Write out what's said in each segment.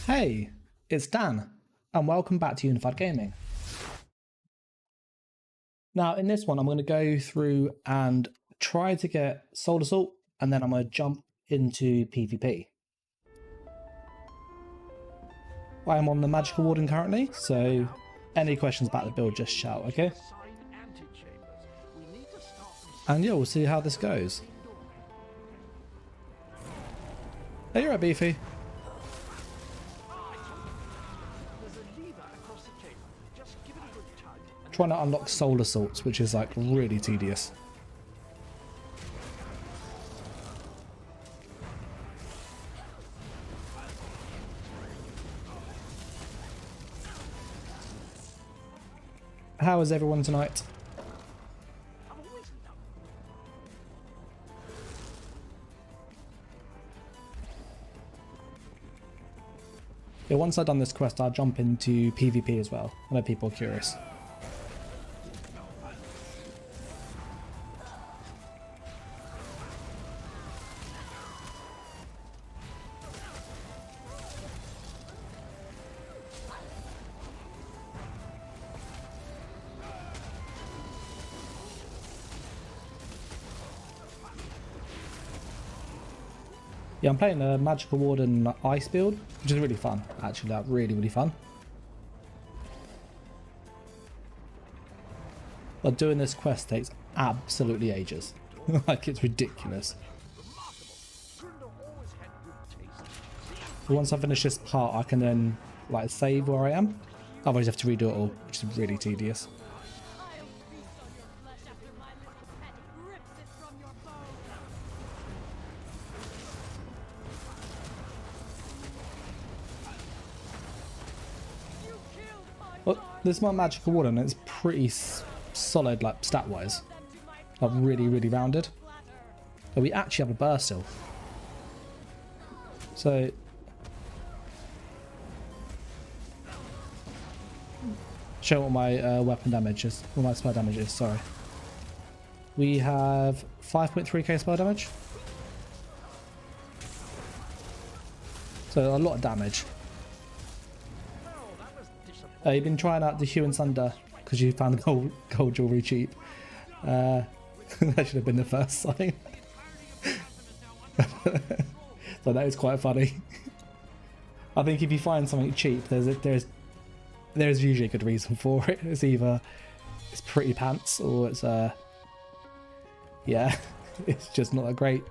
Hey, it's Dan, and welcome back to Unified Gaming. Now, in this one, I'm going to go through and try to get Soul Assault, and then I'm going to jump into PvP. I am on the Magical Warden currently, so any questions about the build, just shout, okay? And yeah, we'll see how this goes. Hey, you're right, Beefy. Trying to unlock Soul Assaults, which is like really tedious. How is everyone tonight? Yeah, once I've done this quest, I'll jump into PvP as well. I know people are curious. Yeah, I'm playing a Magical Warden Ice build, which is really fun, actually, like really fun. But doing this quest takes absolutely ages. Like, it's ridiculous. But once I finish this part, I can then, like, save where I am. Otherwise, you have to redo it all, which is really tedious. Well, this is my Magical Warden, and it's pretty solid, like, stat-wise. Like, really rounded. But we actually have a burst still. So... show what my weapon damage is, what my spell damage is, sorry. We have 5.3k spell damage. So a lot of damage. You've been trying out the Hue and Sunder because you found the gold jewelry cheap. That should have been the first sign. So that is quite funny. I think if you find something cheap, there's usually a good reason for it. It's either it's pretty pants or it's yeah, it's just not that great.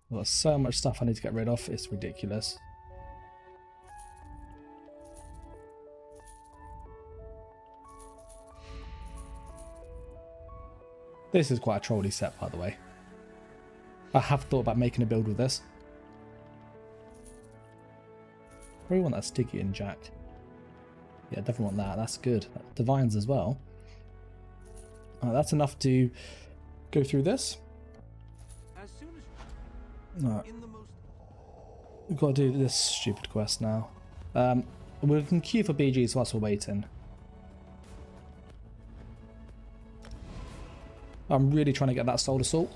I've got so much stuff I need to get rid of, it's ridiculous. This is quite a trolly set, by the way. I have thought about making a build with this. I really want that Sticky and Jack. Yeah, definitely want that. That's good. Divines as well. That's enough to go through this. Right. We've got to do this stupid quest now. We can queue for BGs whilst we're waiting. I'm really trying to get that Soul Assault.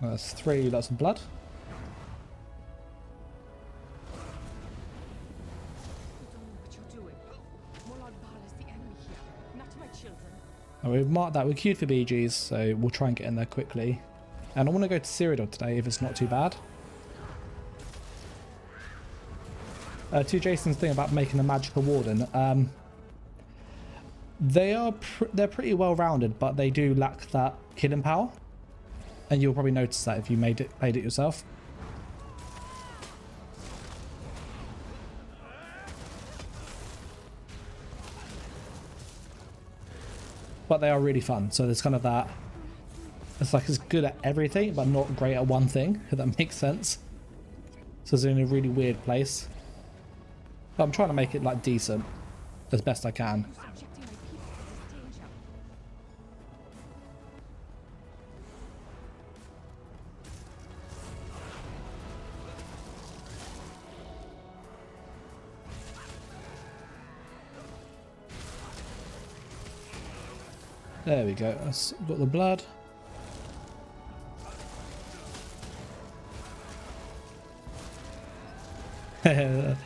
That's 3 lots of blood. We've marked that, we're queued for BGs, so we'll try and get in there quickly. And I want to go to Cyrodiil today if it's not too bad. To Jason's thing about making a Magical Warden, they're pretty well rounded, but they do lack that killing power. And you'll probably notice that if you played it yourself. But they are really fun, so there's kind of that, it's like it's good at everything but not great at one thing, if that makes sense. So it's in a really weird place. But I'm trying to make it like decent as best I can. There we go. That's got the blood. Yeah,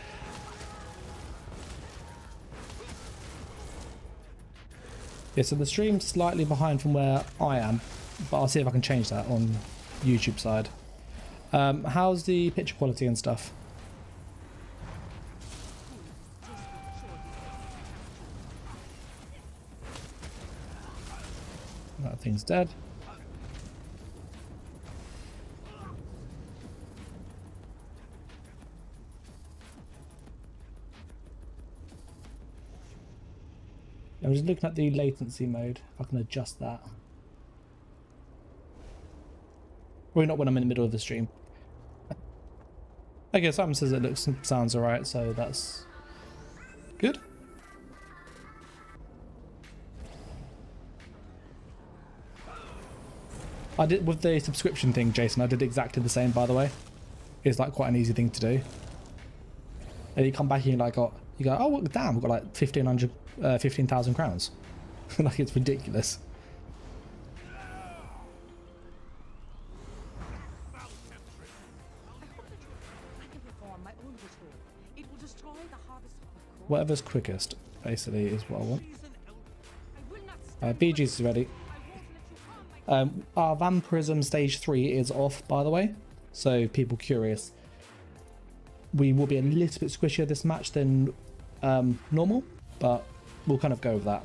so the stream's slightly behind from where I am, but I'll see if I can change that on YouTube side. How's the picture quality and stuff? That thing's dead. I'm just looking at the latency mode, if I can adjust that. Probably not when I'm in the middle of the stream. Okay, Simon says it looks and sounds alright, so that's good. I did with the subscription thing, Jason, I did exactly the same, by the way. It's like quite an easy thing to do. And you come back and you go, oh damn, we've got like 15,000 crowns. Like, it's ridiculous. Whatever's quickest, basically, is what I want. BG's is ready. Our vampirism stage 3 is off, by the way, so people curious. We will be a little bit squishier this match than normal, but we'll kind of go with that.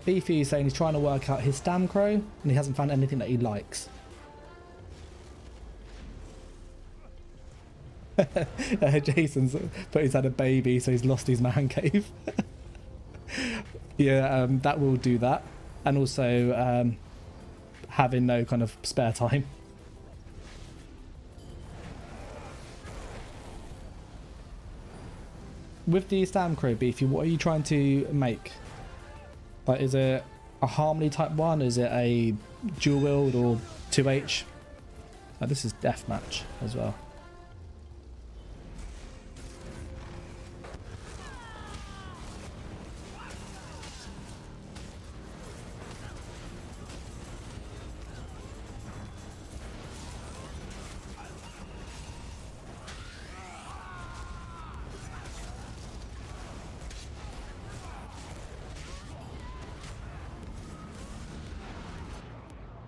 Beefy is saying he's trying to work out his Necro and he hasn't found anything that he likes. Jason's but he's had a baby, so he's lost his man cave. Yeah, that will do that, and also having no kind of spare time. With the Necro, Beefy, what are you trying to make? Like, is it a Harmony type one? Is it a dual wield or 2H? Oh, this is deathmatch as well.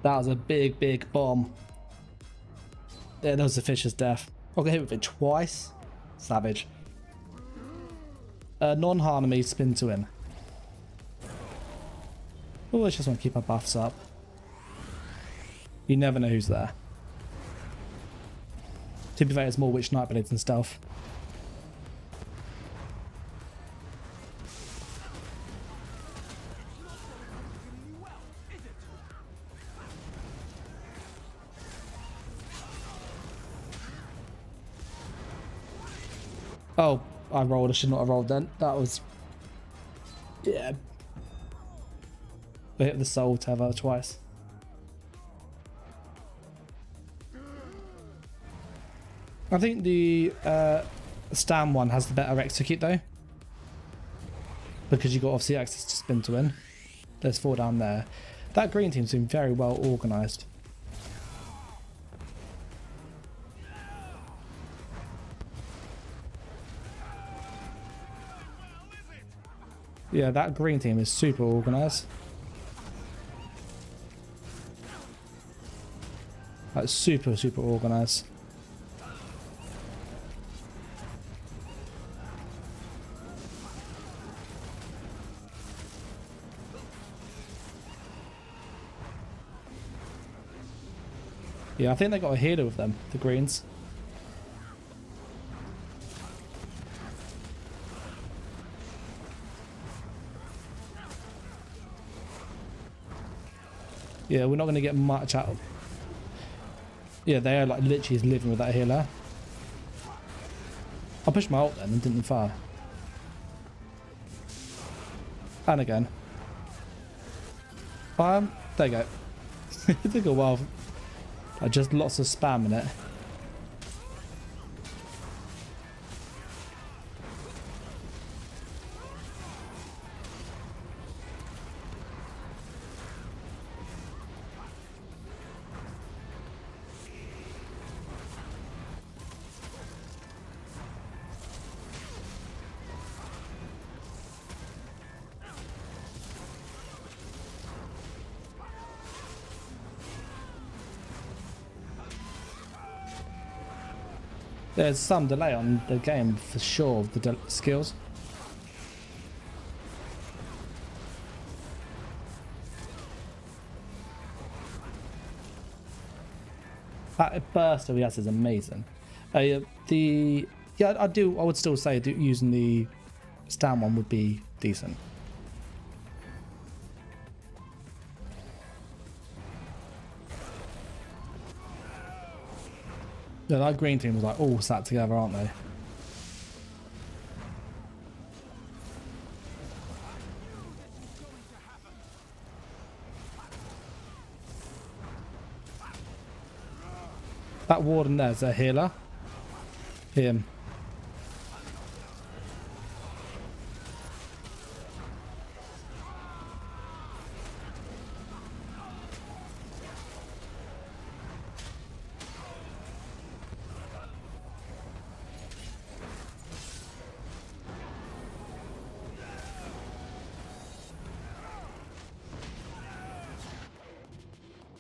That was a big bomb. Yeah, that was a Fisher's death. I got hit with it twice. Savage. Non-harmony spin to win. Oh, I just want to keep our buffs up. You never know who's there. To be fair, it's more witch Nightblades and stuff. Oh, I rolled. I should not have rolled then. That was... yeah. I hit the soul tether twice. I think the Stam one has the better execute though. Because you got obviously access to spin to win. There's 4 down there. That green team seemed very well organised. Yeah, that green team is super organised. That's super organised. Yeah, I think they got a healer with them, the greens. Yeah, we're not going to get much out of... yeah, they are like literally just living with that healer. I pushed my ult then and didn't fire. And again. There you go. It took a while. Just lots of spam in it. There's some delay on the game for sure with the skills. That burst of yes is amazing. I would still say using the stand one would be decent. Yeah, that green team was like all sat together, aren't they? That Warden there's a healer. Him.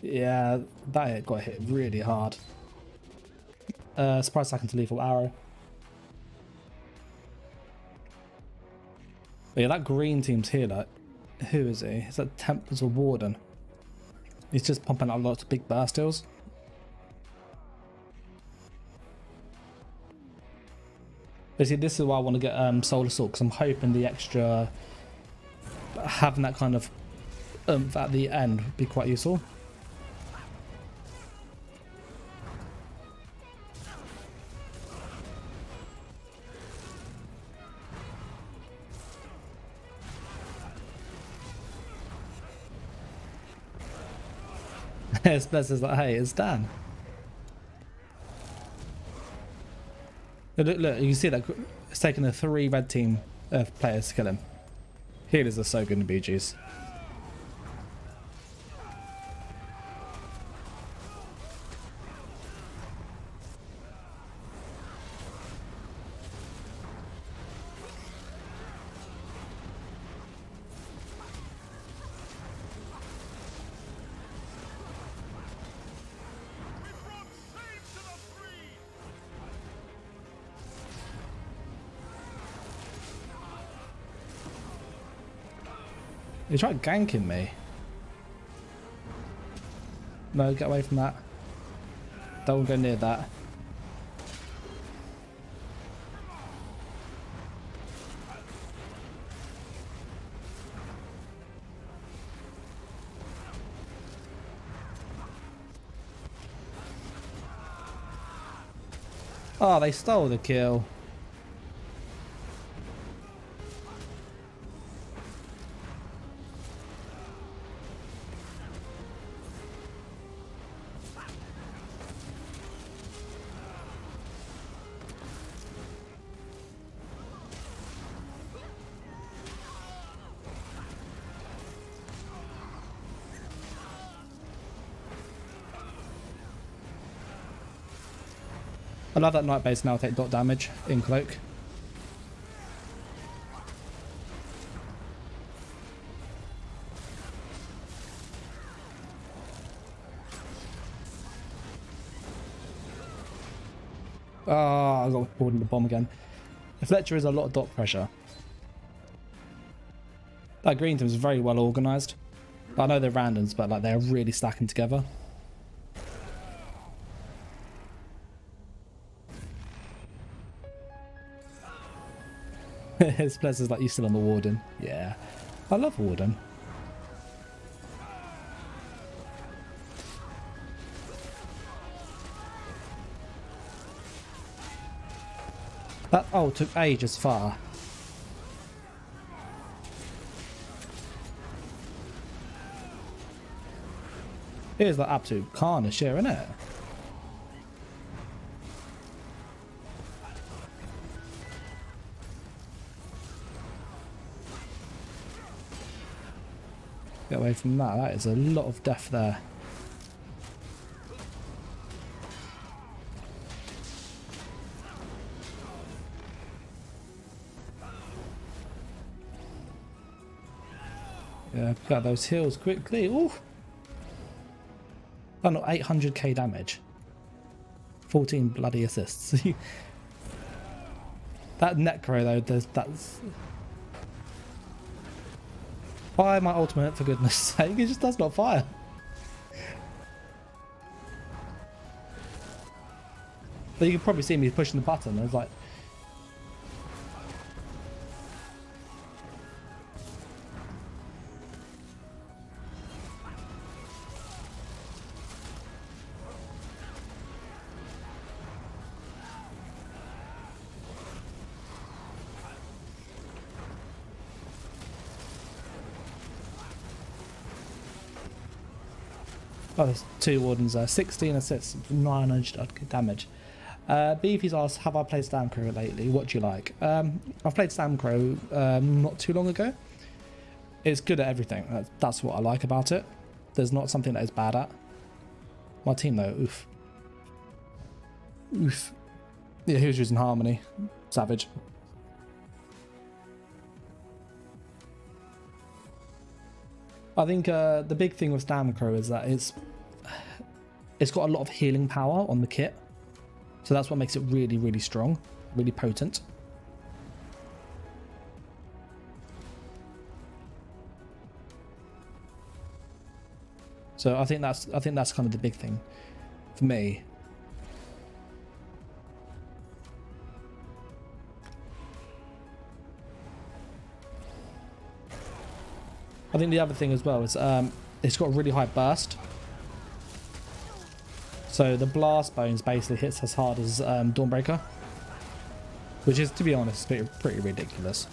Yeah, that got hit really hard. Surprise second to lethal arrow. But yeah, that green team's here. Like, who is he? Is that Templar's or Warden? He's just pumping out lots of big burst deals. Basically, this is why I want to get Solar Assault, because I'm hoping the extra having that kind of at the end would be quite useful. It's like, hey, it's Dan. Look, you can see that it's taken the 3 red team players to kill him. Healers are so good in BGs. He tried ganking me. No, get away from that. Don't go near that. Oh, they stole the kill. I love that Nightblade now take dot damage in cloak. Oh, I got pulled in the bomb again. The Fletcher is a lot of dot pressure. That green team is very well organised. I know they're randoms, but like they're really stacking together. His Blezza's like, you still on the Warden? Yeah. I love Warden. That ult took ages far. It is like absolute carnage here, isn't it? Get away from that. That is a lot of death there. Yeah, got those heals quickly. Ooh. Oh no, 800k damage. 14 bloody assists. That Necro though, that's... Fire my ultimate, for goodness sake, it just does not fire. But you can probably see me pushing the button. I was like... Oh, there's 2 Wardens there. 16 assists, 900 damage. Beefy's asked, have I played Stamcrow lately? What do you like? I've played Stamcrow not too long ago. It's good at everything. That's what I like about it. There's not something that it's bad at. My team though, oof. Oof. Yeah, he was using Harmony. Savage. I think the big thing with Stamcrow is that it's got a lot of healing power on the kit. So that's what makes it really, really strong, really potent. So I think that's kind of the big thing for me. I think the other thing as well is it's got a really high burst. So the blast bones basically hits as hard as Dawnbreaker, which is, to be honest, pretty ridiculous.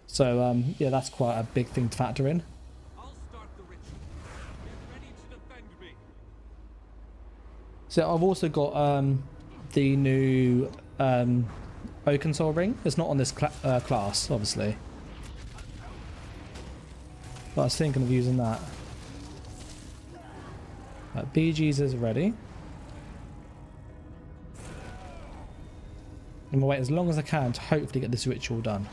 So yeah, that's quite a big thing to factor in. So I've also got the new Oakensole ring. It's not on this class, obviously, but I was thinking of using that. BG's is ready. I'm gonna wait as long as I can to hopefully get this ritual done.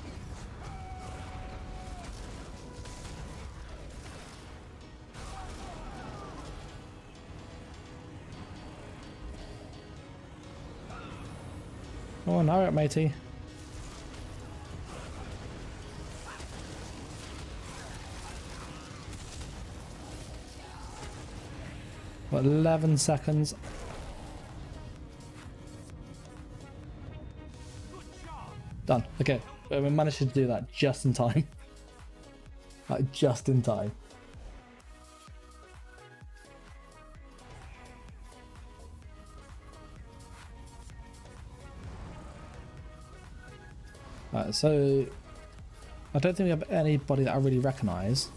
Come on, hurry up, matey. What, 11 seconds. Done. Okay, we managed to do that just in time. Like, just in time. Right, so I don't think we have anybody that I really recognise.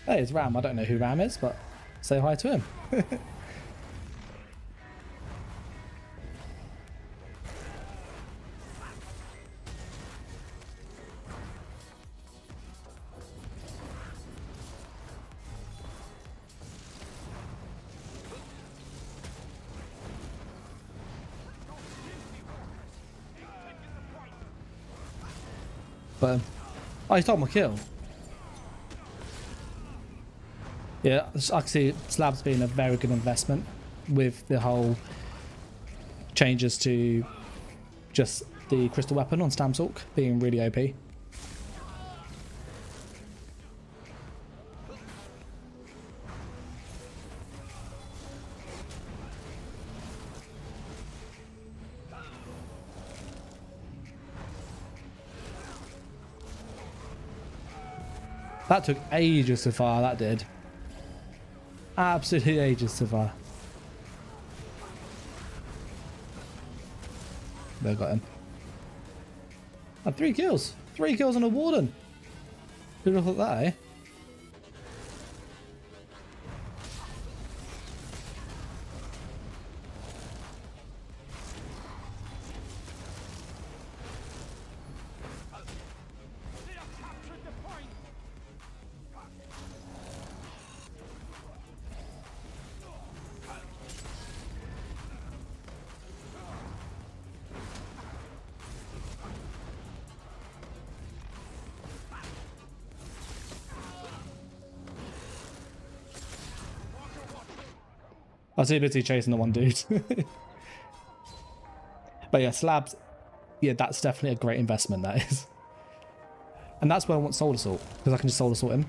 Hey, it's Ram. I don't know who Ram is, but say hi to him. But oh, he stole my kill. Yeah, I can see Slab's been a very good investment with the whole changes to just the crystal weapon on Sorc being really OP. That took ages to fire, that did. Absolutely ages to fire. They got him. Had 3 kills. 3 kills on a Warden. Who'd have thought that, eh? I was too busy chasing the one dude. But yeah, slabs, yeah, that's definitely a great investment, that is. And that's where I want Soul Assault, because I can just Soul Assault him.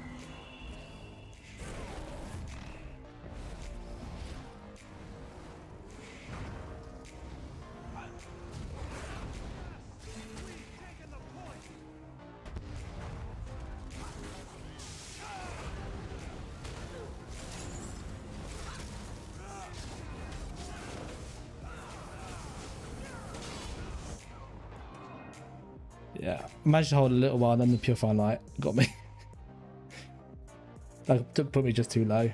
Yeah, managed to hold a little while, then the Purify Light got me. That put me just too low.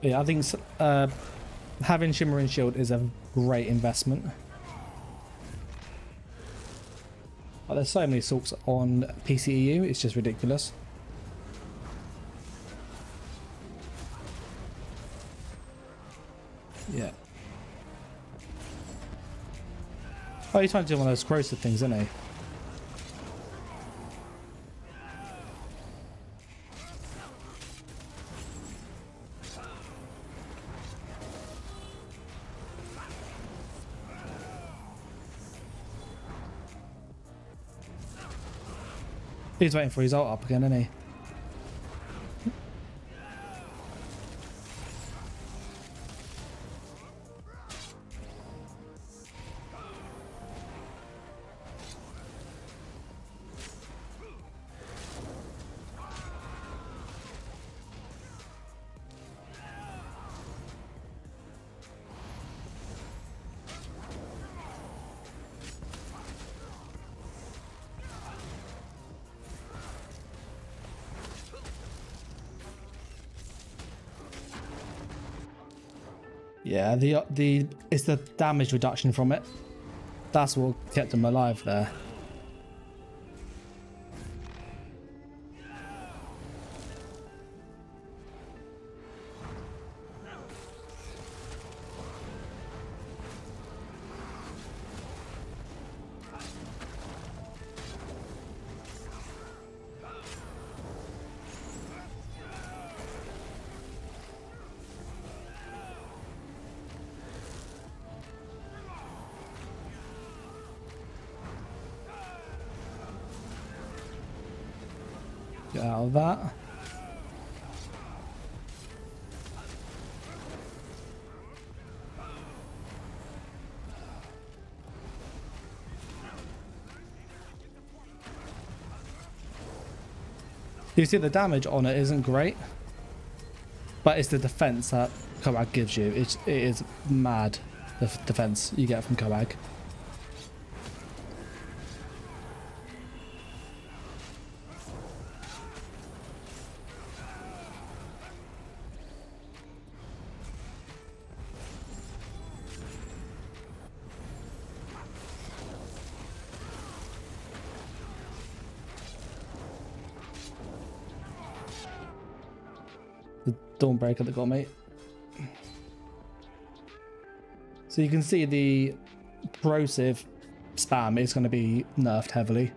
Yeah, I think having Shimmering Shield is a great investment. But there's so many Sorcs on PCEU, it's just ridiculous. Yeah. Oh, he's trying to do one of those corrosive things, isn't he? He's waiting for his ult up again, isn't he? Yeah, it's the damage reduction from it. That's what kept him alive there. Get out of that. You see the damage on it isn't great, but it's the defense that Coag gives you. It is mad, the defense you get from Coag. Dawnbreaker that got me. So you can see the corrosive spam is going to be nerfed heavily.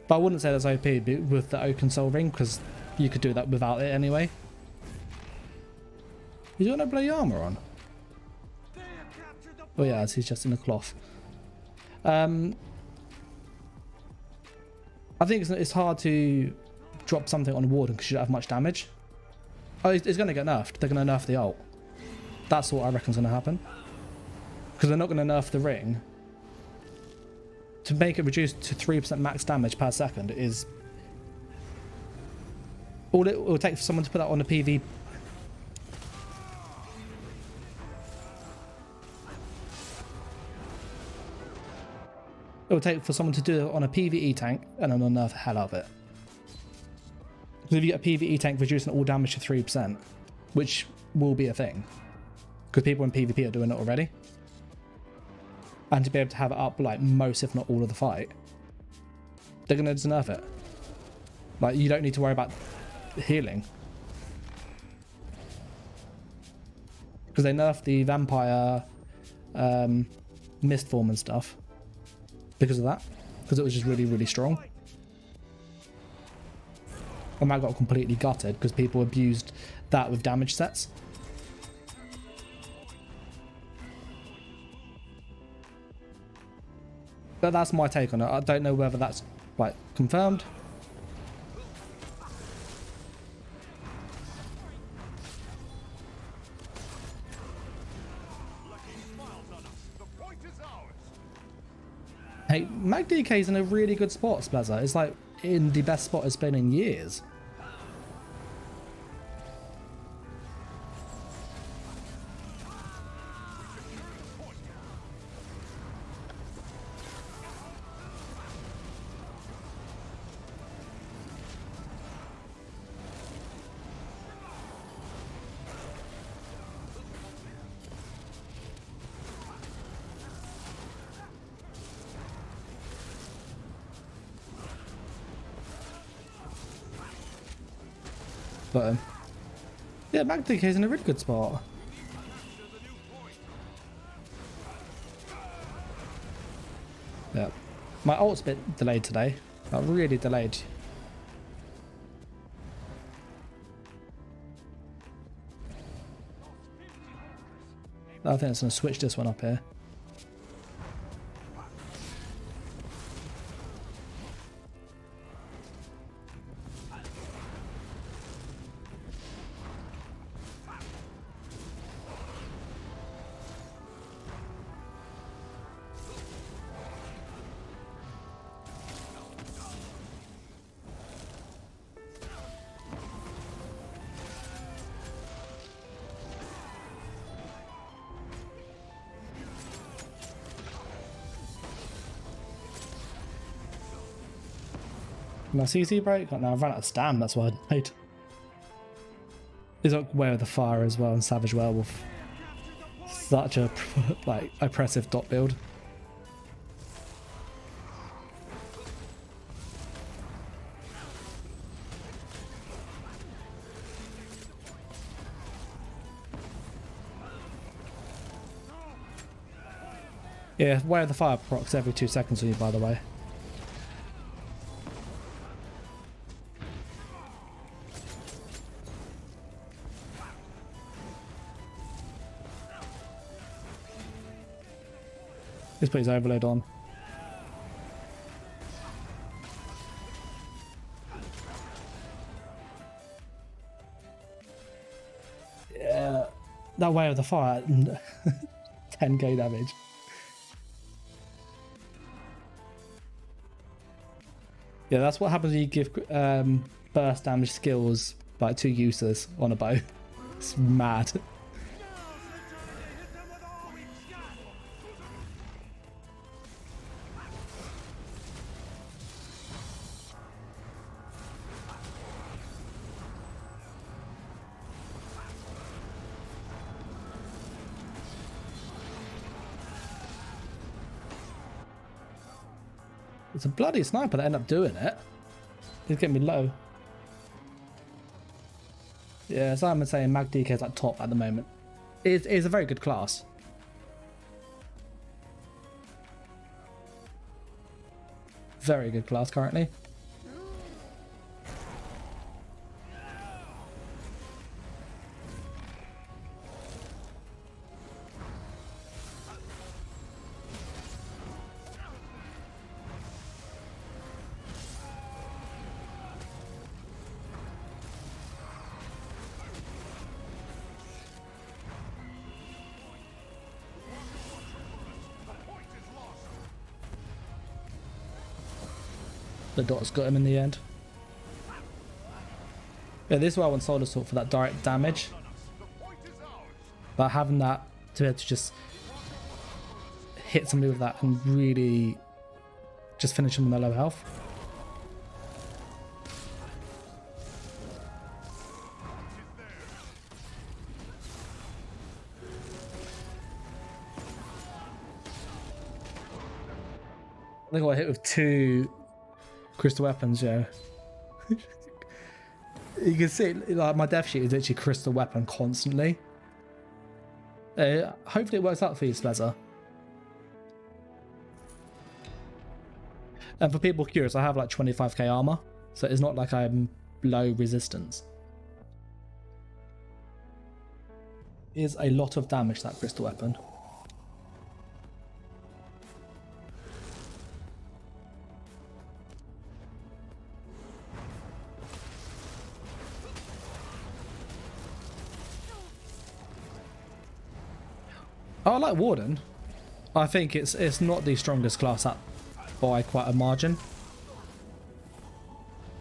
But I wouldn't say that's OP with the Oaken Soul Ring, because you could do that without it anyway. He's got no bloody armor on. Oh yeah, he's just in a cloth. I think it's hard to drop something on Warden because you don't have much damage. Oh, it's going to get nerfed. They're going to nerf the ult. That's what I reckon is going to happen. Because they're not going to nerf the ring. To make it reduce to 3% max damage per second is All it will take for someone to put that on a PvP. It will take for someone to do it on a PvE tank and then unnerf the hell out of it. Because if you get a PvE tank reducing all damage to 3%, which will be a thing, because people in PvP are doing it already, and to be able to have it up like most, if not all of the fight, they're going to nerf it. Like, you don't need to worry about healing. Because they nerfed the vampire mist form and stuff because of that. Because it was just really, really strong. And that got completely gutted because people abused that with damage sets. But that's my take on it. I don't know whether that's like confirmed. Hey, Mag DK's in a really good spot, Splaza. It's like in the best spot it's been in years. But yeah, Mag DK's in a really good spot. Yeah, my ult's a bit delayed today. Really delayed. I think it's going to switch this one up here. My CC break? No, I've run out of stam, that's why I died. He's like Way of the Fire as well and Savage Werewolf. Such a like oppressive dot build. Yeah, Way of the Fire procs every 2 seconds on you, by the way. Let's put his overload on. Yeah, that Way of the Fire, 10k damage. Yeah, that's what happens when you give burst damage skills like to users on a bow. It's mad. It's a bloody sniper that ended up doing it. He's getting me low. Yeah, so I'm saying Mag DK is like top at the moment. It is a very good class. Very good class currently. The dot's got him in the end. Yeah, this is why I want Solar Sword for that direct damage. But having that to be able to just hit somebody with that and really just finish them on their low health. I think I got hit with 2 crystal weapons, yeah. You can see, like, my death sheet is literally crystal weapon constantly. Hopefully it works out for you, Splezzer. And for people curious, I have like 25k armor, so it's not like I'm low resistance. It is a lot of damage, that crystal weapon. Oh, I like Warden. I think it's not the strongest class up by quite a margin.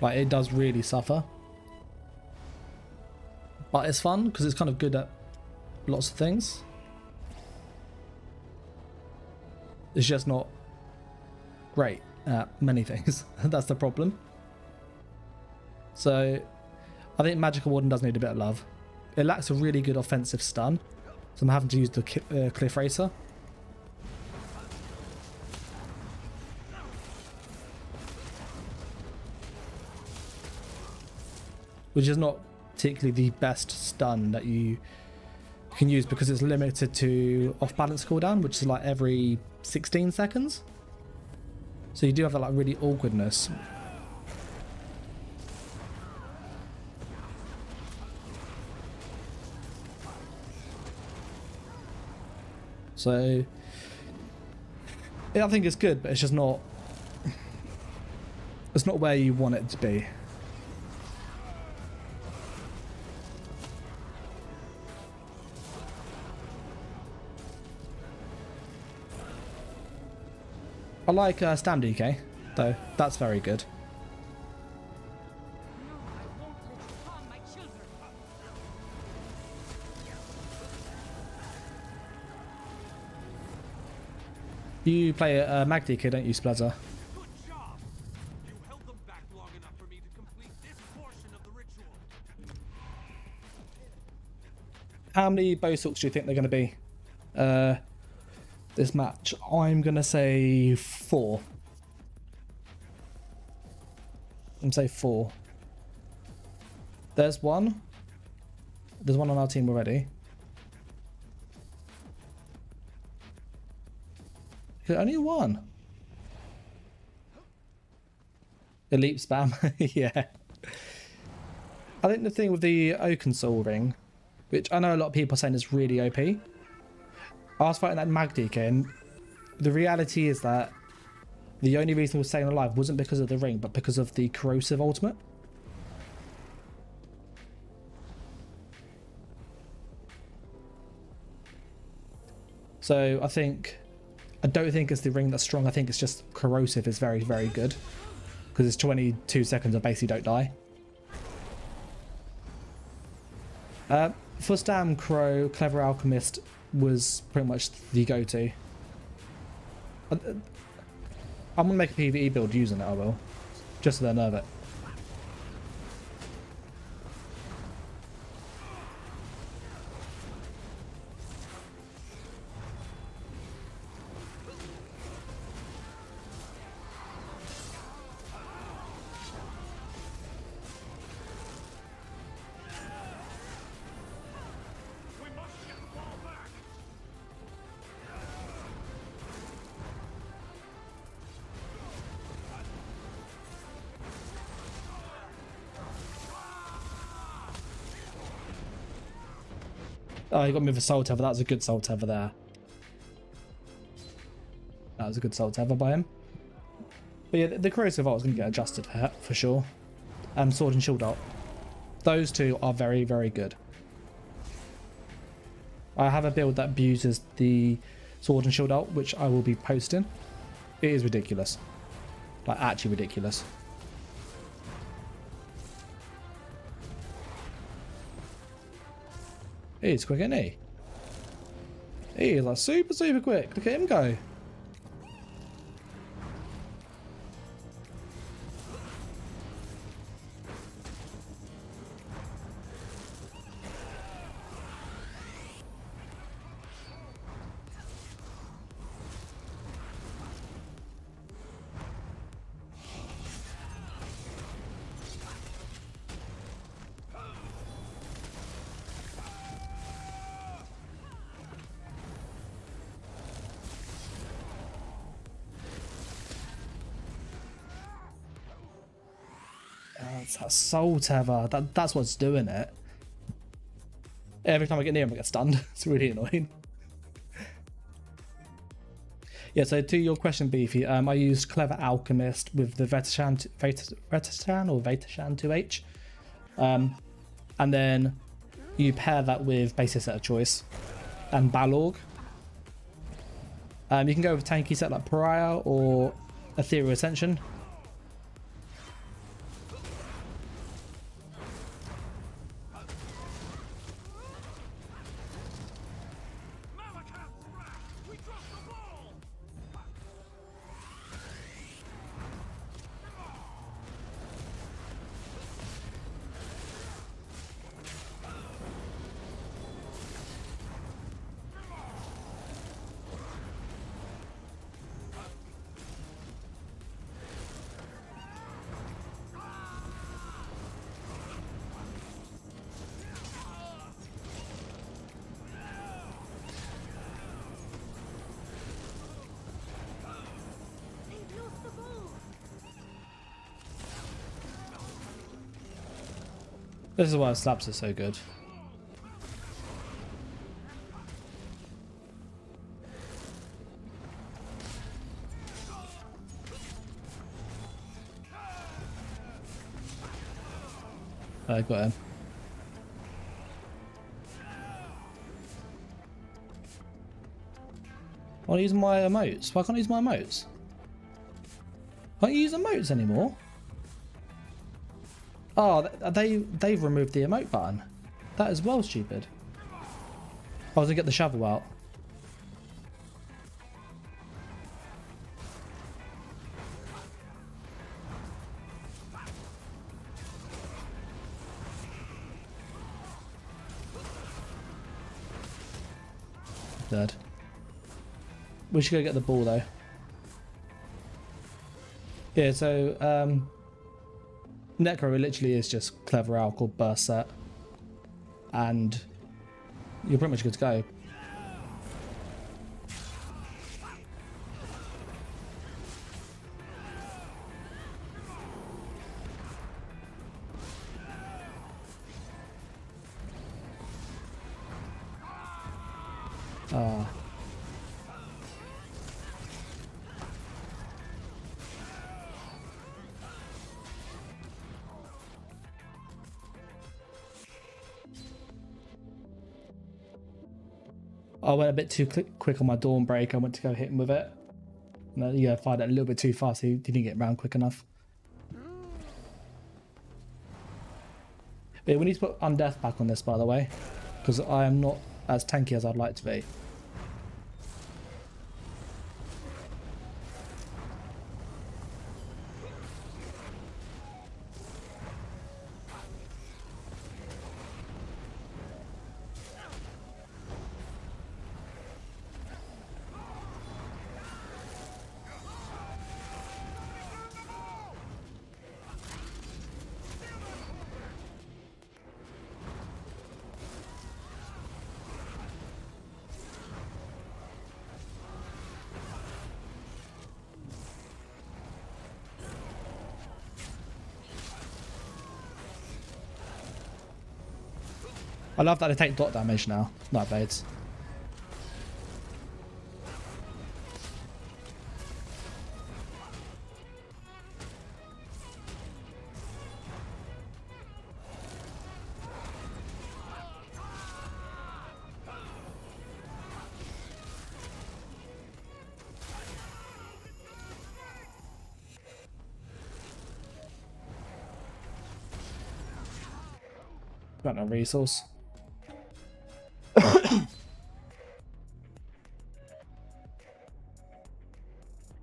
Like, it does really suffer. But it's fun because it's kind of good at lots of things. It's just not great at many things. That's the problem. So I think Magical Warden does need a bit of love. It lacks a really good offensive stun. So I'm having to use the Cliff Racer. Which is not particularly the best stun that you can use because it's limited to off balance cooldown, which is like every 16 seconds. So you do have that like really awkwardness. So yeah, I think it's good, but it's just not, it's not where you want it to be. I like Stam DK, though. That's very good. You play Mag DK, don't you, Splezzer? How many bow sorts do you think they're going to be? This match, I'm gonna say 4. I'm gonna say 4. There's one. There's one on our team already. Only one. Elite spam. Yeah. I think the thing with the Oaken Soul Ring, which I know a lot of people are saying is really OP. I was fighting that Mag DK, and the reality is that the only reason we're staying alive wasn't because of the ring, but because of the corrosive ultimate. So I don't think it's the ring that's strong. I think it's just corrosive is very, very good because it's 22 seconds of basically don't die. For Stam, Crow, Clever Alchemist was pretty much the go-to. I'm gonna make a PvE build using it, I will. Just so they nerve it. Oh, you got me with a Soul Tether. That was a good Soul Tether there. That was a good Soul Tether by him. But yeah, the corrosive ult is going to get adjusted for sure. And Sword and Shield ult. Those two are very, very good. I have a build that abuses the Sword and Shield ult, which I will be posting. It is ridiculous. Like, actually ridiculous. He's quick, isn't he? He's like super, super quick. Look at him go. It's that soul tether. That's what's doing it. Every time I get near him, I get stunned. It's really annoying. Yeah, so to your question, Beefy, I used Clever Alchemist with the Vetashan or Vetashan 2H. And then you pair that with basic set of choice and Balorg. You can go with a tanky set like Pariah or Ethereal Ascension. This is why slaps are so good. I got him. I want to use my emotes. Why can't I use my emotes? Can't you use emotes anymore? Oh, they've removed the emote button. That is well stupid. I was gonna get the shovel out. Dead. We should go get the ball though. Yeah, so Necro literally is just Clever Alch or Burst set. And you're pretty much good to go. I went a bit too quick on my Dawn Break. I went to go hit him with it. And yeah, fired it a little bit too fast. He didn't get around quick enough. But we need to put Undeath back on this, by the way, because I am not as tanky as I'd like to be. I love that they take dot damage now, Nightblades. Got no resource.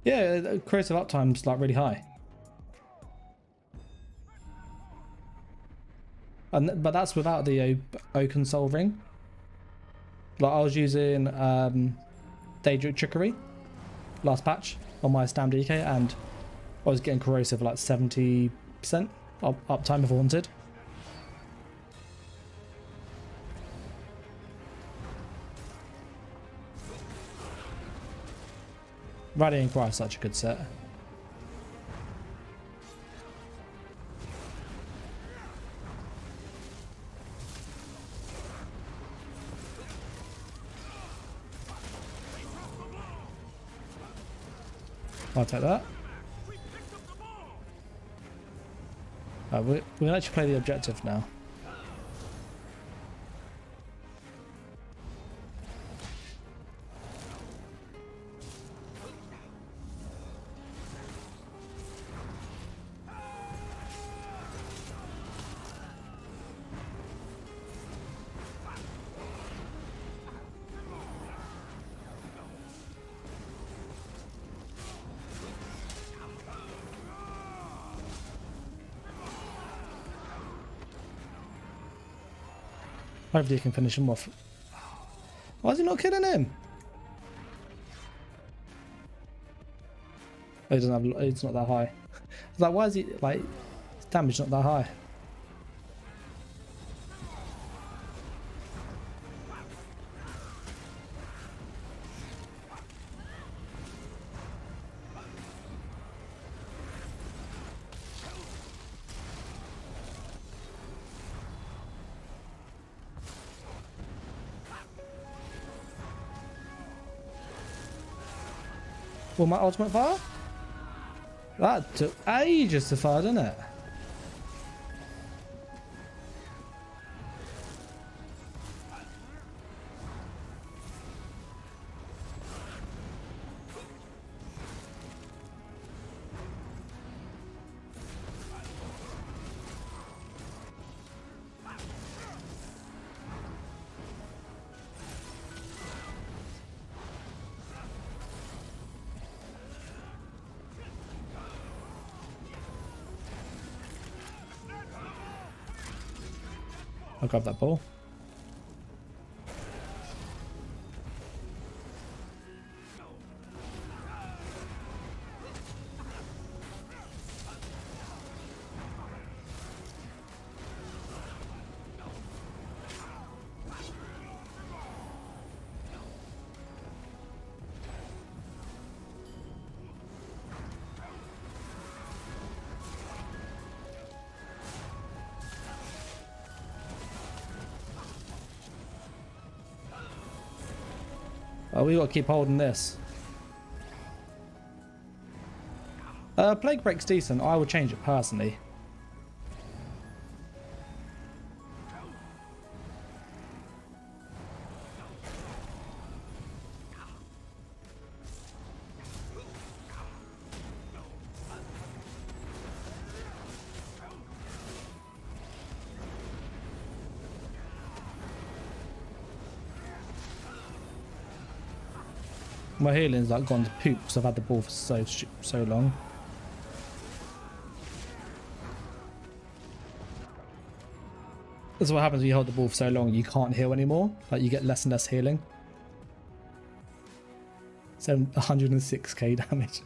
Yeah, creative uptime's like really high. But that's without the Oaken Soul Ring. Like I was using Daedric Trickery last patch on my Stam DK, and I was getting corrosive like 70% uptime if I wanted. Rallying Cry is such a good set. I'll take that. We can actually play the objective now. Hopefully you can finish him off. Why is he not killing him? Oh, he doesn't have. It's not that high. It's like, why is he like? His damage not that high. Well, my ultimate fire? That took ages to fire, didn't it? I'll grab that ball. Oh, we got to keep holding this. Plague Break's decent. I would change it personally. My healing's like gone to poop because I've had the ball for so long. That's what happens when you hold the ball for so long. You can't heal anymore. Like you get less and less healing. 106k damage.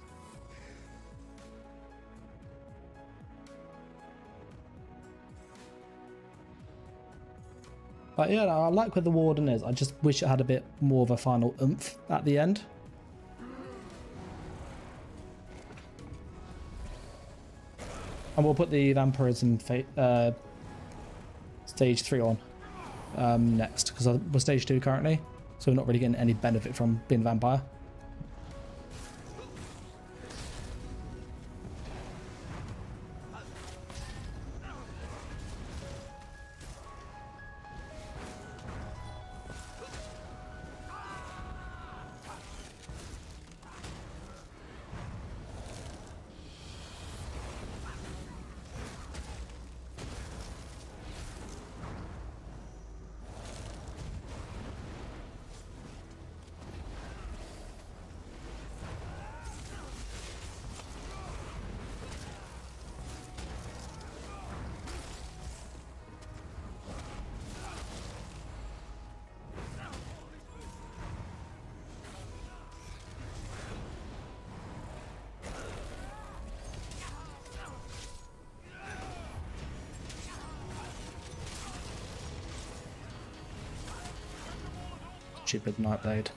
But yeah, I like where the Warden is. I just wish it had a bit more of a final oomph at the end. And we'll put the Vampirism stage 3 on next, because we're stage 2 currently, so we're not really getting any benefit from being a vampire. Stupid Nightblade.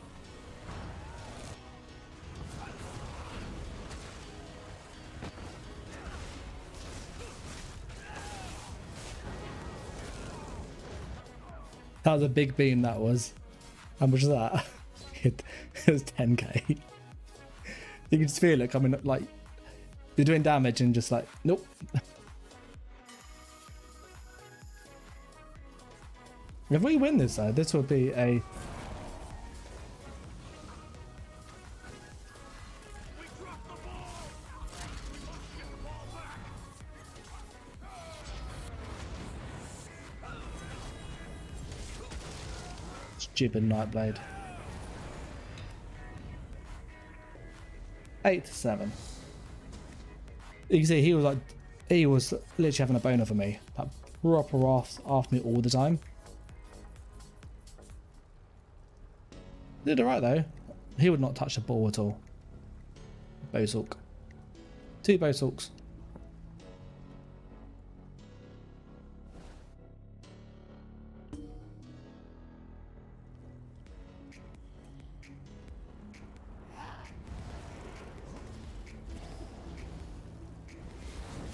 That was a big beam, that was. How much was that? It was 10k. You can just feel it coming up, like, you're doing damage and just like, nope. If we win this though, this would be a... Stupid Nightblade. 8-7. You can see he was literally having a boner for me. Like proper after me all the time. Did alright though. He would not touch the ball at all. Sorc. 2 Sorcs.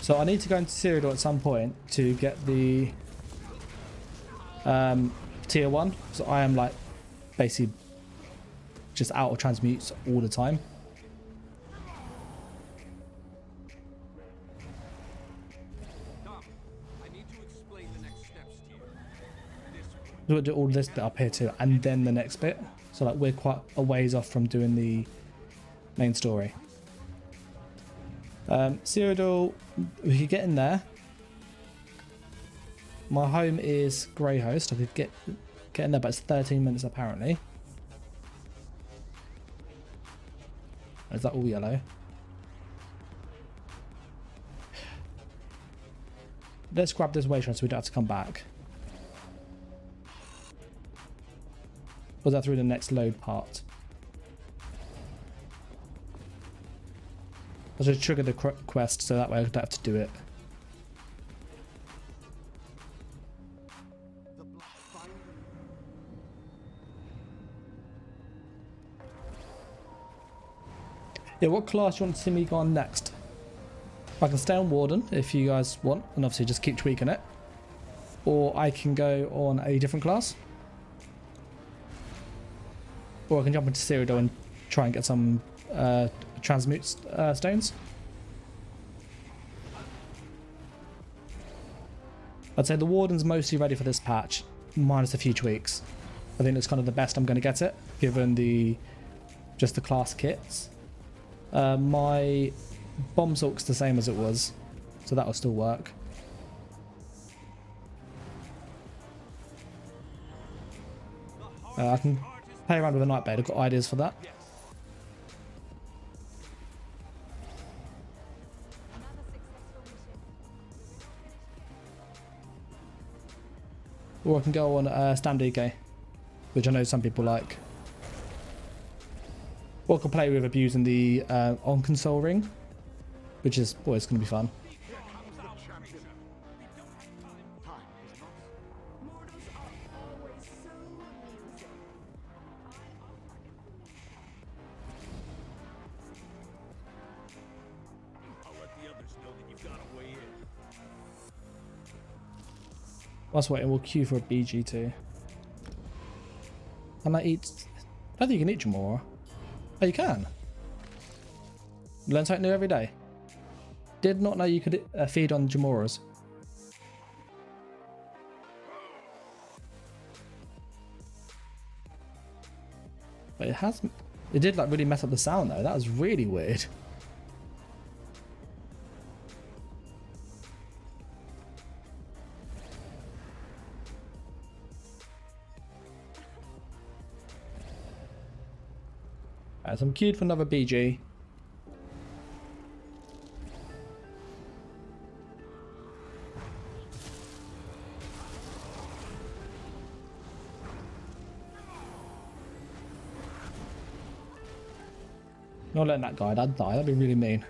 So I need to go into Cyrodiil at some point to get the tier 1. So I am like basically just out of transmutes all the time. We'll do all this bit up here too, and then the next bit. So like we're quite a ways off from doing the main story. Cyrodiil, we could get in there. My home is Greyhost. I could get in there, but it's 13 minutes apparently. Is that all yellow? Let's grab this way so we don't have to come back. Was that through the next load part? I should trigger the quest so that way I don't have to do it. Yeah, what class do you want to see me go on next? I can stay on Warden if you guys want, and obviously just keep tweaking it. Or I can go on a different class. Or I can jump into Cyrodiil and try and get some transmute stones. I'd say the Warden's mostly ready for this patch, minus a few tweaks. I think that's kind of the best I'm going to get it, given just the class kits. My bomb Sorc's the same as it was, so that'll still work. I can play around with a Nightblade. I've got ideas for that. Or I can go on Stand EK, which I know some people like. Or I can play with abusing the on console ring, which is, boy, it's going to be fun. Whilst waiting, we'll queue for a BG too. Can I eat? I don't think you can eat Jamora. Oh, you can. Learn something new every day. Did not know you could feed on Jamoras. But it did like really mess up the sound though. That was really weird. So I'm queued for another BG. Not letting that guy, I'd die, that'd be really mean.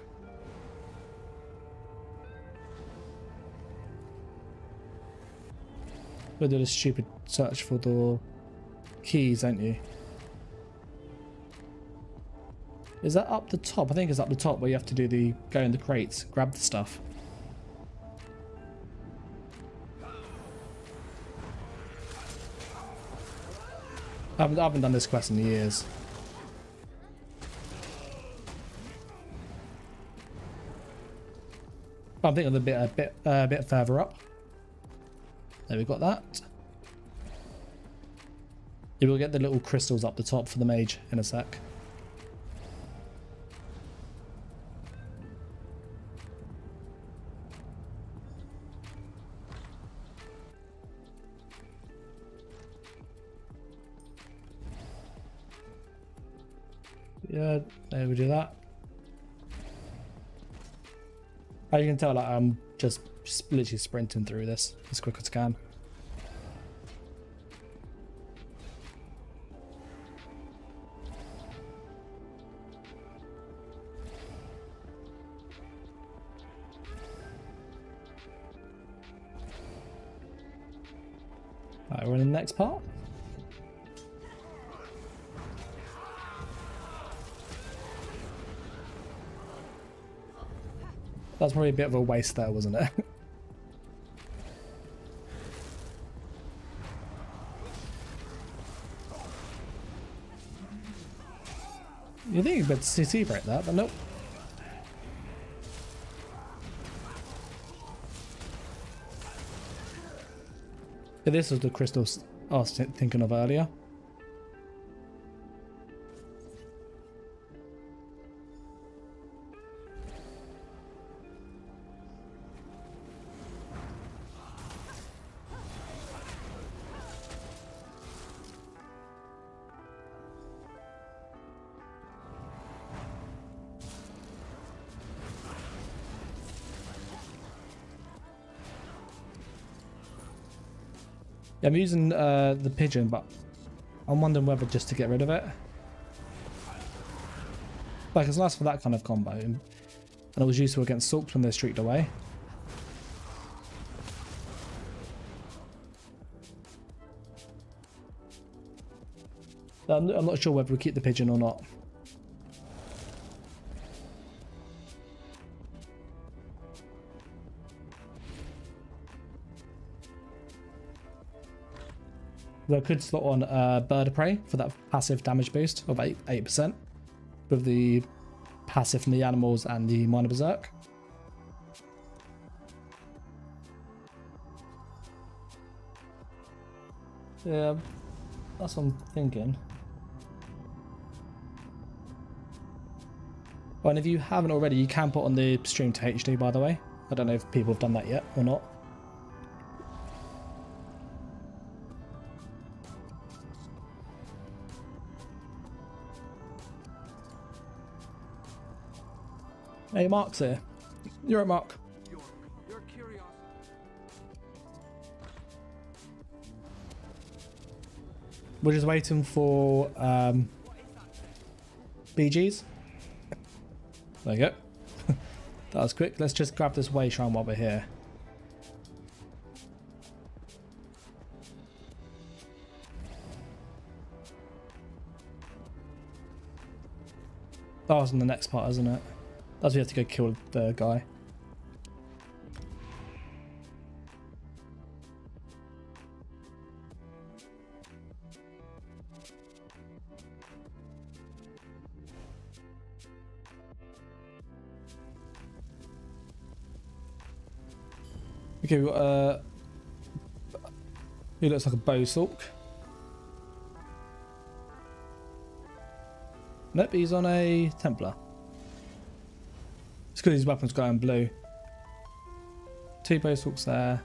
We'll do this stupid search for the keys, don't you? Is that up the top? I think it's up the top where you have to do the go in the crates, grab the stuff. I haven't done this quest in years. I think a bit further up. There we got that. You will get the little crystals up the top for the mage in a sec. Yeah, there we do that. As you can tell, like, I'm just literally sprinting through this as quick as I can. Alright, we're in the next part. That's probably a bit of a waste there, wasn't it? You think you could CC break that, but nope. Yeah, this was the crystals I was thinking of earlier. Yeah, I'm using the pigeon, but I'm wondering whether just to get rid of it. Like, it's nice for that kind of combo, and it was useful against Sorcs when they're streaked away. I'm not sure whether we keep the pigeon or not. I could slot on Bird of Prey for that passive damage boost of 8% with the passive from the animals and the Minor Berserk. Yeah, that's what I'm thinking. Oh, and if you haven't already, you can put on the stream to HD, by the way. I don't know if people have done that yet or not. Hey, Mark's here. You're right, Mark. Your curiosity. We're just waiting for BGs. There you go. That was quick. Let's just grab this way shrine while we're here. That was in the next part, isn't it? That's we have to go kill the guy. Okay, we've got he looks like a bow Sorc. Nope, he's on a Templar. It's because his weapon's going blue. 2 bow Sorcs there.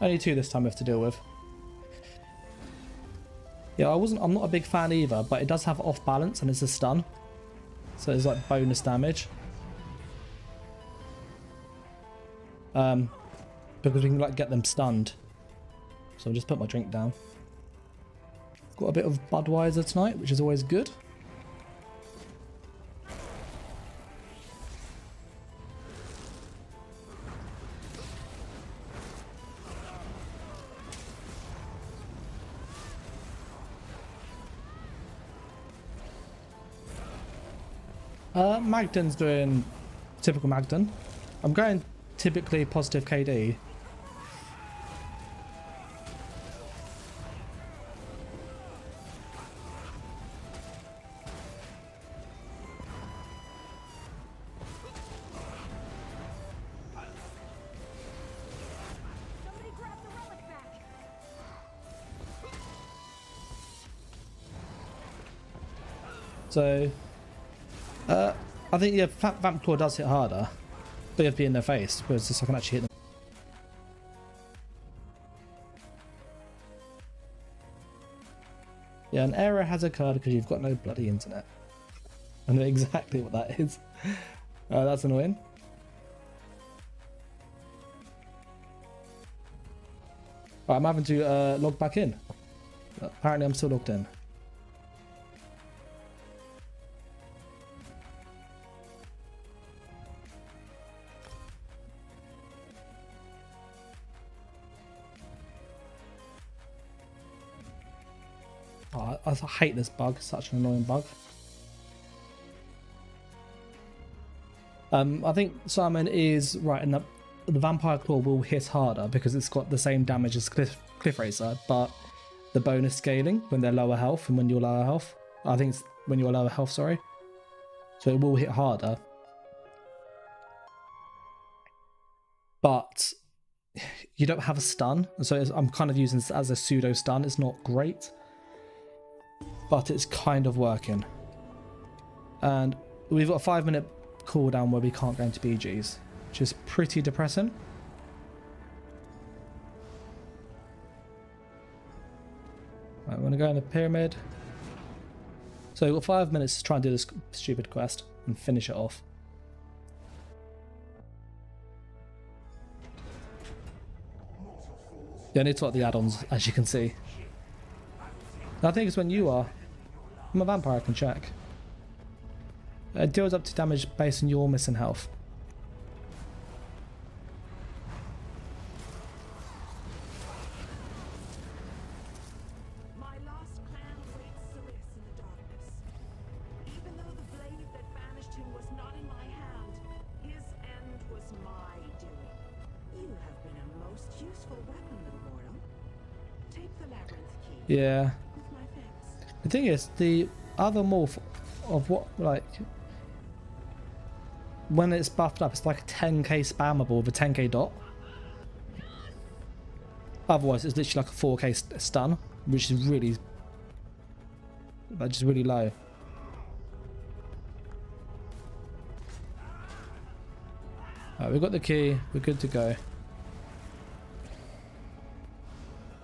Only 2 this time we have to deal with. Yeah, I'm not a big fan either, but it does have off balance and it's a stun. So it's like bonus damage. Because we can like get them stunned. So I'll just put my drink down. Got a bit of Budweiser tonight, which is always good. Magden's doing typical Magden. I'm going typically positive KD. So, I think yeah, Vamp Claw does hit harder, but you have to be in their face, whereas this I can actually hit them. Yeah, an error has occurred because you've got no bloody internet. I know exactly what that is. That's annoying. Right, I'm having to log back in. Apparently I'm still logged in. Oh, I hate this bug, such an annoying bug. I think Simon is right in that the Vampire Claw will hit harder because it's got the same damage as Cliff Racer, but the bonus scaling when they're lower health and when you're lower health. I think it's when you're lower health, sorry. So it will hit harder. But you don't have a stun, so I'm kind of using this as a pseudo stun. It's not great, but it's kind of working. And we've got a 5-minute cooldown where we can't go into BGs, which is pretty depressing. Right, we're going to go in the pyramid. So we've got 5 minutes to try and do this stupid quest and finish it off. Yeah, I need to sort the add-ons, as you can see. I think it's when you are. I'm a vampire, I can check. It deals up to damage based on your missing health. My lost clan waits Solace in the darkness. Even though the blade that banished him was not in my hand, his end was my doing. You have been a most useful weapon, little mortal. Take the labyrinth key. Yeah. With my thanks. The thing is, the other morph of what, like, when it's buffed up, it's like a 10k spammable with a 10k dot. Otherwise, it's literally like a 4k stun, which is really, like, just really low. Alright, we've got the key. We're good to go.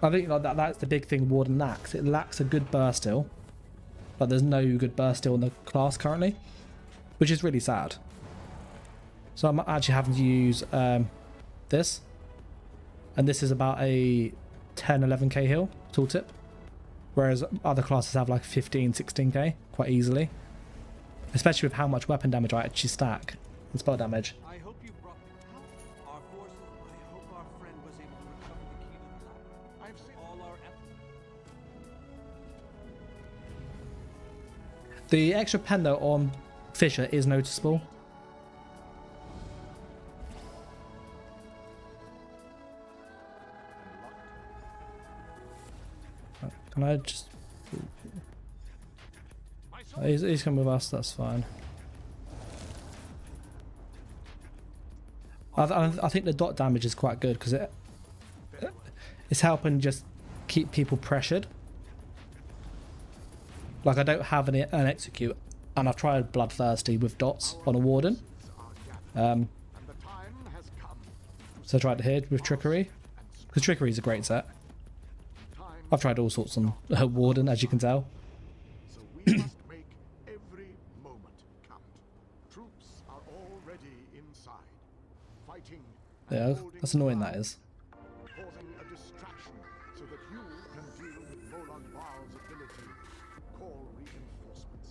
I think like that's the big thing Warden lacks. It lacks a good burst heal. But there's no good burst heal in the class currently, which is really sad. So I'm actually having to use this. And this is about a 10-11k heal tooltip. Whereas other classes have like 15-16k quite easily. Especially with how much weapon damage I actually stack and spell damage. I hope you brought our forces. I hope our friend was able to recover the key to the lock. I've seen all our efforts. The extra pen though on Fisher is noticeable. Can I just... Oh, he's coming with us, that's fine. I think the dot damage is quite good because it's helping just keep people pressured. Like I don't have an execute, and I've tried Bloodthirsty with dots on a Warden. So I tried it here with Trickery, because Trickery is a great set. I've tried all sorts on Warden, as you can tell. So we must make every moment count. Troops are already inside, fighting. Yeah, that's annoying, that is. Causing a distraction so that you can deal with Volan Val's ability. Call reinforcements.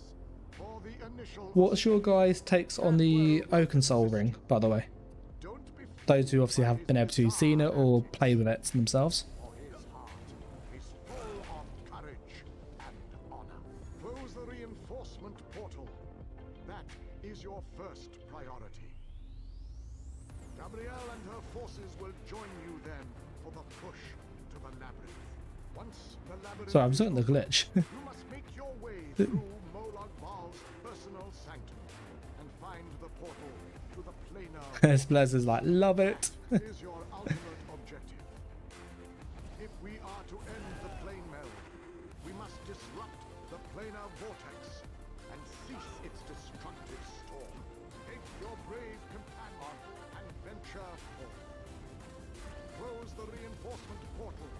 For the initial. What's your guys' takes on the Oaken Soul ring, by the way? Don't be Those who obviously have been able to seen it or play with it themselves. his heart is full of courage and honor. Close the reinforcement portal. That is forces will join you then for the push to the labyrinth. Once the labyrinth Sorry, I'm is starting to open, glitch. you must make your way through Molag Bal's personal sanctum and find the portal to the planar. Splez is like, love it. That is your ultimate objective. If we are to end the plane meld, we must disrupt the planar vortex and cease its destructive storm. Take your brave companion and venture forth. Close the reinforcement portal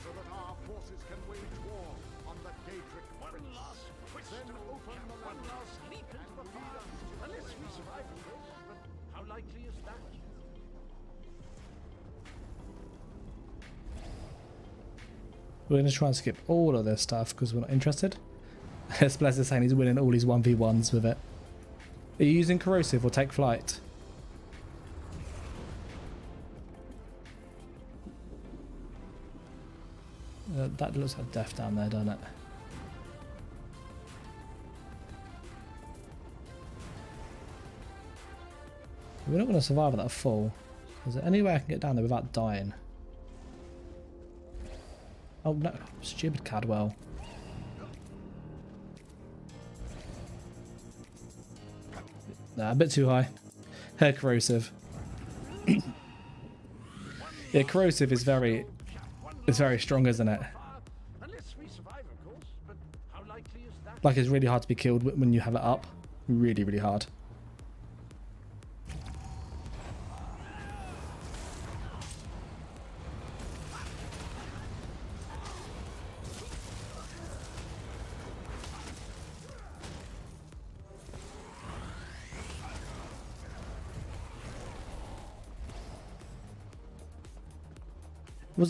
so that our forces can wage war on the Daedric Prince. Then open the One last leap into the past. Unless we survive, of course. But how likely is that? We're going to try and skip all of this stuff because we're not interested. Splez is saying he's winning all his 1v1s with it. Are you using corrosive or take flight? That looks like death down there, doesn't it? We're not going to survive at that fall. Is there any way I can get down there without dying? Oh no, stupid Cadwell. Nah, a bit too high. Corrosive. Yeah, corrosive is very strong, isn't it? Unless we survive, of course. But how likely is that? Like, it's really hard to be killed when you have it up. Really, really hard.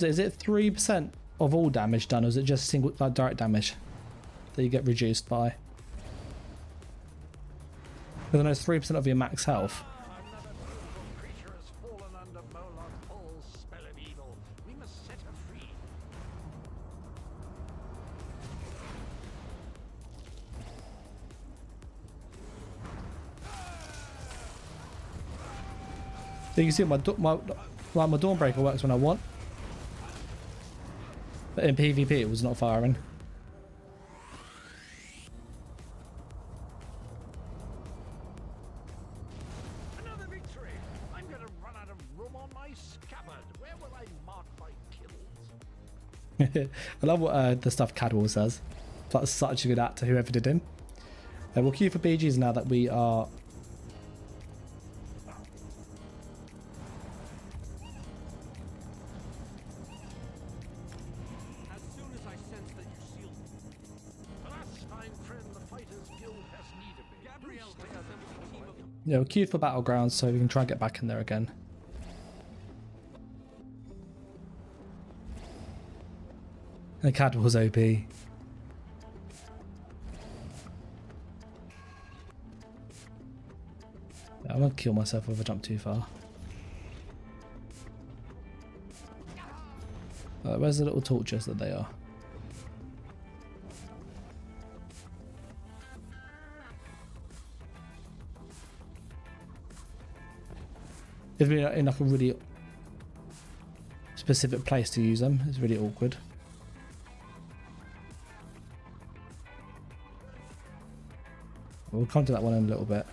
Is it 3% of all damage done, or is it just single, like, direct damage that you get reduced by? Because I know it's 3% of your max health. Another beautiful creature has fallen under Molag Bal's spell of evil. We must set her free. So you can see my Dawnbreaker works when I want. But in PvP it was not firing. Another victory! I'm gonna run out of room on my scabbard. Where will I mark my kills? I love what the stuff Cadwell says. That's such a good actor, whoever did him. We'll queue for BGs now that we are... As soon as I sense that you sealed me. Alas, fine friend, the Fighters Guild has need of me. Gabrielle has assembled a team of... Yeah, we're queued for Battlegrounds so we can try and get back in there again. And Cadwell's OP. I won't kill myself if I jump too far. Where's the little torches that they are? If we're in like a really specific place to use them, it's really awkward. We'll come to that one in a little bit.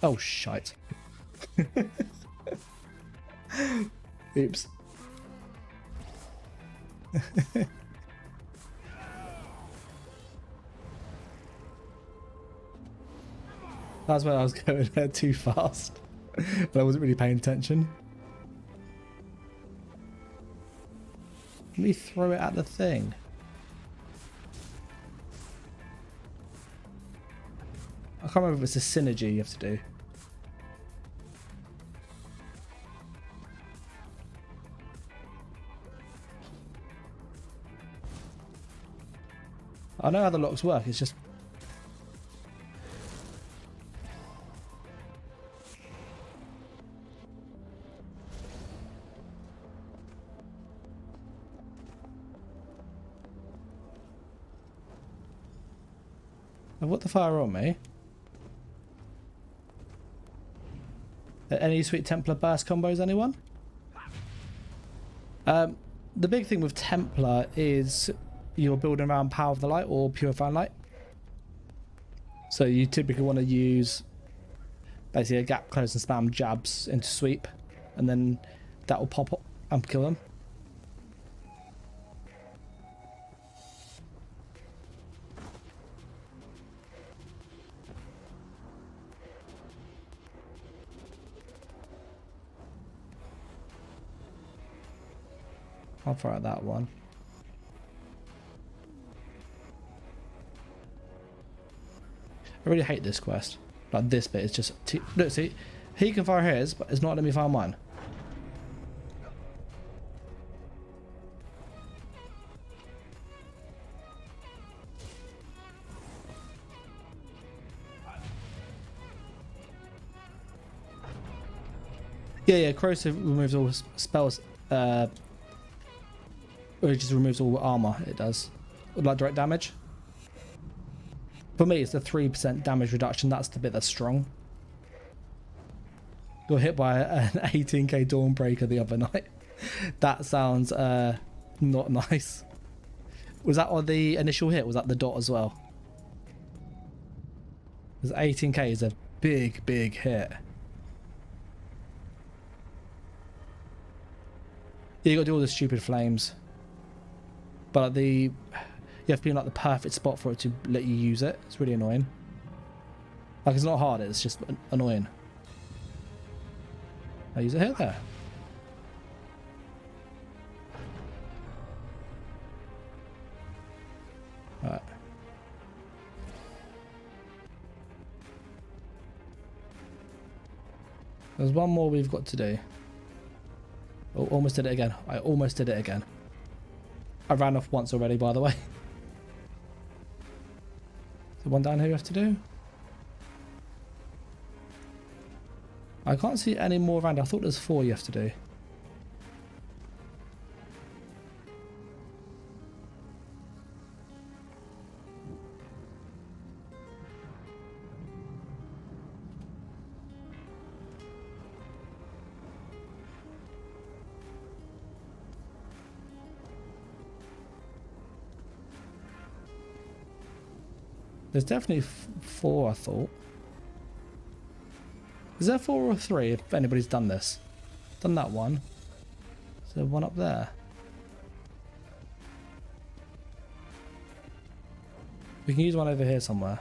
Oh, shite. Oops. That's where I was going there too fast. But I wasn't really paying attention. Let me throw it at the thing. I can't remember if it's a synergy you have to do. I know how the locks work, it's just... I've got the fire on me. Any sweet Templar burst combos, anyone? The big thing with Templar is you're building around Power of the Light or Purifying Light. So you typically want to use basically a gap close and spam jabs into sweep, and then that will pop up and kill them. I'll throw out that one. I really hate this quest. Like this bit is just... Look, see? He can fire his, but it's not letting me fire mine. Yeah, corrosive removes all spells. Or it just removes all armor, it does. Like direct damage. For me, it's the 3% damage reduction. That's the bit that's strong. Got hit by an 18k Dawnbreaker the other night. That sounds not nice. Was that on the initial hit? Was that the dot as well? Because 18k is a big, big hit. Yeah, you got to do all the stupid flames. But you have to be in like the perfect spot for it to let you use it. It's really annoying. Like, it's not hard, it's just annoying. I use it here, there. Alright. There's one more we've got to do. Oh, almost did it again. I almost did it again. I ran off once already, by the way. The one down here you have to do. I can't see any more around. I thought there's 4 you have to do. There's definitely 4, I thought. Is there 4 or 3 if anybody's done this? Done that one. Is there one up there? We can use one over here somewhere.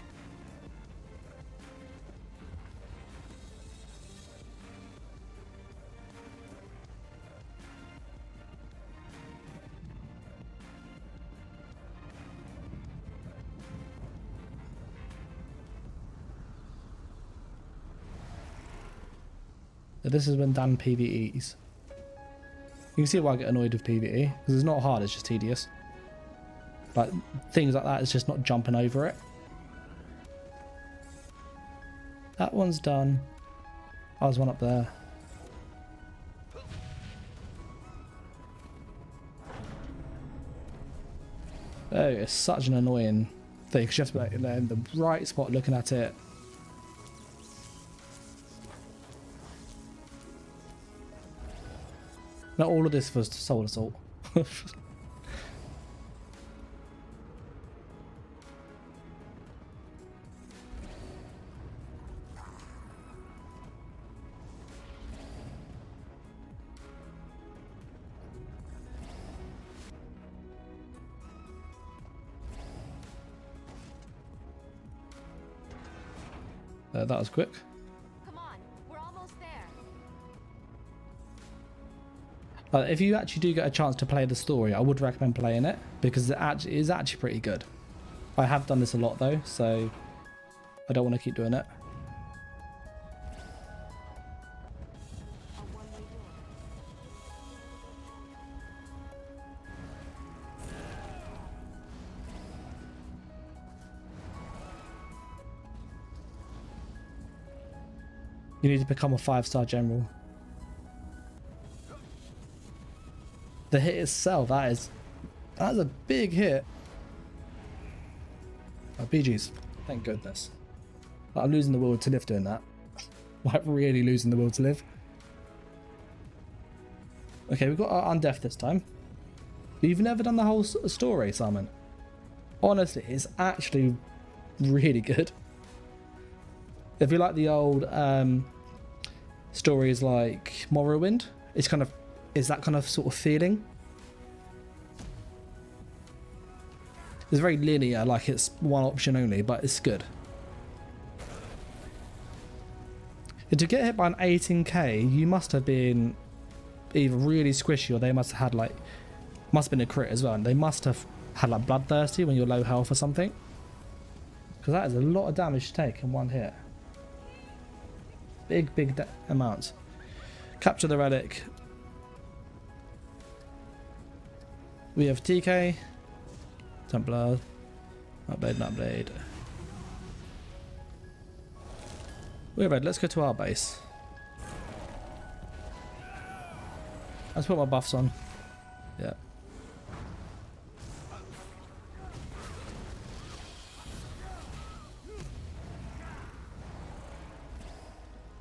This is when done PvEs. You can see why I get annoyed with PvE, because it's not hard, it's just tedious. Like, things like that, it's just not jumping over it. That one's done. Oh, there's one up there. Oh, it's such an annoying thing, because you have to be like, in the right spot looking at it. Not all of this was Soul Assault. That was quick. Come on, we're almost there. If you actually do get a chance to play the story, I would recommend playing it because it is actually pretty good. I have done this a lot though, so I don't want to keep doing it. You need to become a 5-star general. The hit itself, that's a big hit. Oh, BG's. Thank goodness. I'm losing the will to live doing that. like really losing the will to live. Okay, we've got our undeath this time. You've never done the whole story, Simon. Honestly, it's actually really good. If you like the old stories like Morrowind, it's kind of that kind of sort of feeling. It's very linear, like it's one option only, but it's good. And to get hit by an 18k, you must have been either really squishy or they must have had like, must have been a crit as well, and they must have had like bloodthirsty when you're low health or something. Because that is a lot of damage to take in one hit. Big amount. Capture the relic. We have TK. Templar. Nightblade. We're red. Let's go to our base. Let's put my buffs on. Yeah.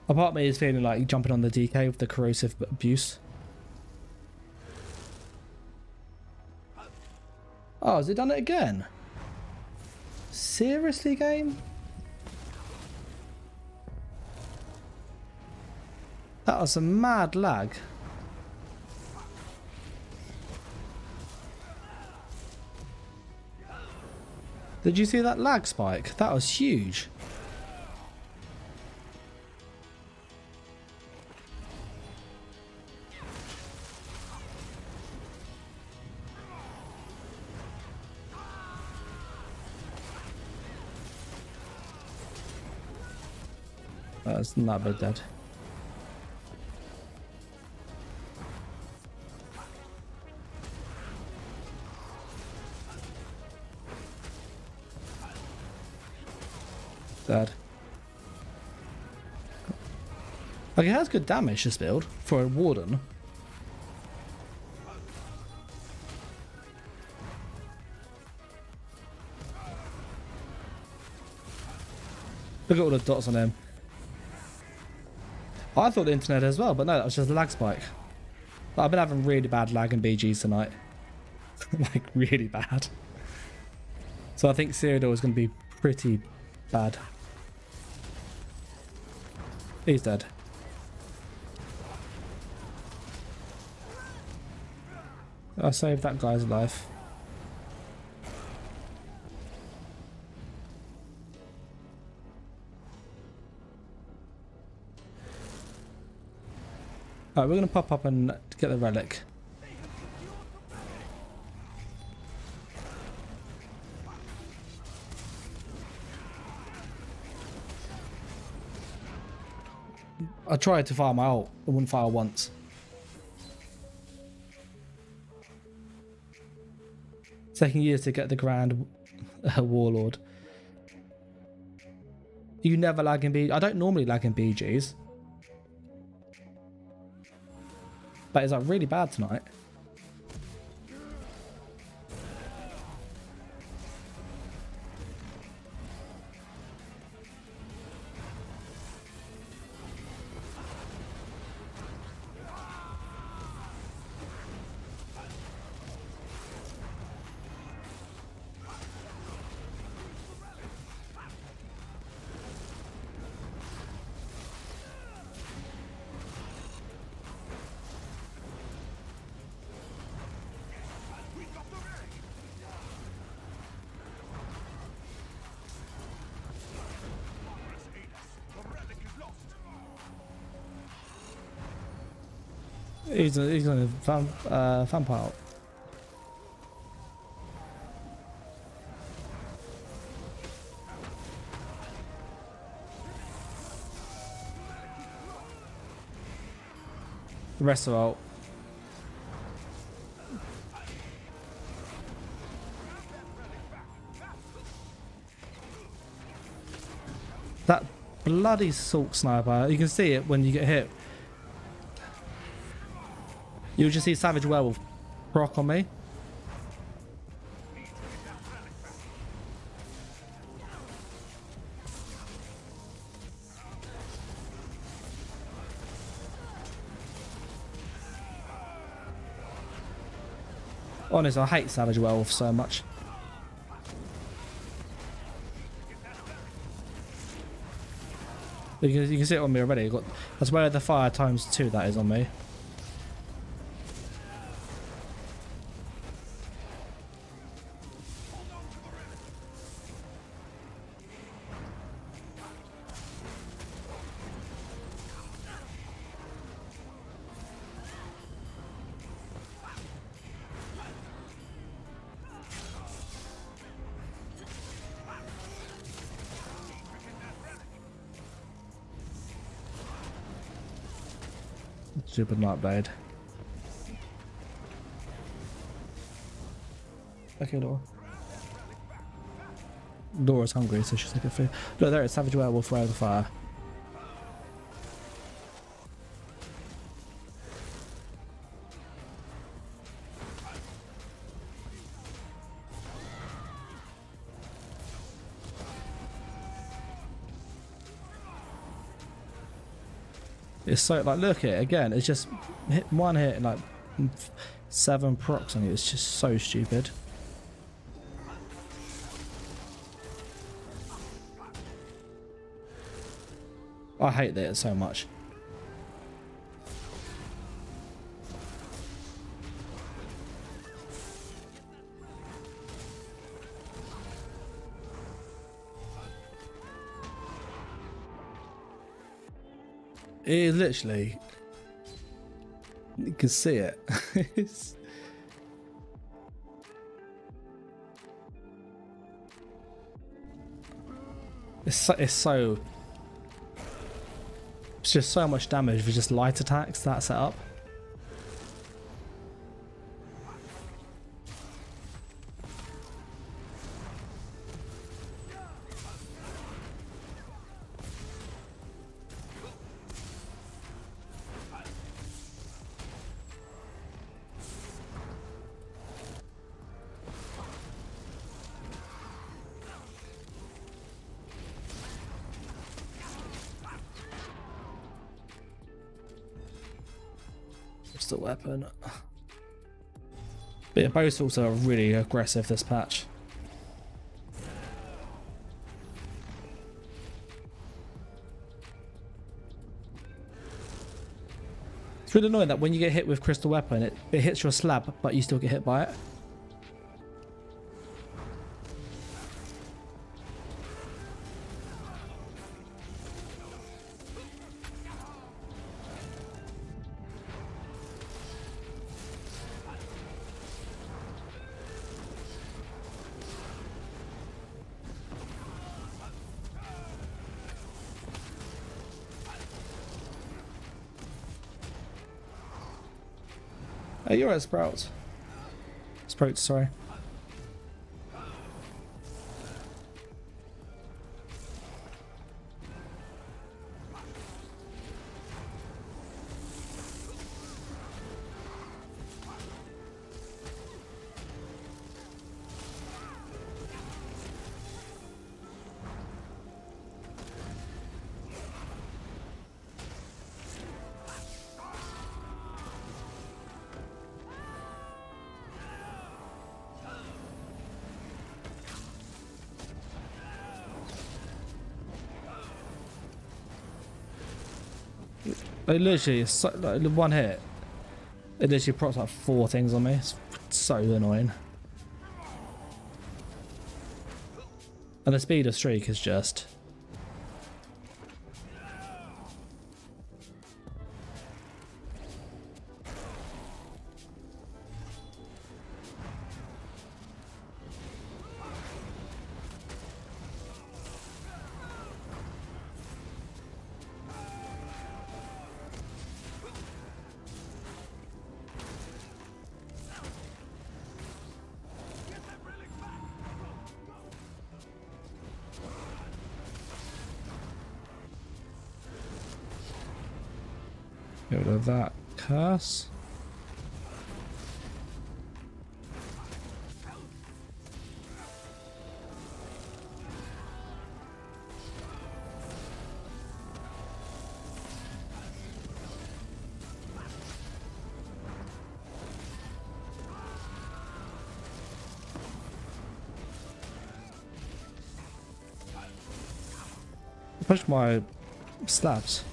A part of me is feeling like jumping on the DK with the corrosive abuse. Oh, has it done it again? Seriously, game? That was some mad lag. Did you see that lag spike? That was huge. That's not bad dead. Dead. Like, it has good damage, this build, for a Warden. Look at all the dots on him. I thought the internet as well, but no, that was just a lag spike. But I've been having really bad lag in BGs tonight. Like, really bad. So I think Cyrodiil is going to be pretty bad. He's dead. I saved that guy's life. Alright, we're going to pop up and get the relic. I tried to fire my ult, it wouldn't fire once. It's taking years to get the Grand Warlord. You never lag in BGs. I don't normally lag in BGs. But it's like really bad tonight. He's on a vampire. The rest are out. That bloody Sorc sniper, you can see it when you get hit. You'll just see Savage Werewolf proc on me. Honestly, I hate Savage Werewolf so much. You can see it on me already. That's where the fire ×2 that is on me. Stupid Nightblade. Okay, Laura. Laura's hungry, so she's looking for food. Look, there it's Savage Werewolf where the fire. It's so, like, look at it again. It's just one hit and like 7 procs on you. It's just so stupid. I hate that so much. It is literally, you can see it. it's just so much damage with just light attacks that set up. The weapon. But yeah, both also are really aggressive this patch. It's really annoying that when you get hit with crystal weapon, it hits your slab, but you still get hit by it. Hey, you're right, Sprouts. Sprouts, sorry. Like literally, it's so, like, one hit, it literally procs like 4 things on me. It's so annoying. And the speed of streak is just... Get rid of that curse. Push my slabs.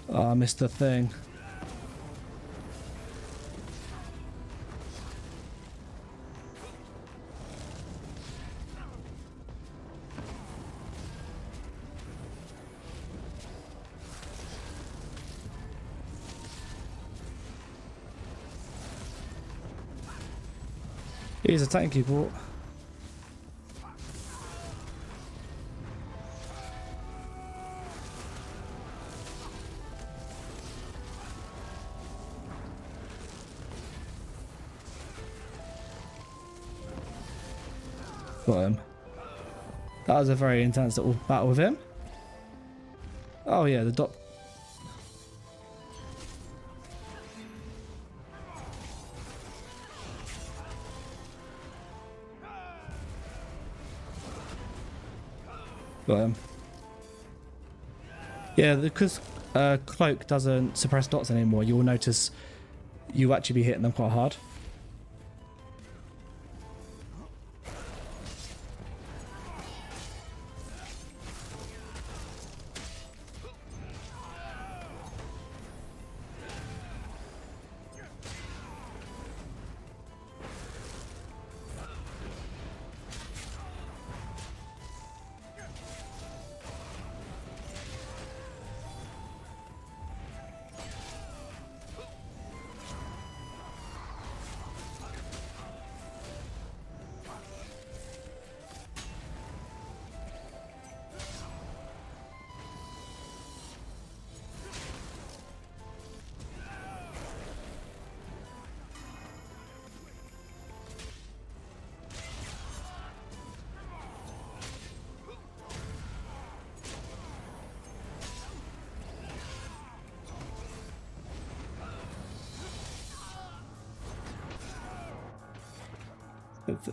Oh, I missed the thing. He's a tanky bot. Got him. That was a very intense little battle with him. Oh yeah, the dot. Got him. Yeah, because cloak doesn't suppress dots anymore, you will notice you actually be hitting them quite hard.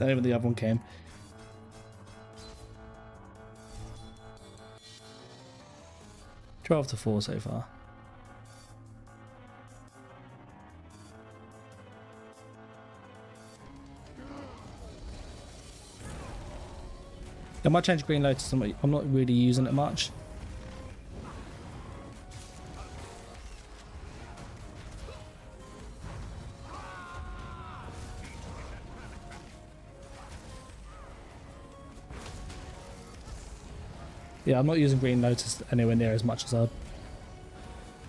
Over the other one came. $12 to 4 so far. I might change Green Lotus. I'm not really using it much. Yeah, I'm not using Green Lotus anywhere near as much as I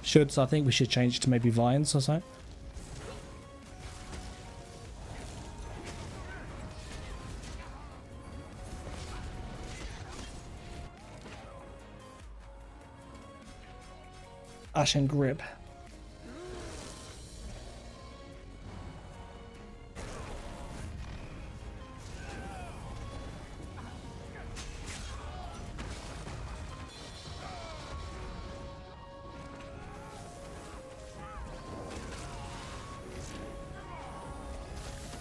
should, so I think we should change it to maybe Vines or so. Ashen Grip.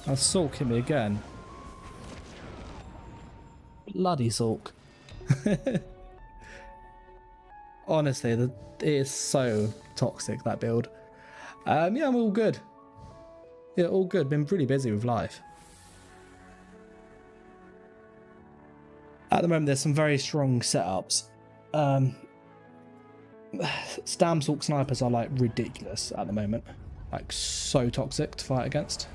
I'll Sorc hit me again. Bloody Sorc. Honestly, it is so toxic, that build. Yeah, I'm all good. Yeah, all good. Been pretty busy with life. At the moment, there's some very strong setups. Stam Sorc snipers are like ridiculous at the moment. Like so toxic to fight against.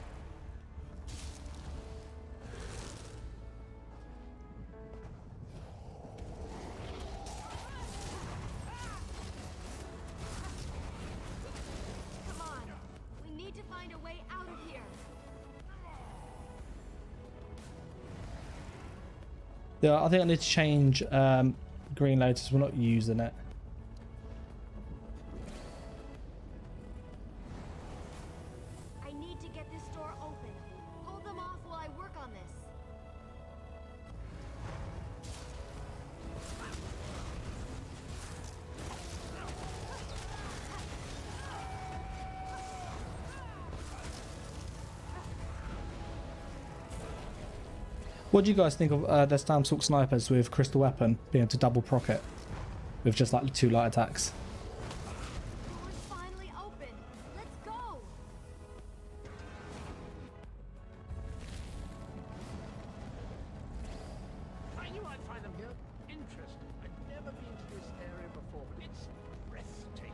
Yeah, I think I need to change Green Lotus. We're not using it. I need to get this door open. Hold them off while I work on this. What do you guys think of the Stormstalk snipers with crystal weapon being able to double proc it with just like 2 light attacks? Door's finally open. Let's go. I knew I'd find them here. Interesting. I've never been to this area before, but it's breathtaking.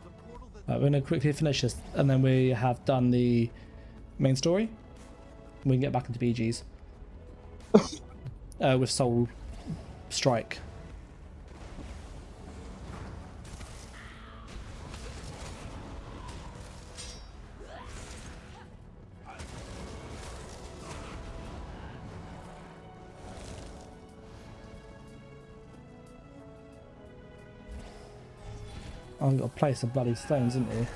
The portal that We're going to quickly finish this and then we have done the main story. We can get back into BGs with Soul Strike. I've got a place of bloody stones, isn't he?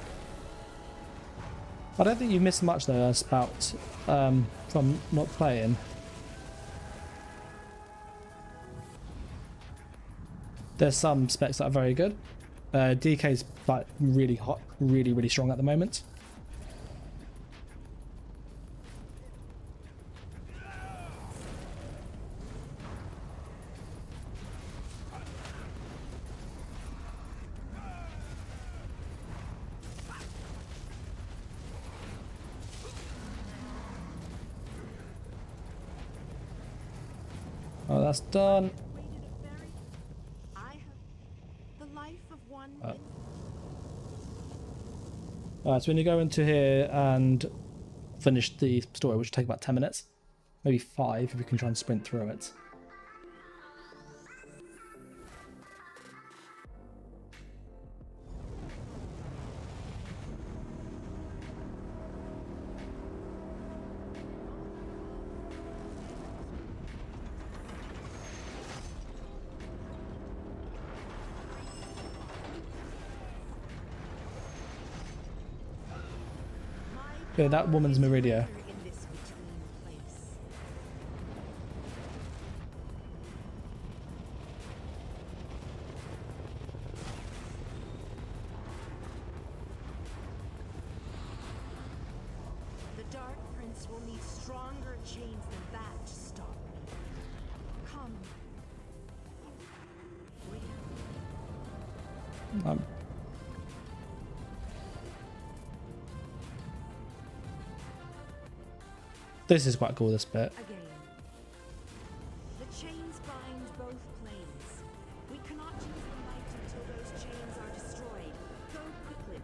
I don't think you missed much though, Spout, from not playing. There's some specs that are very good. DK's like really hot, really strong at the moment. Oh, that's done. Waited a very... I have the life of one... Alright, so when you go into here and finish the story, which will take about 10 minutes, maybe 5 if you can try and sprint through it. Yeah, that woman's Meridia. in this between place. The Dark Prince will need stronger chains than that to stop me. Come. This is quite cool, this bit. Again. The chains bind both planes. We cannot use the light until those chains are destroyed. Go quickly.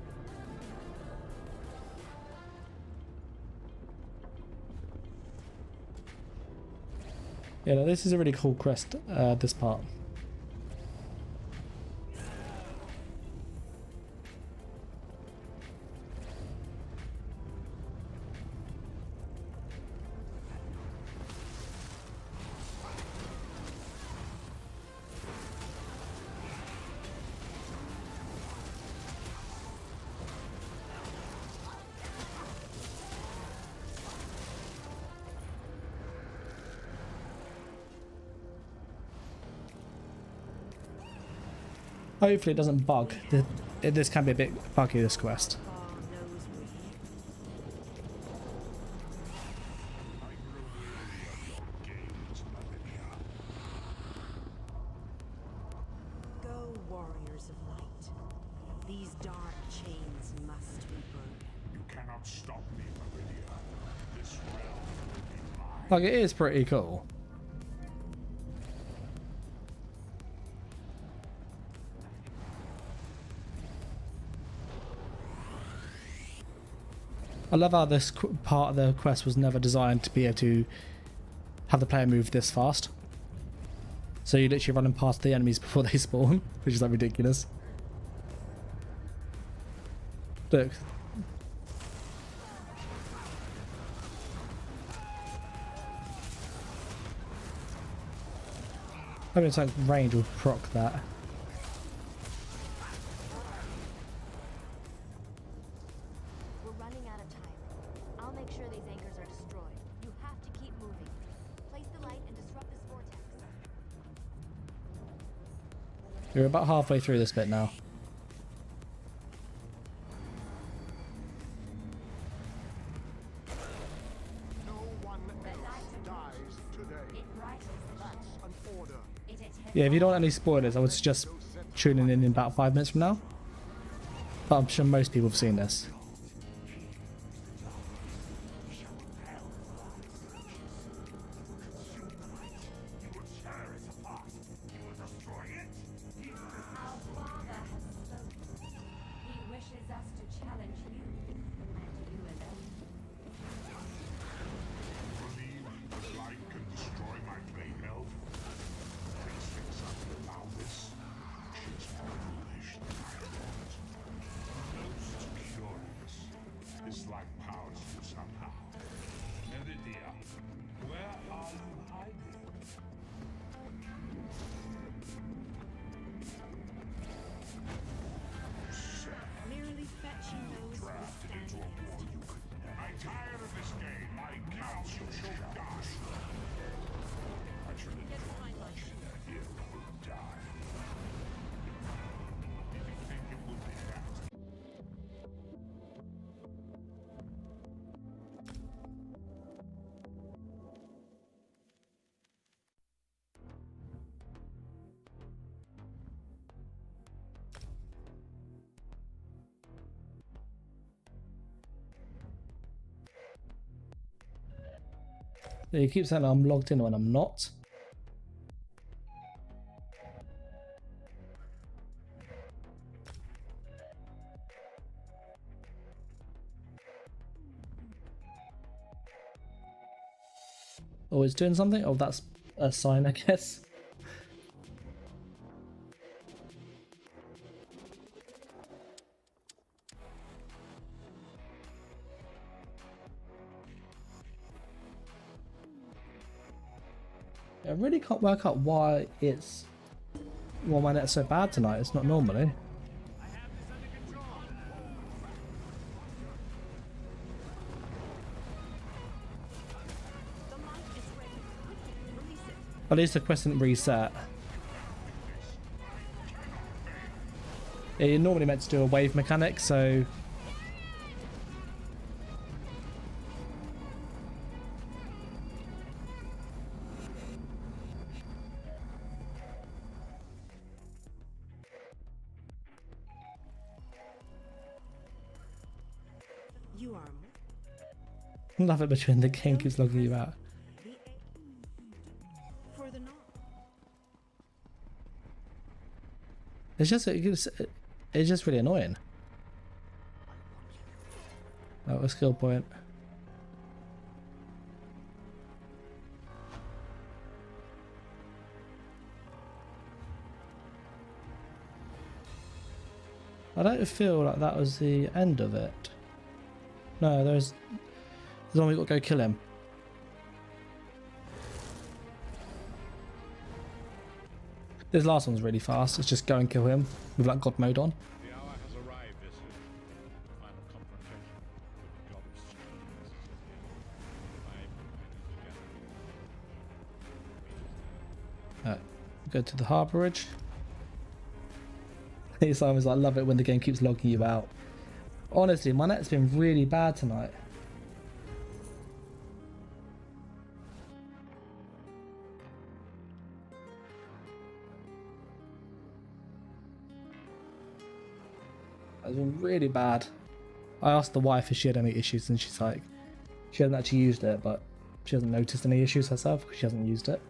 Yeah, no, this is a really cool quest, this part. Hopefully it doesn't bug. This can be a bit buggy, this quest. Far knows we. Go, warriors of light. These dark chains must be broken. You cannot stop me, Meridia. This realm will be mine. Like, it is pretty cool. I love how this part of the quest was never designed to be able to have the player move this fast. So you're literally running past the enemies before they spawn, which is like ridiculous. Look. I mean, it's like range will proc that. We're running out of time. I'll make sure these anchors are destroyed. You have to keep moving. Place the light and disrupt this vortex. You're about halfway through this bit now. Yeah, if you don't want any spoilers, I would suggest tuning in about 5 minutes from now. But I'm sure most people have seen this. Merely fetching those who stand against you. I'm tired of this game. My council shall die. I should enjoy watching that hero die. Did you think it would be that? Yeah, you keep saying I'm logged in when I'm not. Oh, it's doing something? Oh, that's a sign, I guess. I really can't work out why my net's so bad tonight. It's not normally. The light is ready. Quickly, release it. At least the quest didn't reset. Yeah, you're normally meant to do a wave mechanic, so You are love it between the game keeps logging you out. the further north. It's just really annoying. Oh, a skill point. I don't feel like that was the end of it. No, there's one we got to go kill him. This last one's really fast. It's just go and kill him with like God mode on. The hour has arrived, this is final confrontation with the goddess. Go to the harborage. Simon's like, I love it when the game keeps logging you out. Honestly, my net's been really bad tonight. It's been really bad. I asked the wife if she had any issues, and she's like, she hasn't actually used it, but she hasn't noticed any issues herself because she hasn't used it.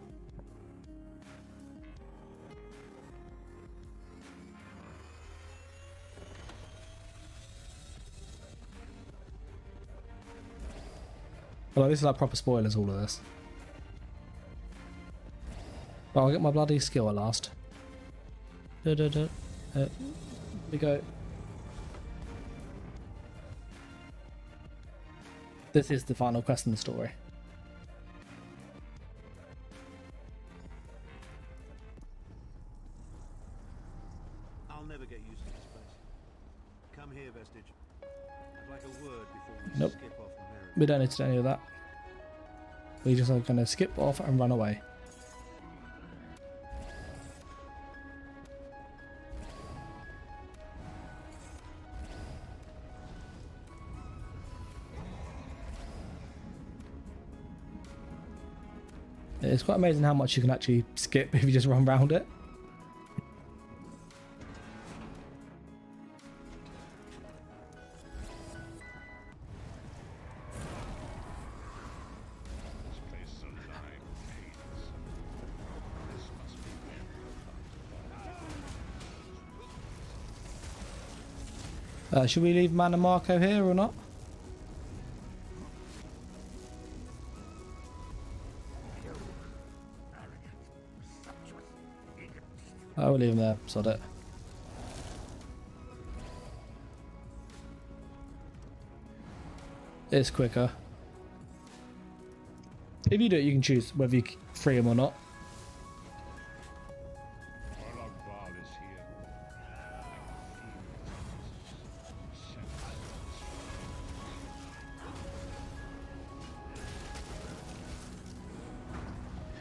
But like, this is like proper spoilers, all of this. But I'll get my bloody skill at last. We go. This is the final quest in the story. I'll never get used to this place. Come here, Vestige. I'd like a word before we Nope. skip off from here. We don't need to do any of that. We just are going to skip off and run away. It's quite amazing how much you can actually skip if you just run around it. Should we leave Man and Marco here or not? I will leave him there, sod it. It's quicker. If you do it, you can choose whether you free him or not.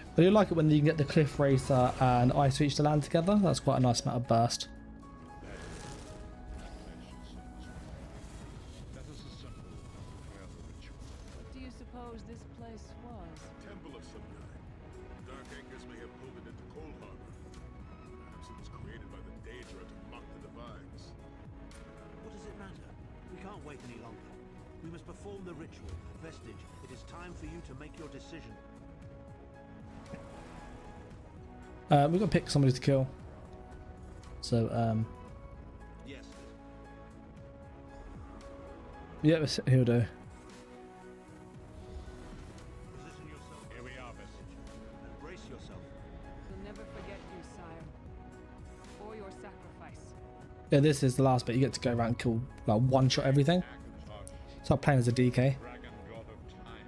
I do like it when you can get the Cliff Racer and Ice Reach to land together. That's quite a nice amount of burst. Do you suppose this place was? Temple of some kind. Dark Angers may have pulled it into Cold Harbor. Perhaps it was created by the Daedra to mock the divines. What does it matter? We can't wait any longer. We must perform the ritual. Vestige, it is time for you to make your decision. We've got to pick somebody to kill. So, Yes. yeah, he'll do. Position yourself. Here we are, Vestige. And brace yourself. We'll never forget you, sire. Or your sacrifice. Yeah, this is the last bit. You get to go around and kill, like, one-shot everything. Start playing as a DK. Dragon god of time,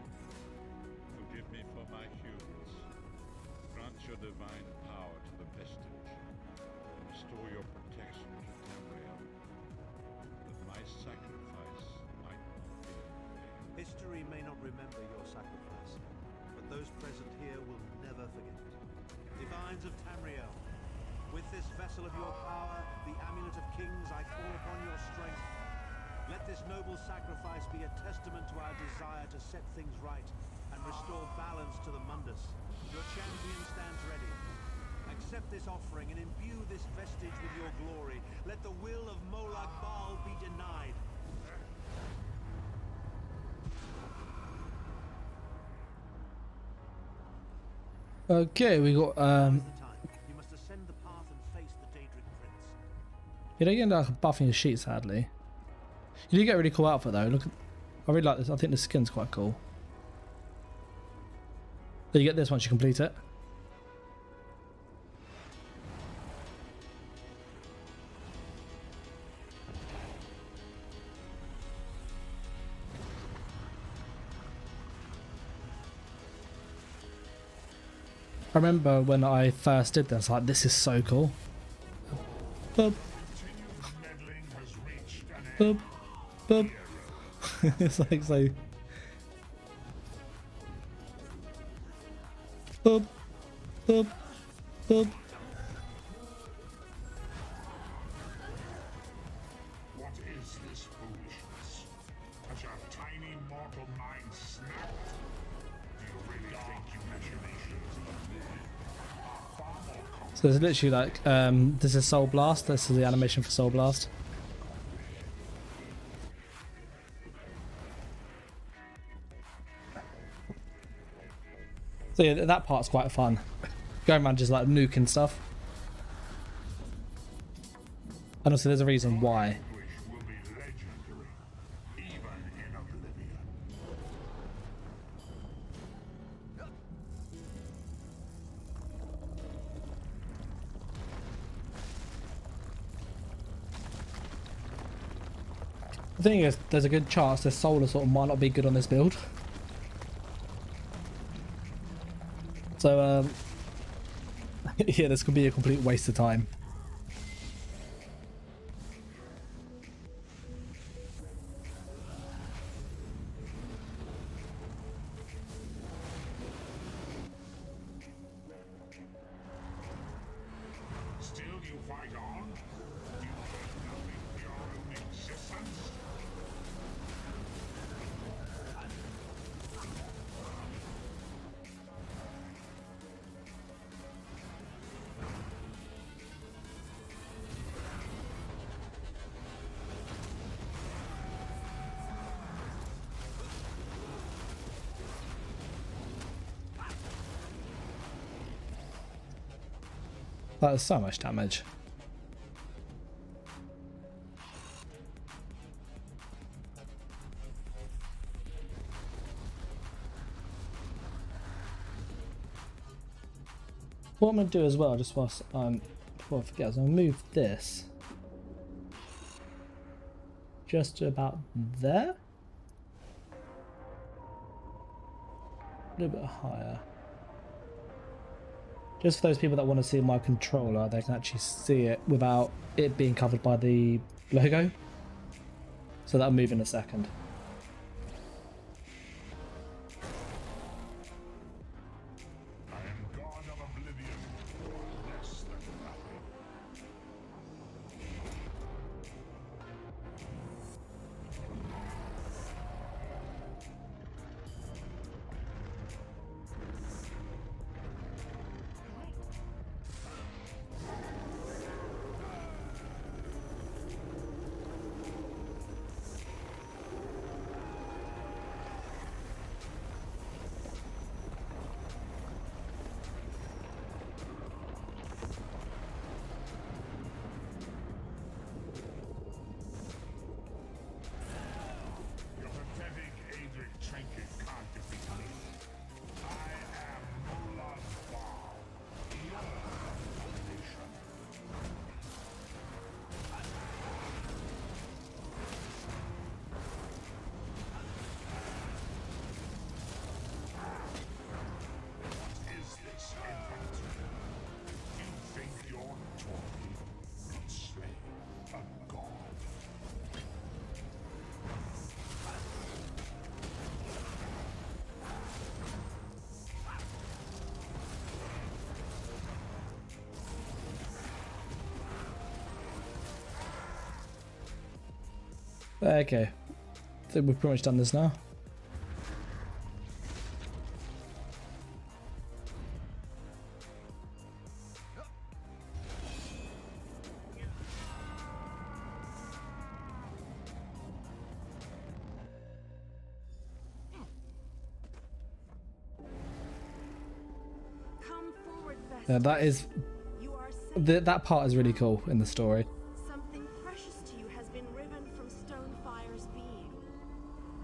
forgive me for my humans. Grant your divine power to the vestige. Restore your protection to Tamriel, that my sacrifice might not be in vain. History may not remember your sacrifice, but those present here will never forget it. Divines of Tamriel, with this vessel of your power, the amulet of kings, I call upon your strength. Let this noble sacrifice be a testament to our desire to set things right and restore balance to the Mundus. Your champion stands ready. Accept this offering and imbue this vestige with your glory. Let the will of Molag Bal be denied. Okay, we got, Now's the time. You must ascend the path and face the Daedric Prince. you don't get like buffing your sheet, sadly. You do get a really cool outfit though. Look, I really like this. I think the skin's quite cool. So you get this once you complete it. I remember when I first did this, like, this is so cool. Boop, Meddling has reached an boop, end. boop. It's like so. Boop, boop, boop. What is this foolishness? Has your tiny mortal mind snapped? Do you really think your machinations are far more complex? So it's literally like, this is Soul Blast. This is the animation for Soul Blast. So yeah, that part's quite fun. Going around just like nuking stuff. And also there's a reason why. Anguish will be legendary, even in oblivion. The thing is, there's a good chance this Solar sort of might not be good on this build. So, yeah, this could be a complete waste of time. Still you fight on? Do you care nothing for your own existence? That is so much damage. What I'm going to do as well, just whilst before I forget, is I'm going to move this just to about there. A little bit higher. Just for those people that want to see my controller, they can actually see it without it being covered by the logo. So that'll move in a second. I am God of Oblivion, less than nothing. Your pathetic Adric trinket can't defeat me. I am Mulan Bar, your abomination. What is this infant? You think you're talking? Slay a god. Okay, I think we've pretty much done this now. Come forward, Vestas. Yeah, that is You are safe. that part is really cool in the story. Something precious to you has been riven from Stonefire's being.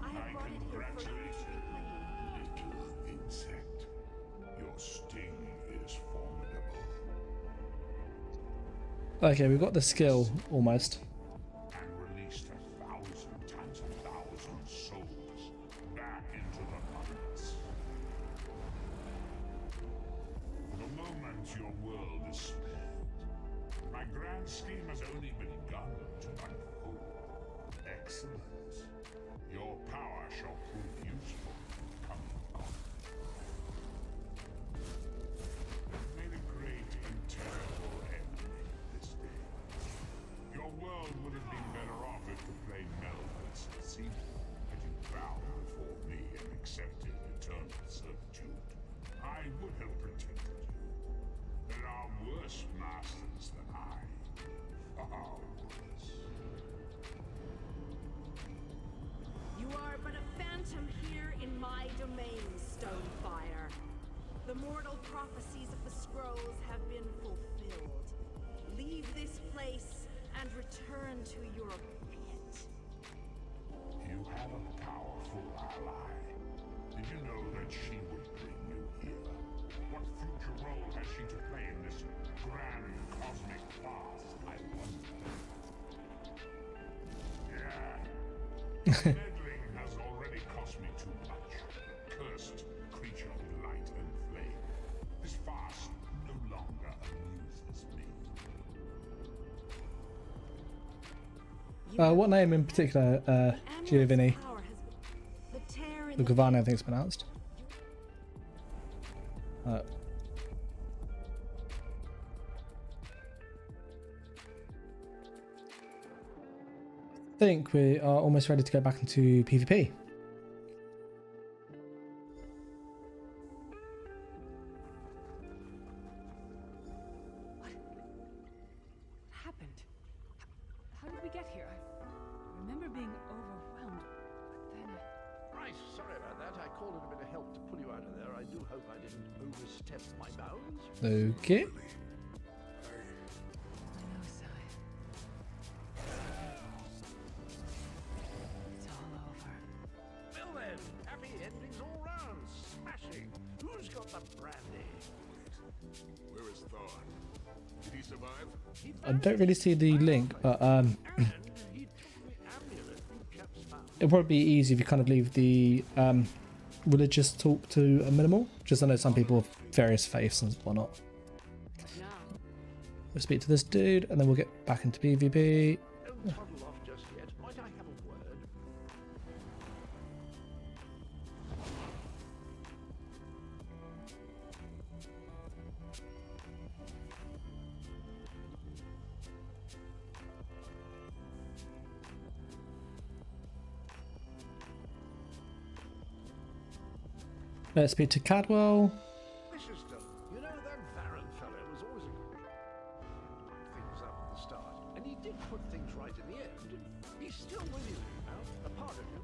I have I brought it here for you congratulate to claim. little insect. Your sting is formidable. Okay, we've got the skill almost. And released 1,000 times 1,000 souls back into the puppets. The moment your world is spared, my grand scheme has only begun to unfold. Excellent. Your power shall prove useful in the coming conflict. May the great and terrible end this day. Your world would have been better off if the plain Meld had succeeded, had you bowed before me and accepted eternal servitude. I would have protected you. There are worse masters than I. Far worse. You are but a phantom here in my domain, Stonefire. The mortal prophecies of the scrolls have been fulfilled. Leave this place and return to your pit. You have a powerful ally. Did you know that she would bring you here? What future role has she to play in this grand cosmic farce, I wonder? Yeah. Meddling has already cost me too much. Cursed creature of light and flame. This farce no longer amuses me. What name in particular, Giovanni? Giovanni, I think it's pronounced. I think we are almost ready to go back into PvP. Happened? How did we get here? I remember being overwhelmed, but then Right, sorry about that. I called in a bit of help to pull you out of there. I do hope I didn't overstep my bounds. Okay. no sign. It's all over. Well then, happy endings all round. Smashing. Who's got the brandy? Where is Thorn. Did he survive? I don't really see the link, but And he took the amulet you kept found. it'll probably be easy if you kind of leave the religious talk to a minimal. Just I know some people have various faiths and whatnot. Now, We'll speak to this dude and then we'll get back into PvP. Don't toddle off just yet. Might I have a word? Let's speak to Cadwell. Mrs. You know that Varron fellow was always things up at the start, and he did put things right in the end. He's still with you now, a part of you.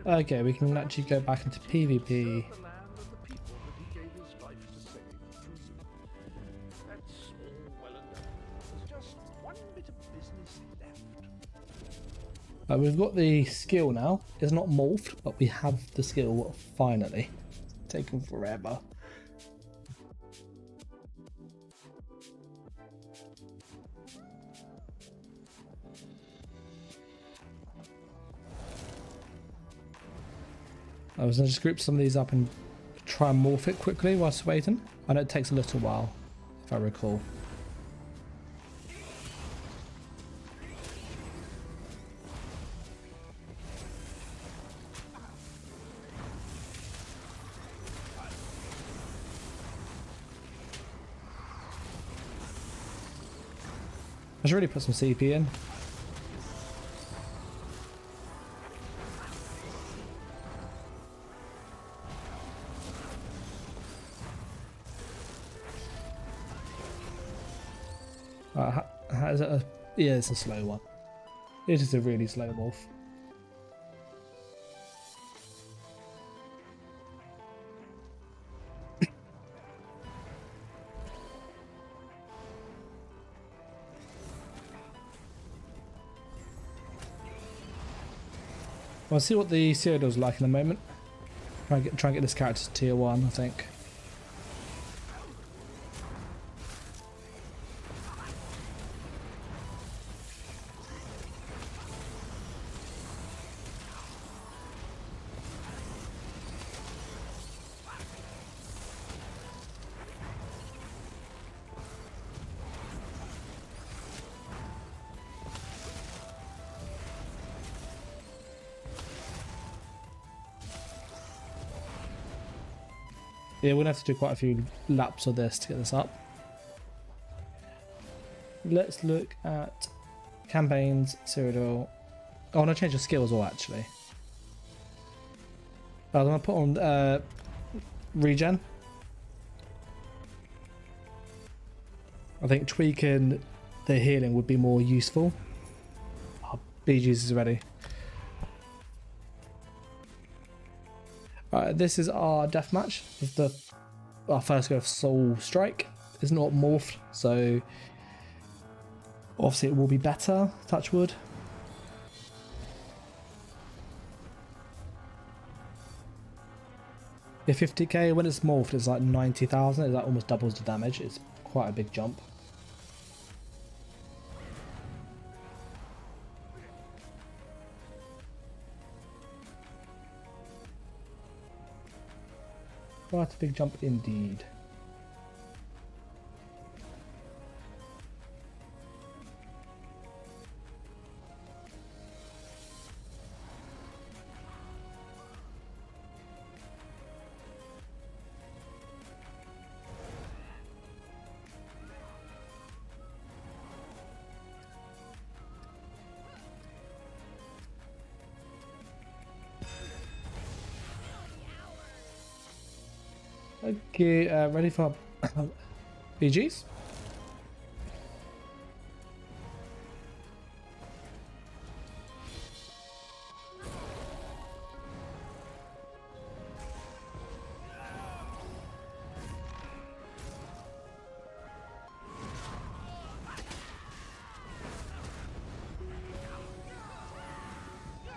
Really. Okay, we can actually go back into PvP. The land and the people that he gave his life to save through you. That's all well and good. There's just one bit of business left. We've got the skill now. It's not morphed, but we have the skill finally. Taken forever. I was going to just group some of these up and try and morph it quickly whilst waiting. I know it takes a little while, if I recall. I should really put some CP in. How is it a... Yeah, it's a slow one. It is a really slow morph. Well, I'll see what the Cyrodiil's like in a moment. Try and get this character to tier 1, I think. Yeah, we're gonna have to do quite a few laps of this to get this up. Let's look at campaigns, Cyrodiil. Oh, I want to change the skill as well, actually. I'm gonna put on regen. I think tweaking the healing would be more useful. Oh, BG's is ready. Alright, this is our deathmatch with our first go of Soul Strike. It's not morphed, so obviously it will be better, touch wood. Yeah, 50k, when it's morphed it's like 90,000, that almost doubles the damage. It's quite a big jump. Quite a big jump indeed. Okay, ready for BGs?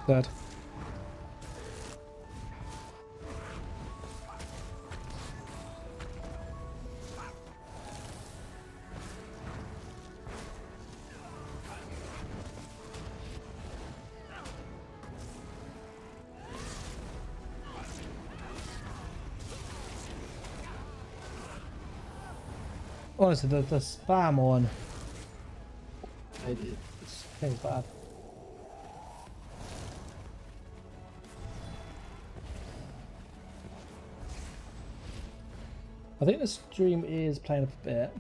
Dead. Honestly, the spam on it's pretty bad. I think the stream is playing up a bit.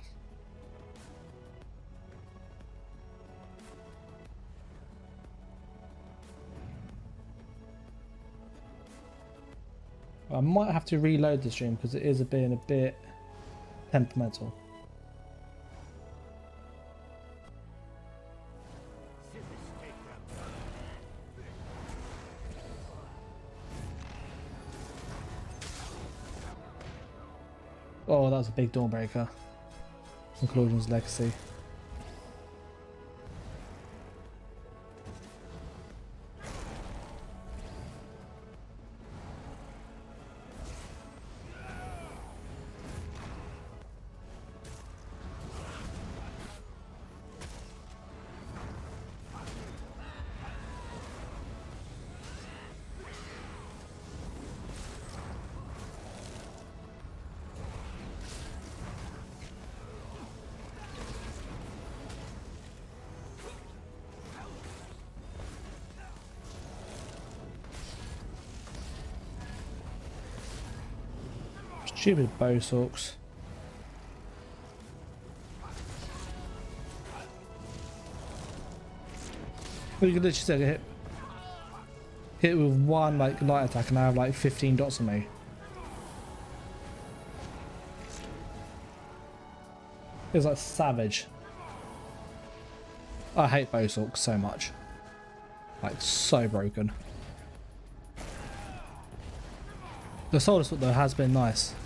I might have to reload the stream because it is being a bit temperamental. Oh, that was a big Dawnbreaker. Conclusion's Legacy. Stupid bow sorcs. You can literally say hit with one like light attack and I have like 15 dots on me. It's like savage. I hate bow sorcs so much. Like so broken. The Solar Sword though has been nice.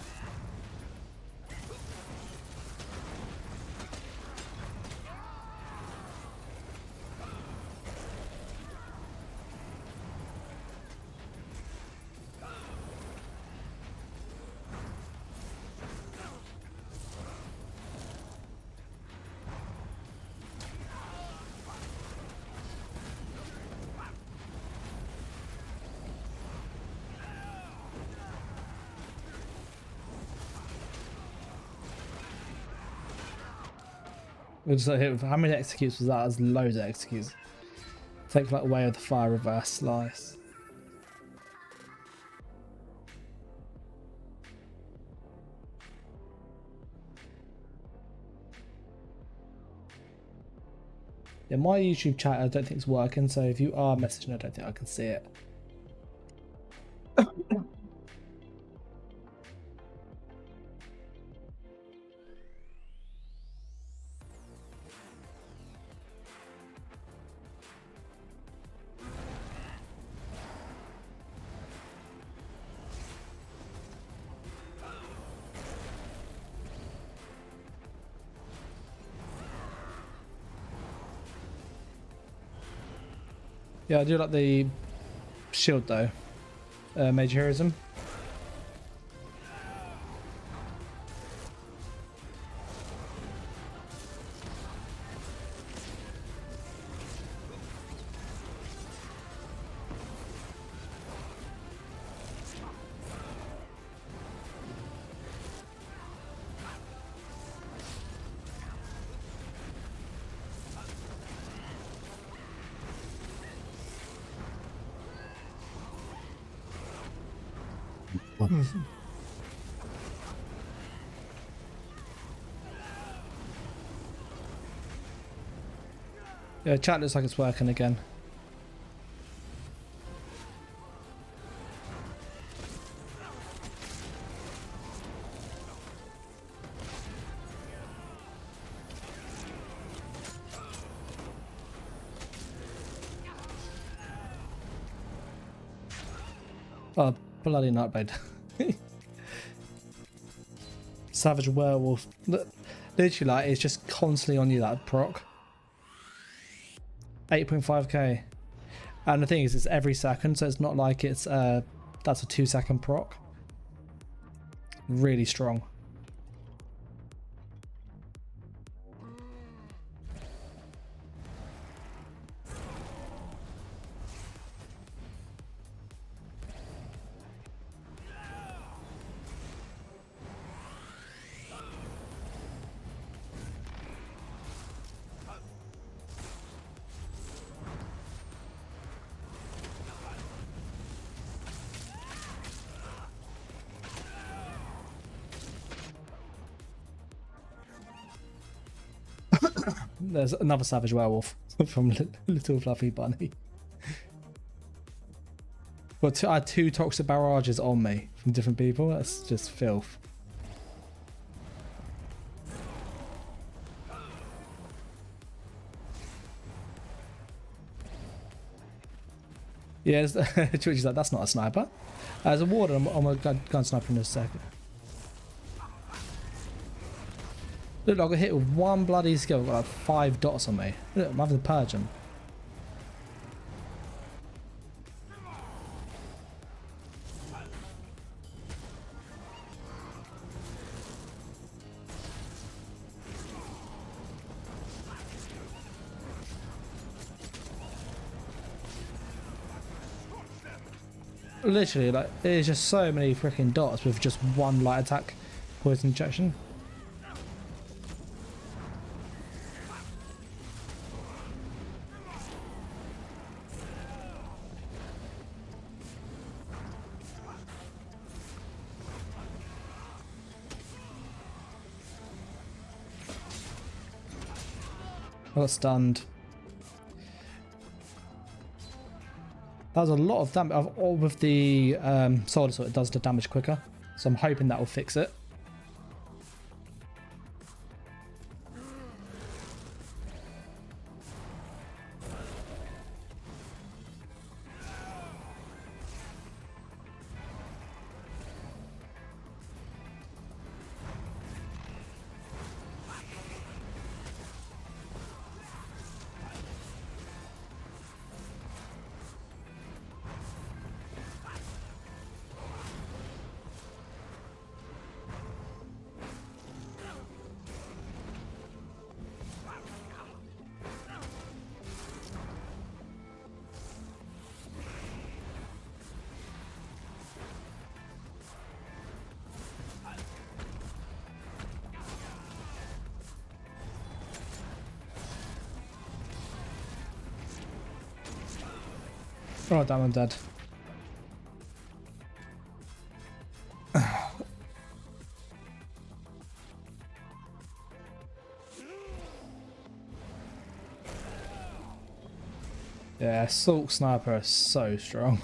We'll just hit with, how many executes was that? That's loads of executes. Take like away with the fire reverse slice. Yeah, my YouTube chat I don't think it's working, so if you are messaging I don't think I can see it. Yeah, I do like the shield though. Major heroism. Yeah, chat looks like it's working again. Oh, bloody Nightblade. Savage Werewolf. Literally, like, it's just constantly on you, that proc. 8.5k. And the thing is, it's every second, so it's not like it's that's a 2-second proc. Really strong. there's another savage werewolf from Little Fluffy Bunny. But I had 2 toxic barrages on me from different people. That's just filth. Yeah, Twitch is like, that's not a sniper. As a warden, I'm going to go and sniper in a second. Look, I got hit with 1 bloody skill. I've got like 5 dots on me. Look, I'm having to purge them. Literally, like, there's just so many freaking dots with just 1 light attack poison injection. I got stunned. That was a lot of damage. With the sword, so it does the damage quicker. So I'm hoping that will fix it. Oh damn, I'm dead. Yeah, Sorc Sniper is so strong.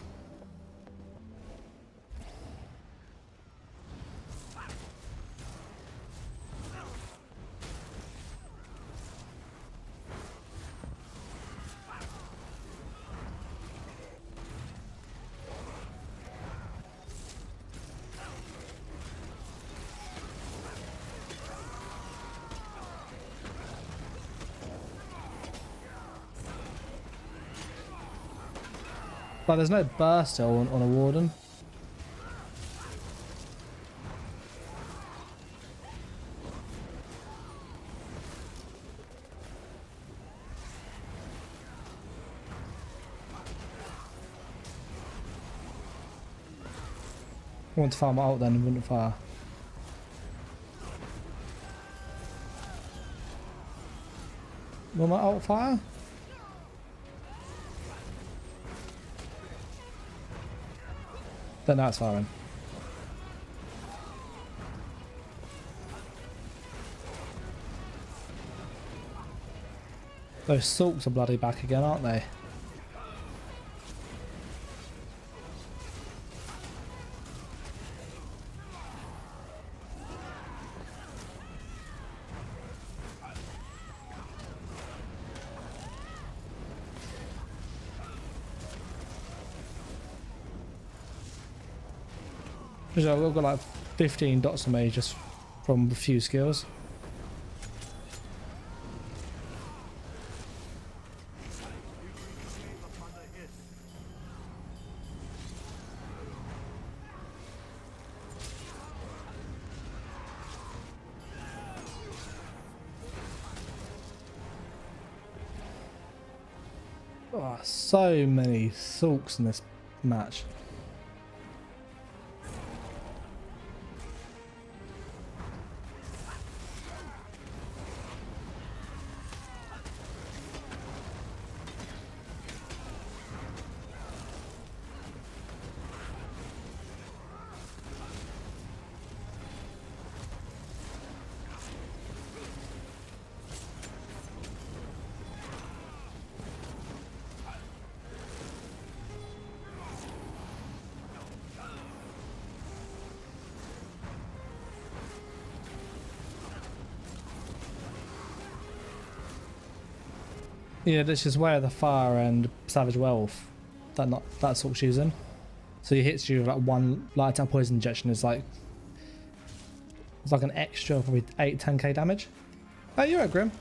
But there's no burst on a Warden. I want to fire my ult then and wouldn't fire. Will my ult fire? Then now it's firing. Those Sorcs are bloody back again, aren't they? We've got like 15 dots on me just from a few skills. Oh, so many Sorcs in this match. Yeah, this is Way of the Fire and Savage Werewolf. That Sorc's using. So he hits you with like one light attack poison injection is like it's like an extra probably 8-10k damage. Oh, you're right, Grim.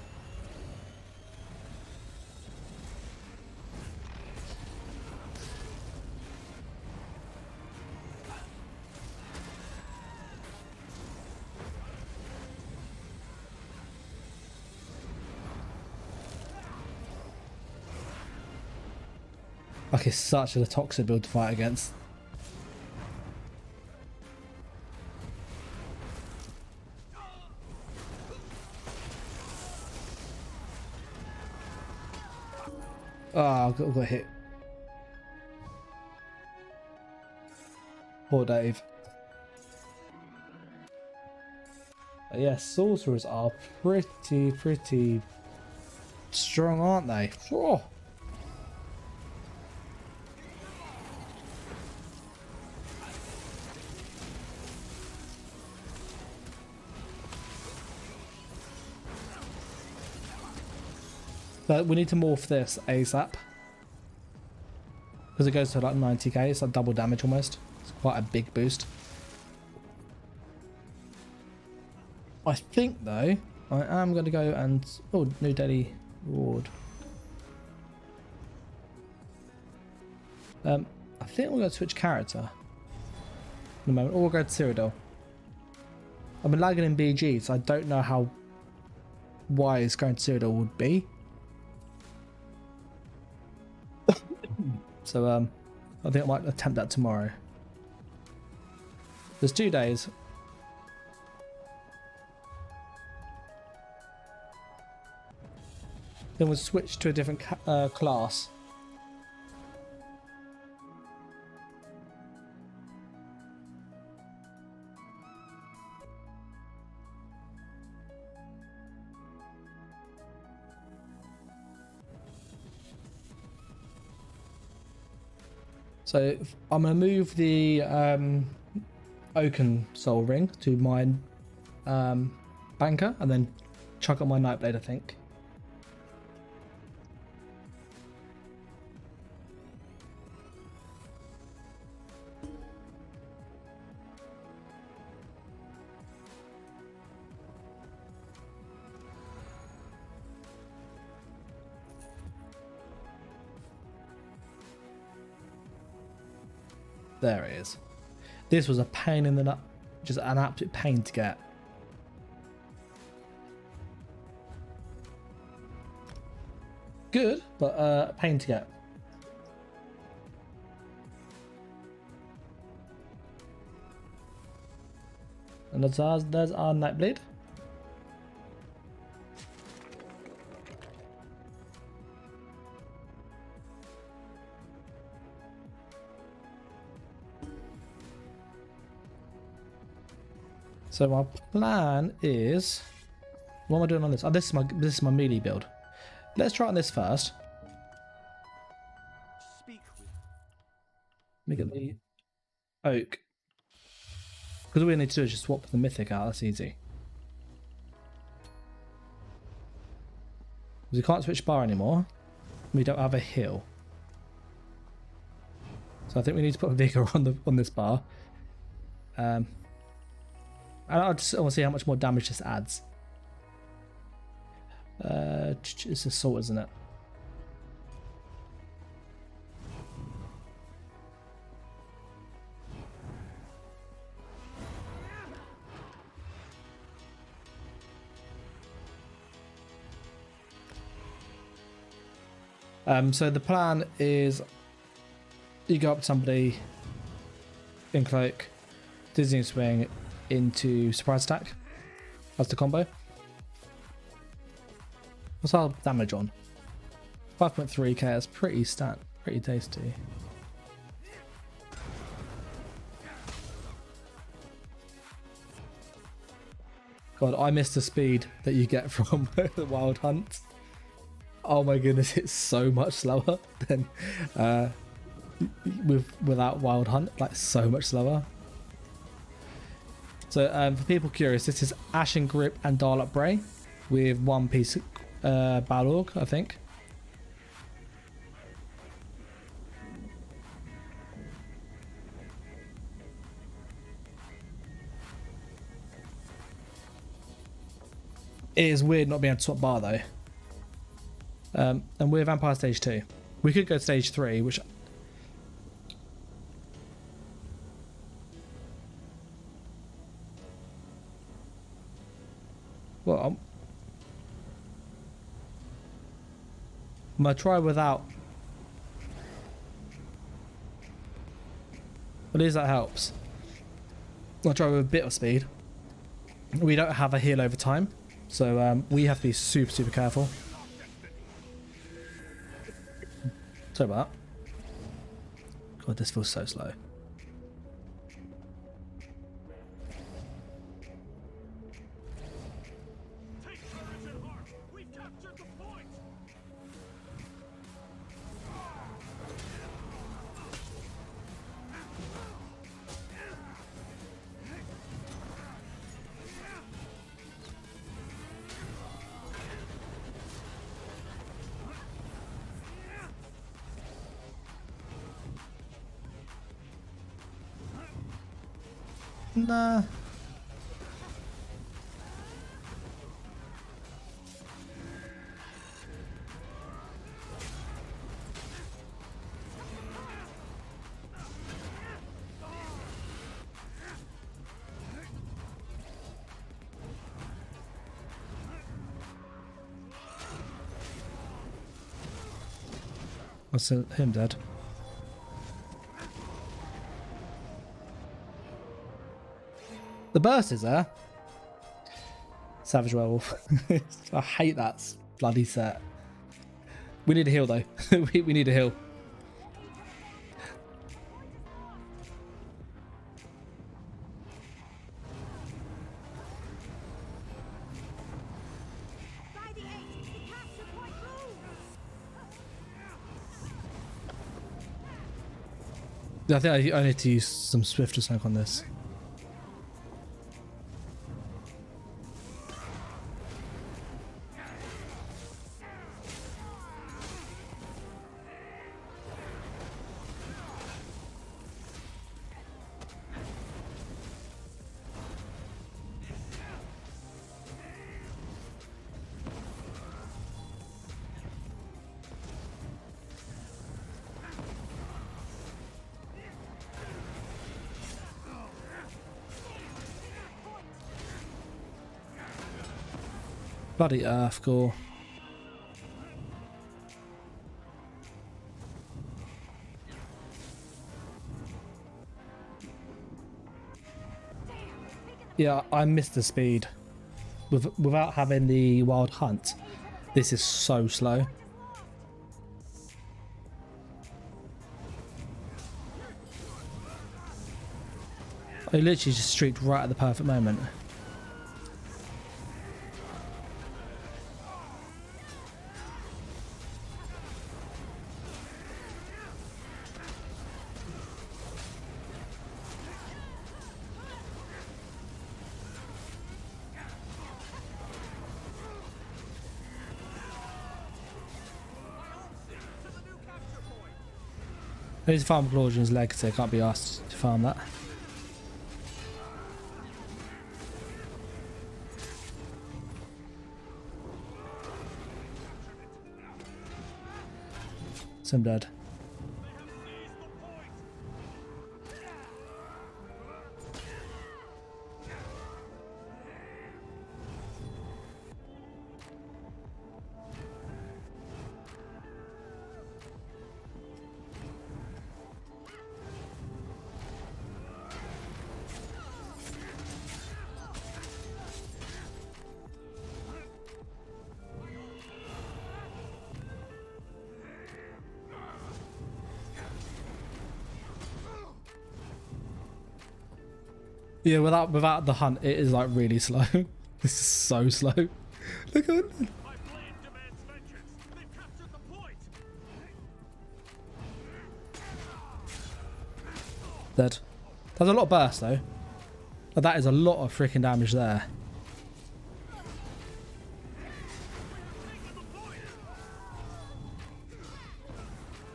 Like it's such a toxic build to fight against. Oh, I got hit. Poor Dave. But yeah, sorcerers are pretty strong, aren't they? Oh. But we need to morph this ASAP. Because it goes to like 90k, it's like double damage almost. It's quite a big boost. I think though, I am going to go and... Oh, new daily reward. I think we're going to switch character. In a moment. Or we'll go to Cyrodiil. I've been lagging in BG, so I don't know how wise going to Cyrodiil would be. So I think I might attempt that tomorrow. There's 2 days. Then we'll switch to a different class. So I'm going to move the Oaken Soul Ring to my banker and then chuck on my Nightblade, I think. There it is. This was a pain in the nut, just an absolute pain to get. Good, but a pain to get. And there's our Nightblade. So my plan is, what am I doing on this? Oh, this is my melee build. Let's try on this first. Speak with. Let me get the oak. Because all we need to do is just swap the mythic out. That's easy. Because we can't switch bar anymore. We don't have a heal. So I think we need to put a vigor on this bar. I just want to see how much more damage this adds. It's assault, isn't it? So the plan is you go up to somebody in cloak, dizzying swing into surprise attack. That's the combo. What's our damage on? 5.3k. That's pretty tasty. God, I missed the speed that you get from the Wild Hunt. Oh my goodness, it's so much slower than without Wild Hunt. Like so much slower. So for people curious, this is Ashen Grip and Dial Up Bray with one piece Balorg, I think. It is weird not being able to swap bar though. And we're Vampire Stage 2. We could go Stage 3, which... Well, I'm going to try without... At least that helps. I'll try with a bit of speed. We don't have a heal over time, so we have to be super, super careful. Sorry about that. God, this feels so slow. Nah. What's him dead? The burst is there. Savage Werewolf. I hate that bloody set. We need a heal though. we need a heal. I think I need to use some Swift or something on this. Bloody earth core. Yeah, I missed the speed. Without having the wild hunt, this is so slow. I literally just streaked right at the perfect moment. I need to farm Claudian's legacy, I can't be asked to farm that. So I'm dead. Yeah, without the hunt, it is like really slow. This is so slow. Look at it. Dead. There's a lot of burst though. But that is a lot of freaking damage there.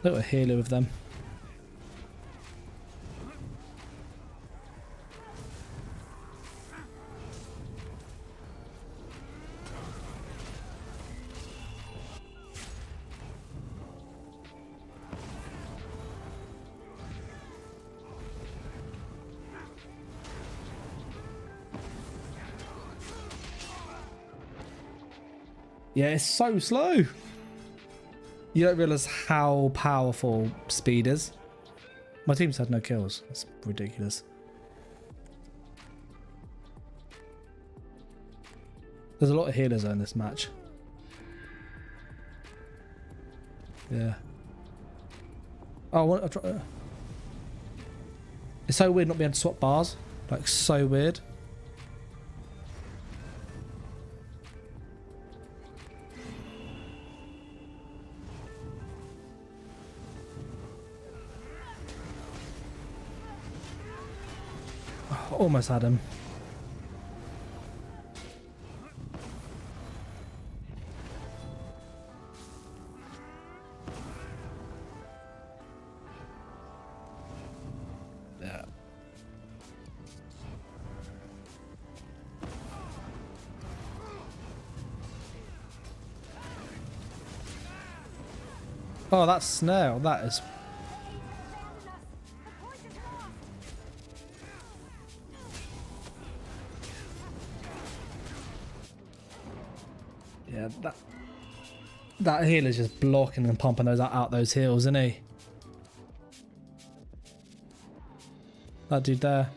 Little healer with them. Yeah, it's so slow. You don't realize how powerful speed is. My team's had no kills. That's ridiculous. There's a lot of healers in this match. Yeah. Oh, I'll try. It's so weird not being able to swap bars. Like, so weird. Oh, almost had him. Yeah. Oh, that snail. That is. Yeah, that healer's just blocking and pumping those out those heals, isn't he? That dude there.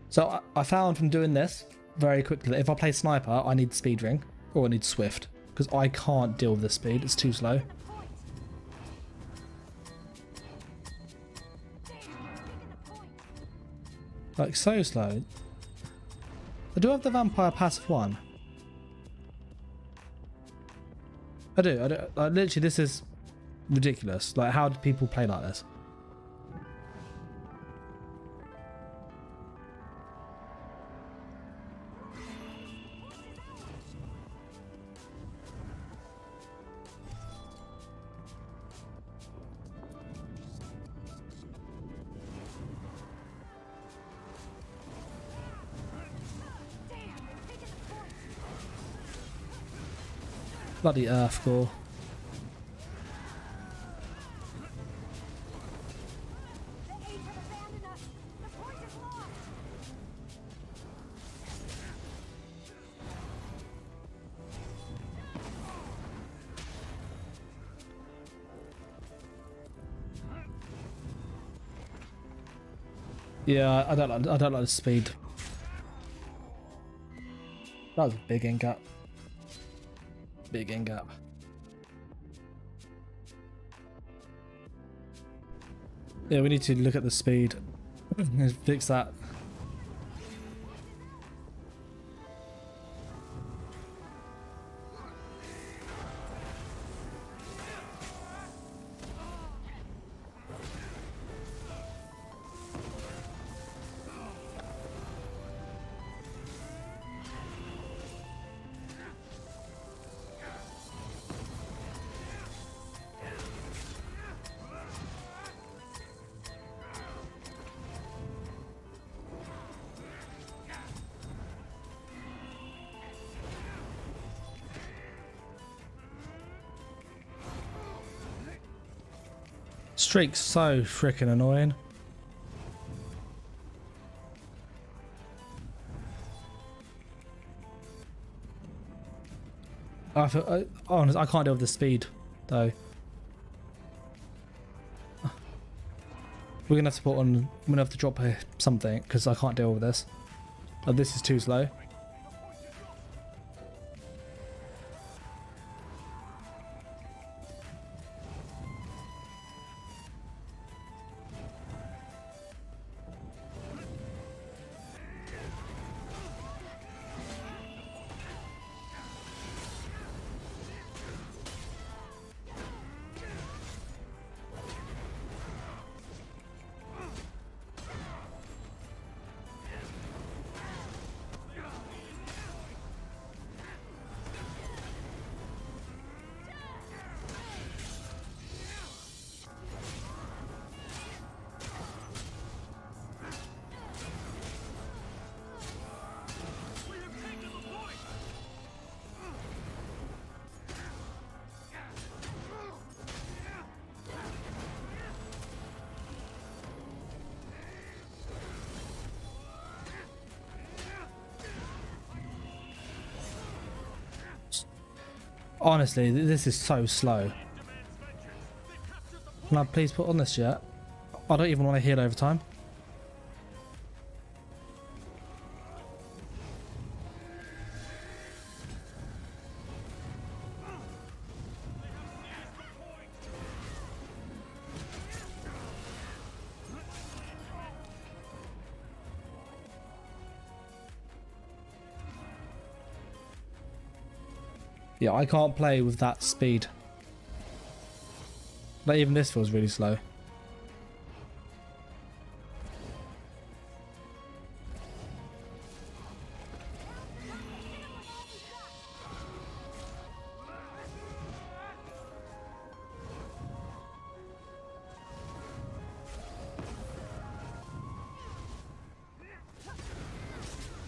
So I found from doing this very quickly that if I play sniper, I need speed ring or I need swift because I can't deal with the speed. It's too slow. Like so slow. I do have the vampire passive one. I do. Like, literally, this is ridiculous. Like, how do people play like this? Bloody earth core. Yeah, I don't like the speed. That was a big end gap. Big end gap. Yeah, we need to look at the speed and fix that. Streak's so freaking annoying. Honestly, I can't deal with the speed, though. We're gonna have to put on. I'm gonna have to drop something because I can't deal with this. Oh, this is too slow. Honestly, this is so slow. Can I please put on this yet? I don't even want to heal over time. Yeah, I can't play with that speed. Like, even this feels really slow.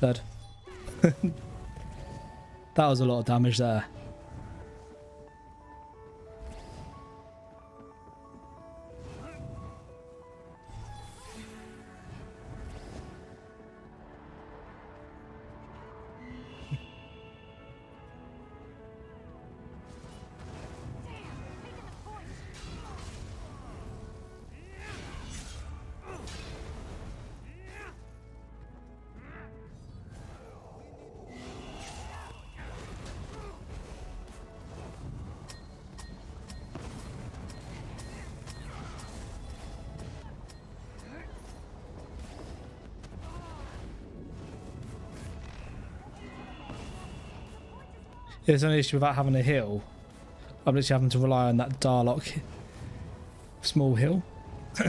Dead. That was a lot of damage there. It's an issue without having a hill. I'm literally having to rely on that Darlock small hill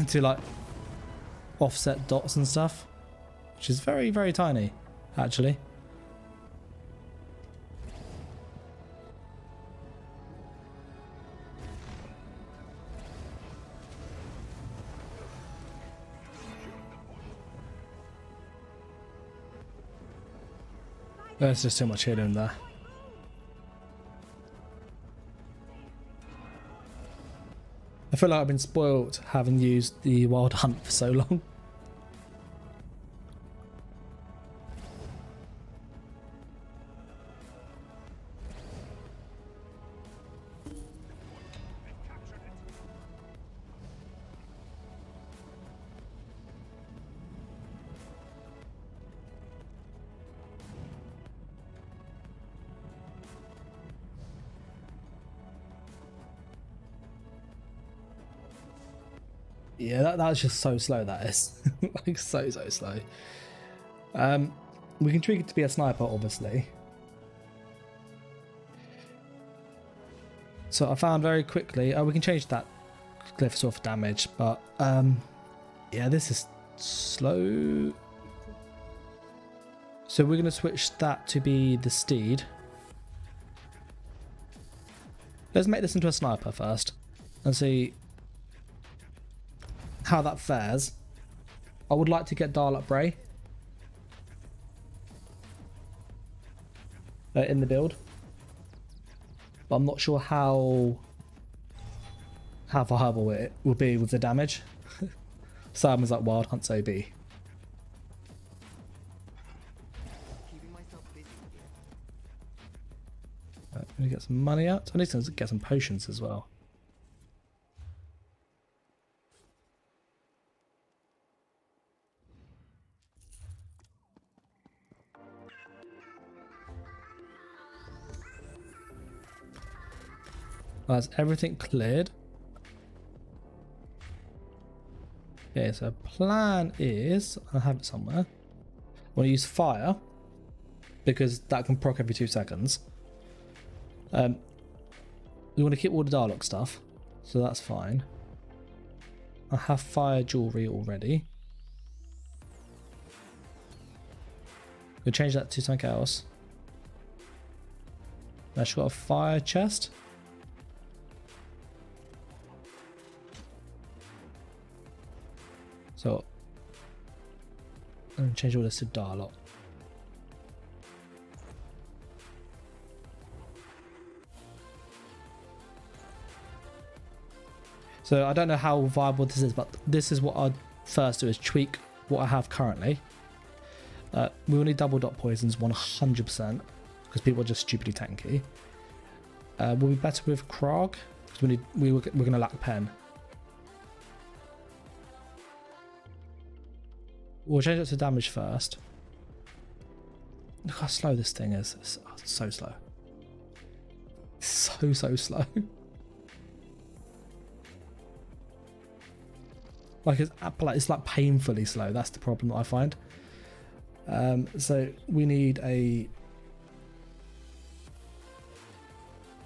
to like offset dots and stuff, which is very, very tiny, actually. There's just too much hidden there. I feel like I've been spoiled having used the Wild Hunt for so long. Yeah, that's just so slow, that is. Like, so slow. We can tweak it to be a sniper, obviously. So I found very quickly, we can change that glyphs off damage, but yeah, this is slow. So we're going to switch that to be the steed. Let's make this into a sniper first and see how that fares. I would like to get Darlock Bray in the build, but I'm not sure how viable it will be with the damage. Same as like Wild Hunt's OB. Keeping myself busy here. I'm gonna get some money out. I need to get some potions as well. That's everything cleared. Okay, so plan is, I have it somewhere. I want to use fire because that can proc every 2 seconds. We want to keep all the Darlock stuff, so that's fine. I have fire jewelry already. We'll change that to something else. Now she's got a fire chest. So I'm going to change all this to Darlock. So I don't know how viable this is, but this is what I'd first do, is tweak what I have currently. We will need double dot poisons 100% because people are just stupidly tanky. Will be better with Krog because we're going to lack pen. We'll change it to damage first. Look how slow this thing is. It's so slow. So slow. Like it's like painfully slow. That's the problem that I find. So we need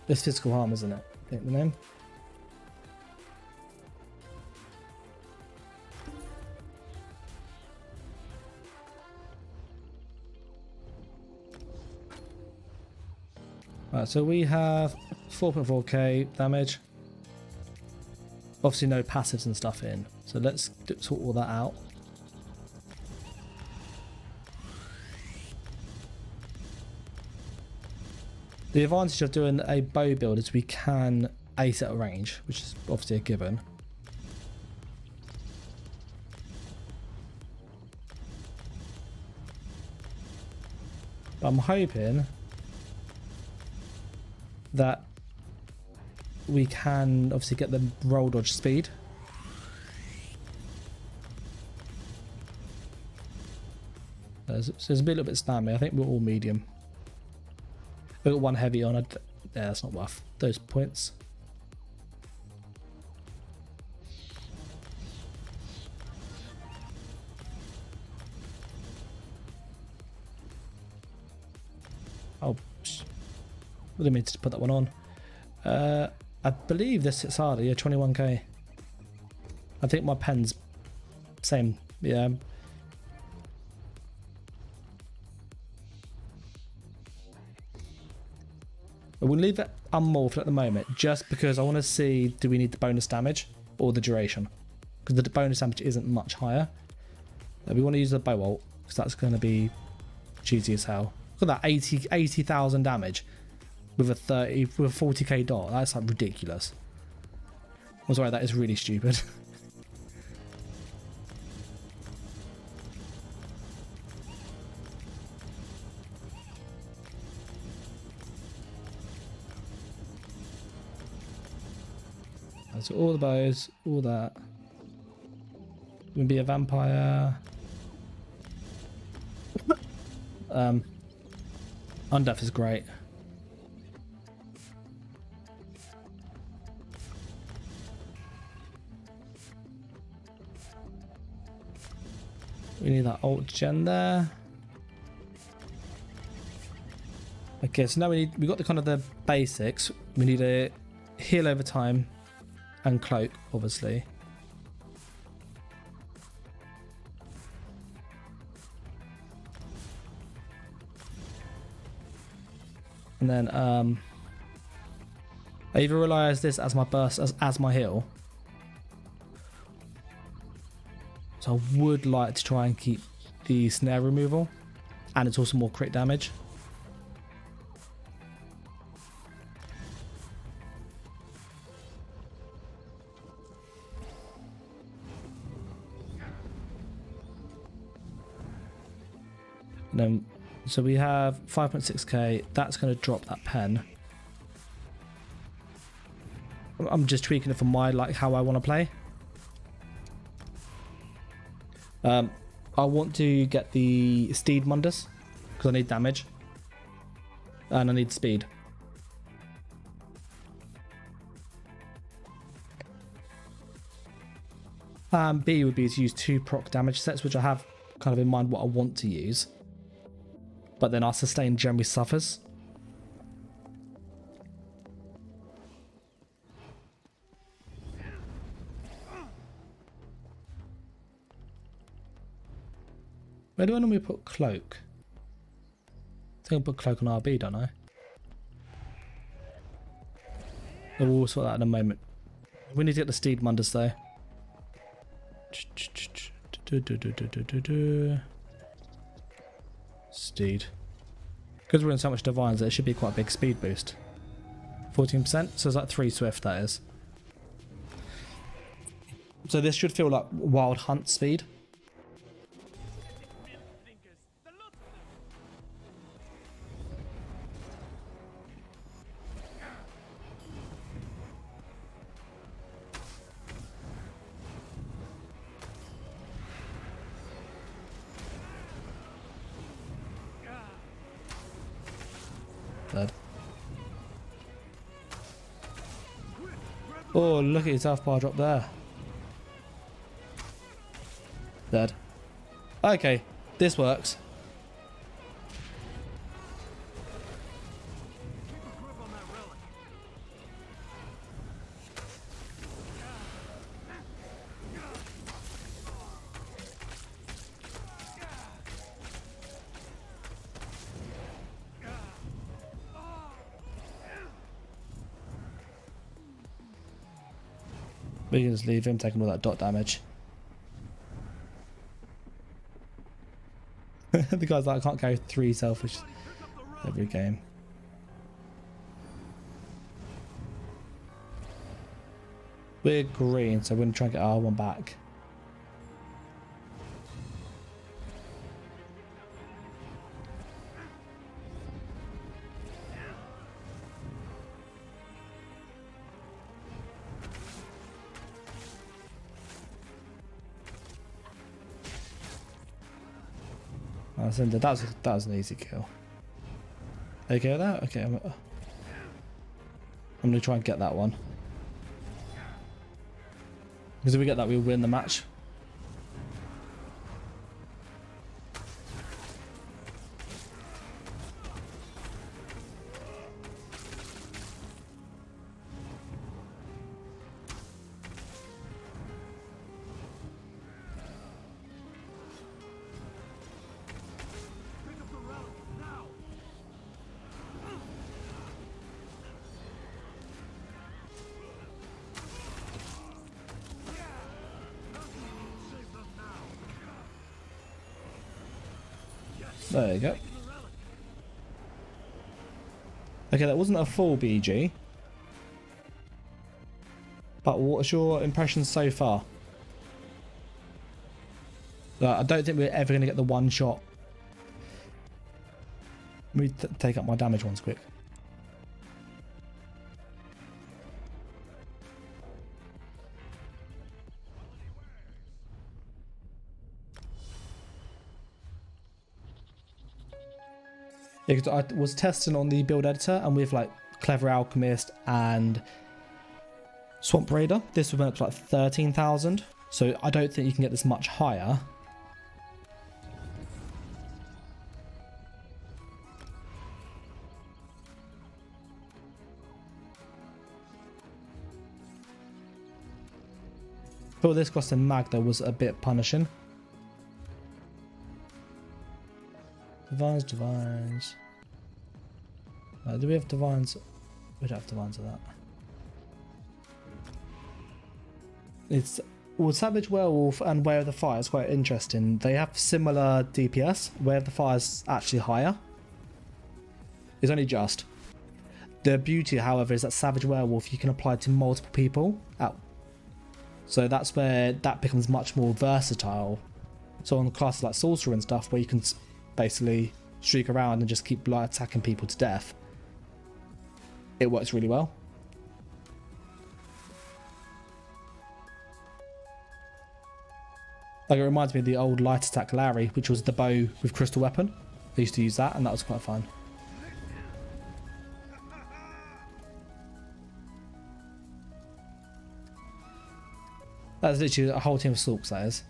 this physical harm, isn't it? I think the name. Right, so we have 4.4k damage. Obviously no passives and stuff in. So let's sort all that out. The advantage of doing a bow build is we can ace at range, which is obviously a given. But I'm hoping that we can obviously get the roll dodge speed. So it's a little bit spammy. I think we're all medium. We've got one heavy on. Yeah, that's not worth those points. Oh, I didn't mean to put that one on. I believe this hits harder. Yeah, 21k. I think my pen's same. Yeah. We'll leave that unmorphed at the moment just because I want to see, do we need the bonus damage or the duration? Because the bonus damage isn't much higher. We want to use the bow ult because that's going to be cheesy as hell. Look at that, 80,000 damage with a 40k dot. That's like ridiculous. I'm sorry, that is really stupid. So all the bows, all that. Gonna be a vampire. Undeath is great. We need that ult gen there. Okay, so now we got the kind of the basics. We need a heal over time and cloak, obviously. And then I either realize this as my burst as my heal. So I would like to try and keep the snare removal, and it's also more crit damage. And then, so we have 5.6k. That's going to drop that pen. I'm just tweaking it for my how I want to play. I want to get the Steed Mundus because I need damage and I need speed. Plan B would be to use 2 proc damage sets, which I have kind of in mind what I want to use. But then our sustain generally suffers. Where do I normally put cloak? I think I'll put cloak on RB, don't I? We'll sort that in a moment. We need to get the Steed Mundus though. Steed. Because we're in so much divines, it should be quite a big speed boost. 14%, so it's like 3 swift, that is. So this should feel like wild hunt speed. Oh, look at his health bar drop there. Dead. Okay, this works. We can just leave him taking all that dot damage. The guy's like, I can't carry 3 selfish every game. We're green, so we're going to try and get our one back. That was an easy kill. Okay with that? Okay, I'm going to try and get that one. Because if we get that, we'll win the match. There you go. Okay, that wasn't a full BG. But what's your impressions so far? I don't think we're ever going to get the one shot. Let me take up my damage ones quick. Yeah, because I was testing on the build editor and with like Clever Alchemist and Swamp Raider, this went up to like 13,000. So I don't think you can get this much higher. But this cost in Magda was a bit punishing. Divines. Do we have divines? We don't have divines of that. It's well, Savage Werewolf and Way of the Fire is quite interesting. They have similar DPS. Way of the Fire is actually higher. It's only just. The beauty, however, is that Savage Werewolf you can apply to multiple people. So that's where that becomes much more versatile. So on classes like Sorcerer and stuff, where you can basically streak around and just keep attacking people to death, it works really well. Like, it reminds me of the old light attack Larry, which was the bow with crystal weapon. I used to use that and that was quite fun. That's literally a whole team of Sorcs, that is.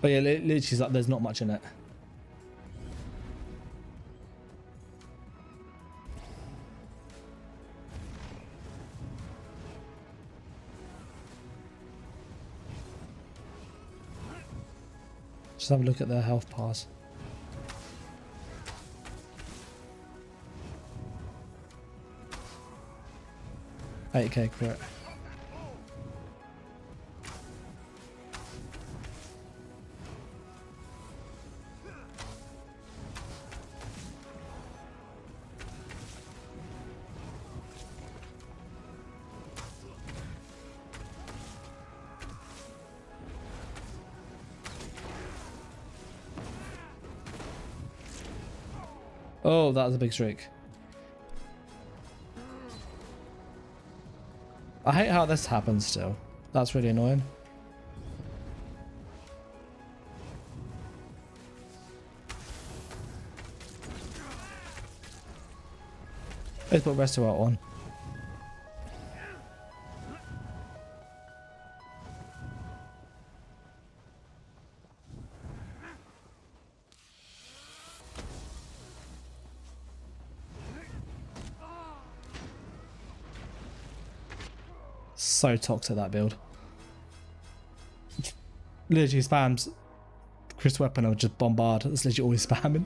But yeah, literally, like, there's not much in it. Just have a look at their health bars. 8k crit. Oh, that was a big streak. I hate how this happens still. That's really annoying. Let's put Resto out on. So toxic, that build. Literally spams Crystal Weapon or just bombard. That's literally always spamming.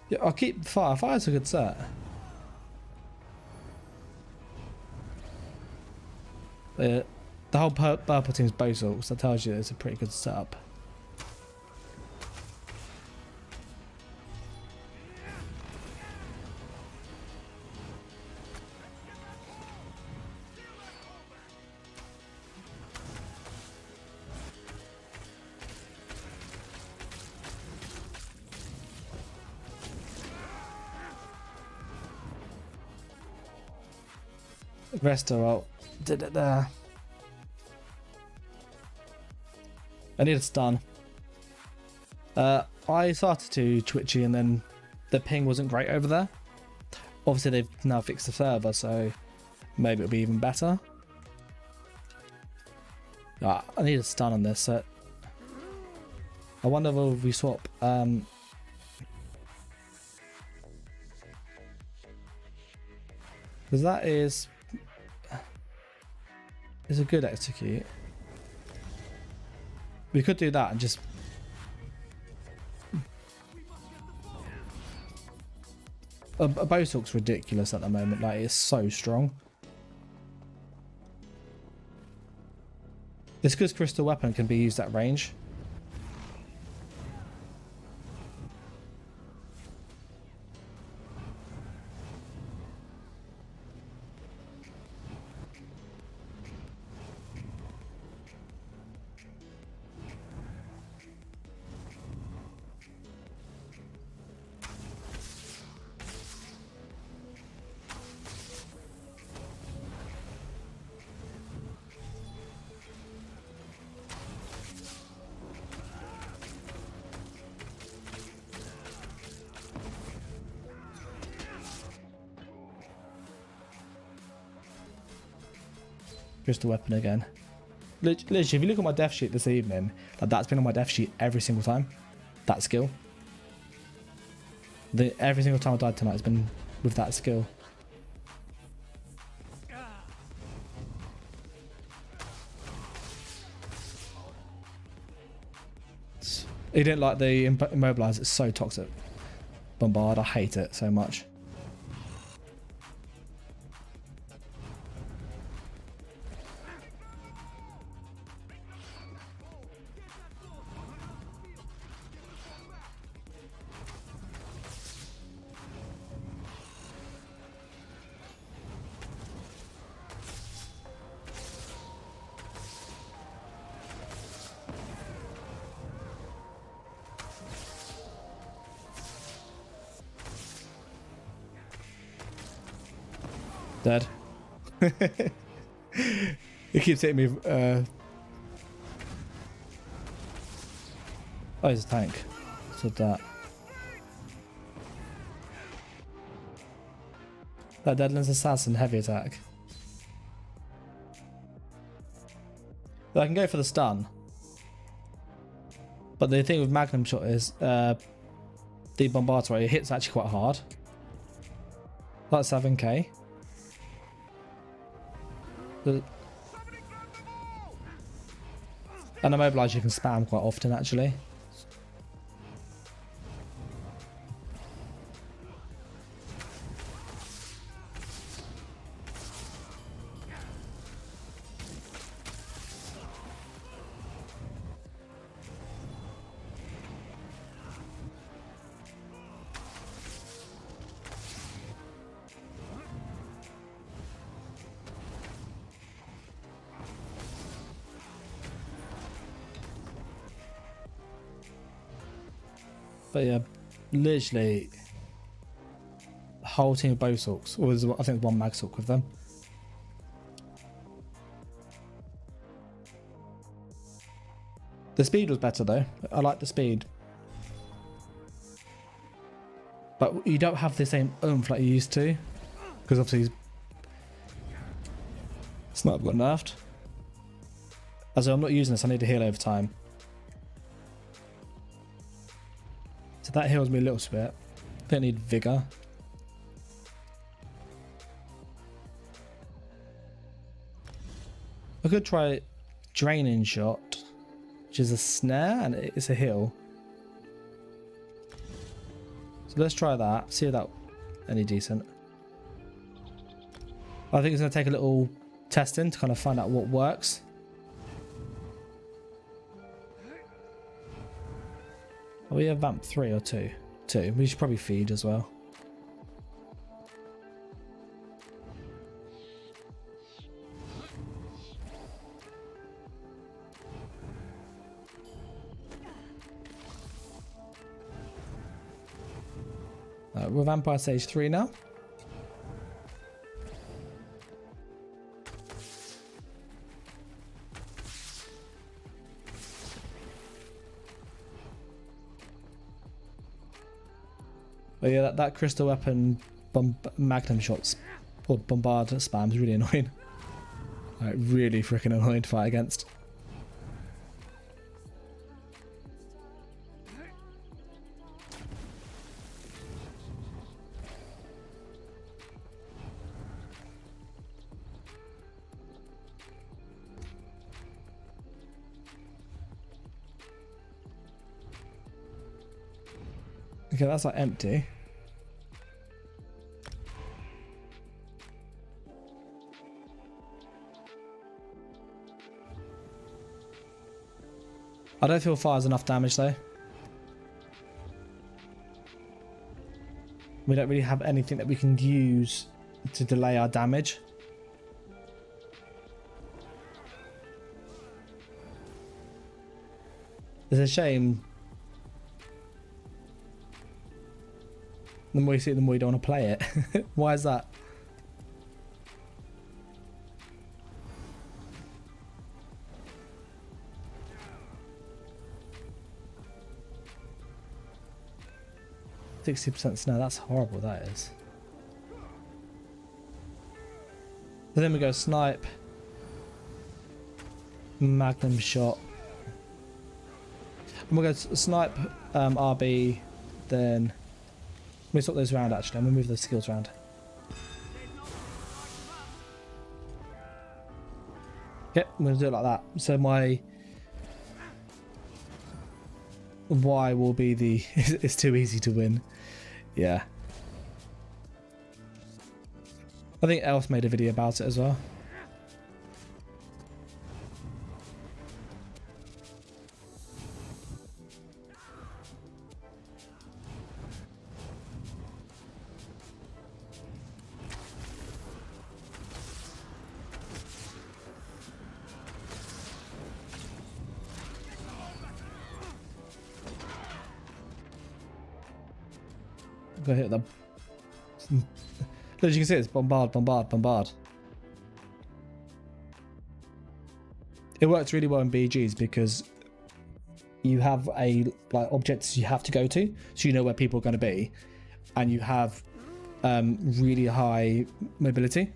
Yeah, I'll keep fire. Fire's a good set. The whole purple team's Bozorks, that tells you it's a pretty good setup. Resto out. Did it there. I need a stun. I started to twitchy and then the ping wasn't great over there. Obviously they've now fixed the server, so maybe it'll be even better. I need a stun on this set. I wonder if we swap. Because that is a good execute. We could do that and just a Bozork's ridiculous at the moment. Like, it's so strong. It's because Crystal Weapon can be used at range. Crystal Weapon again. Literally, if you look at my death sheet this evening, like, that's been on my death sheet every single time. That skill. Every single time I died tonight has been with that skill. He didn't like the immobilize. It's so toxic. Bombard. I hate it so much. Dead. He keeps hitting me. Oh, he's a tank. So that. That Deadlands Assassin heavy attack. But I can go for the stun. But the thing with Magnum Shot is the bombard rate, it hits actually quite hard. Like 7k. And immobilize you can spam quite often actually. But yeah, literally the whole team of Bozorks, or I think one Magsork with them. The speed was better though. I like the speed. But you don't have the same oomph like you used to. Because obviously Sniper got nerfed. As I'm not using this, I need to heal over time. So that heals me a little bit. Don't need vigor. I could try draining shot, which is a snare and it's a heal. So let's try that. See if that any decent. I think it's going to take a little testing to kind of find out what works. Are we a vamp 3 or 2? 2. We should probably feed as well. We're vampire stage 3 now. But yeah, that crystal weapon magnum shots or bombard spam is really annoying. Like, really freaking annoying to fight against. Okay, that's like empty. I don't feel fire's enough damage though. We don't really have anything that we can use to delay our damage. It's a shame. The more you see it, the more you don't want to play it. Why is that? %60% snow, that's horrible, that is. So then we go snipe, magnum shot. And we'll go snipe, RB, then we swap those around actually, I'm going to move those skills around. Okay, I'm going to do it like that. So my Y will be the, it's too easy to win. Yeah. I think Elf made a video about it as well. Go hit them. As you can see, it's bombard, bombard, bombard. It works really well in BGs because you have like objects you have to go to, so you know where people are going to be, and you have really high mobility.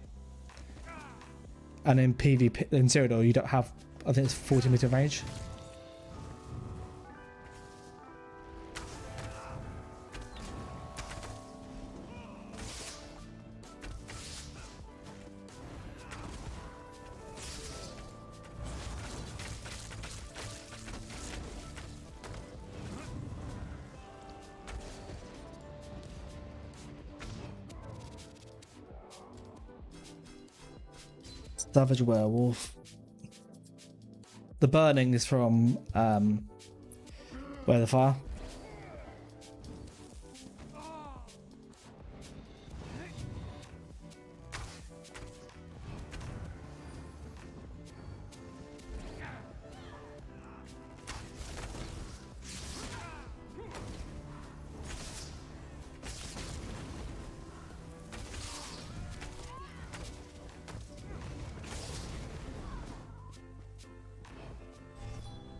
And in PvP, in Cyrodiil, you don't have. I think it's 40-meter range. Savage Werewolf. The burning is from Where the Fire.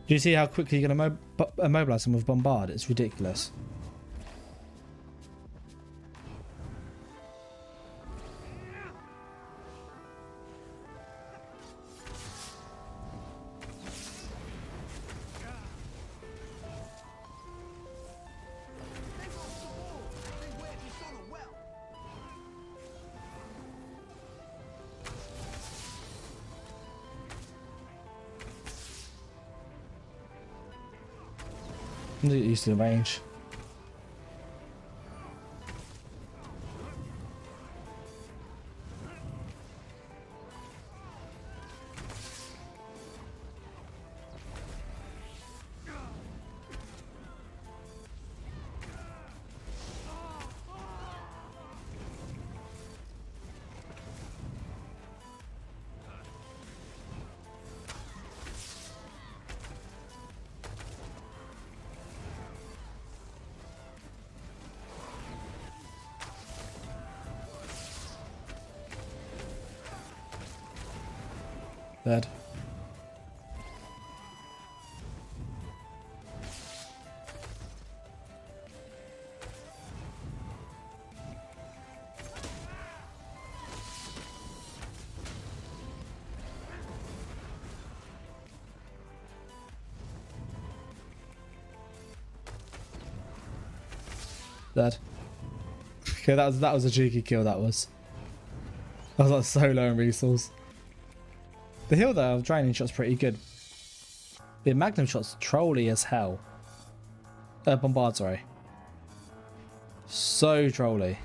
Do you see how quickly you're going to immobilize them with Bombard? It's ridiculous. I'm not used to the range. Dead. Dead. Okay, that was a cheeky kill. That was. I was like so low in resource. The heal though of draining shot's pretty good. The magnum shot's trolly as hell. Bombard, sorry. So trolly.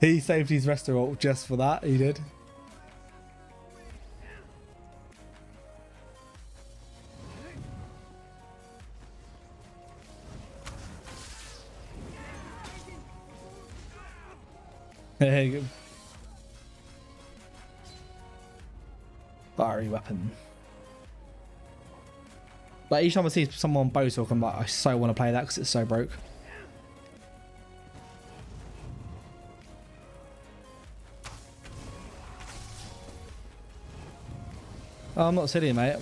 He saved his restaurant just for that, he did. Hey, fiery weapon. Like each time I see someone on Bowtalk, I'm like, I so want to play that because it's so broke. Oh, I'm not silly, mate.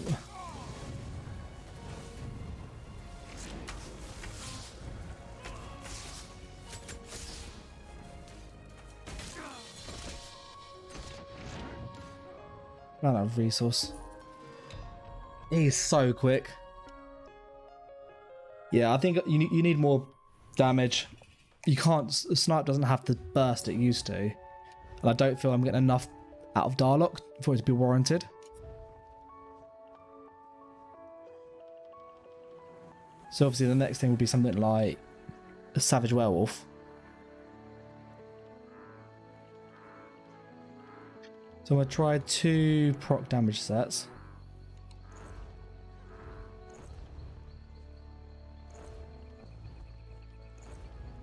Ran out of resource. He's so quick. Yeah, I think you need more damage. You can't. Snipe doesn't have the burst it used to, and I don't feel I'm getting enough out of Darlock for it to be warranted. So obviously the next thing would be something like a Savage Werewolf. So I'm going to try 2 proc damage sets.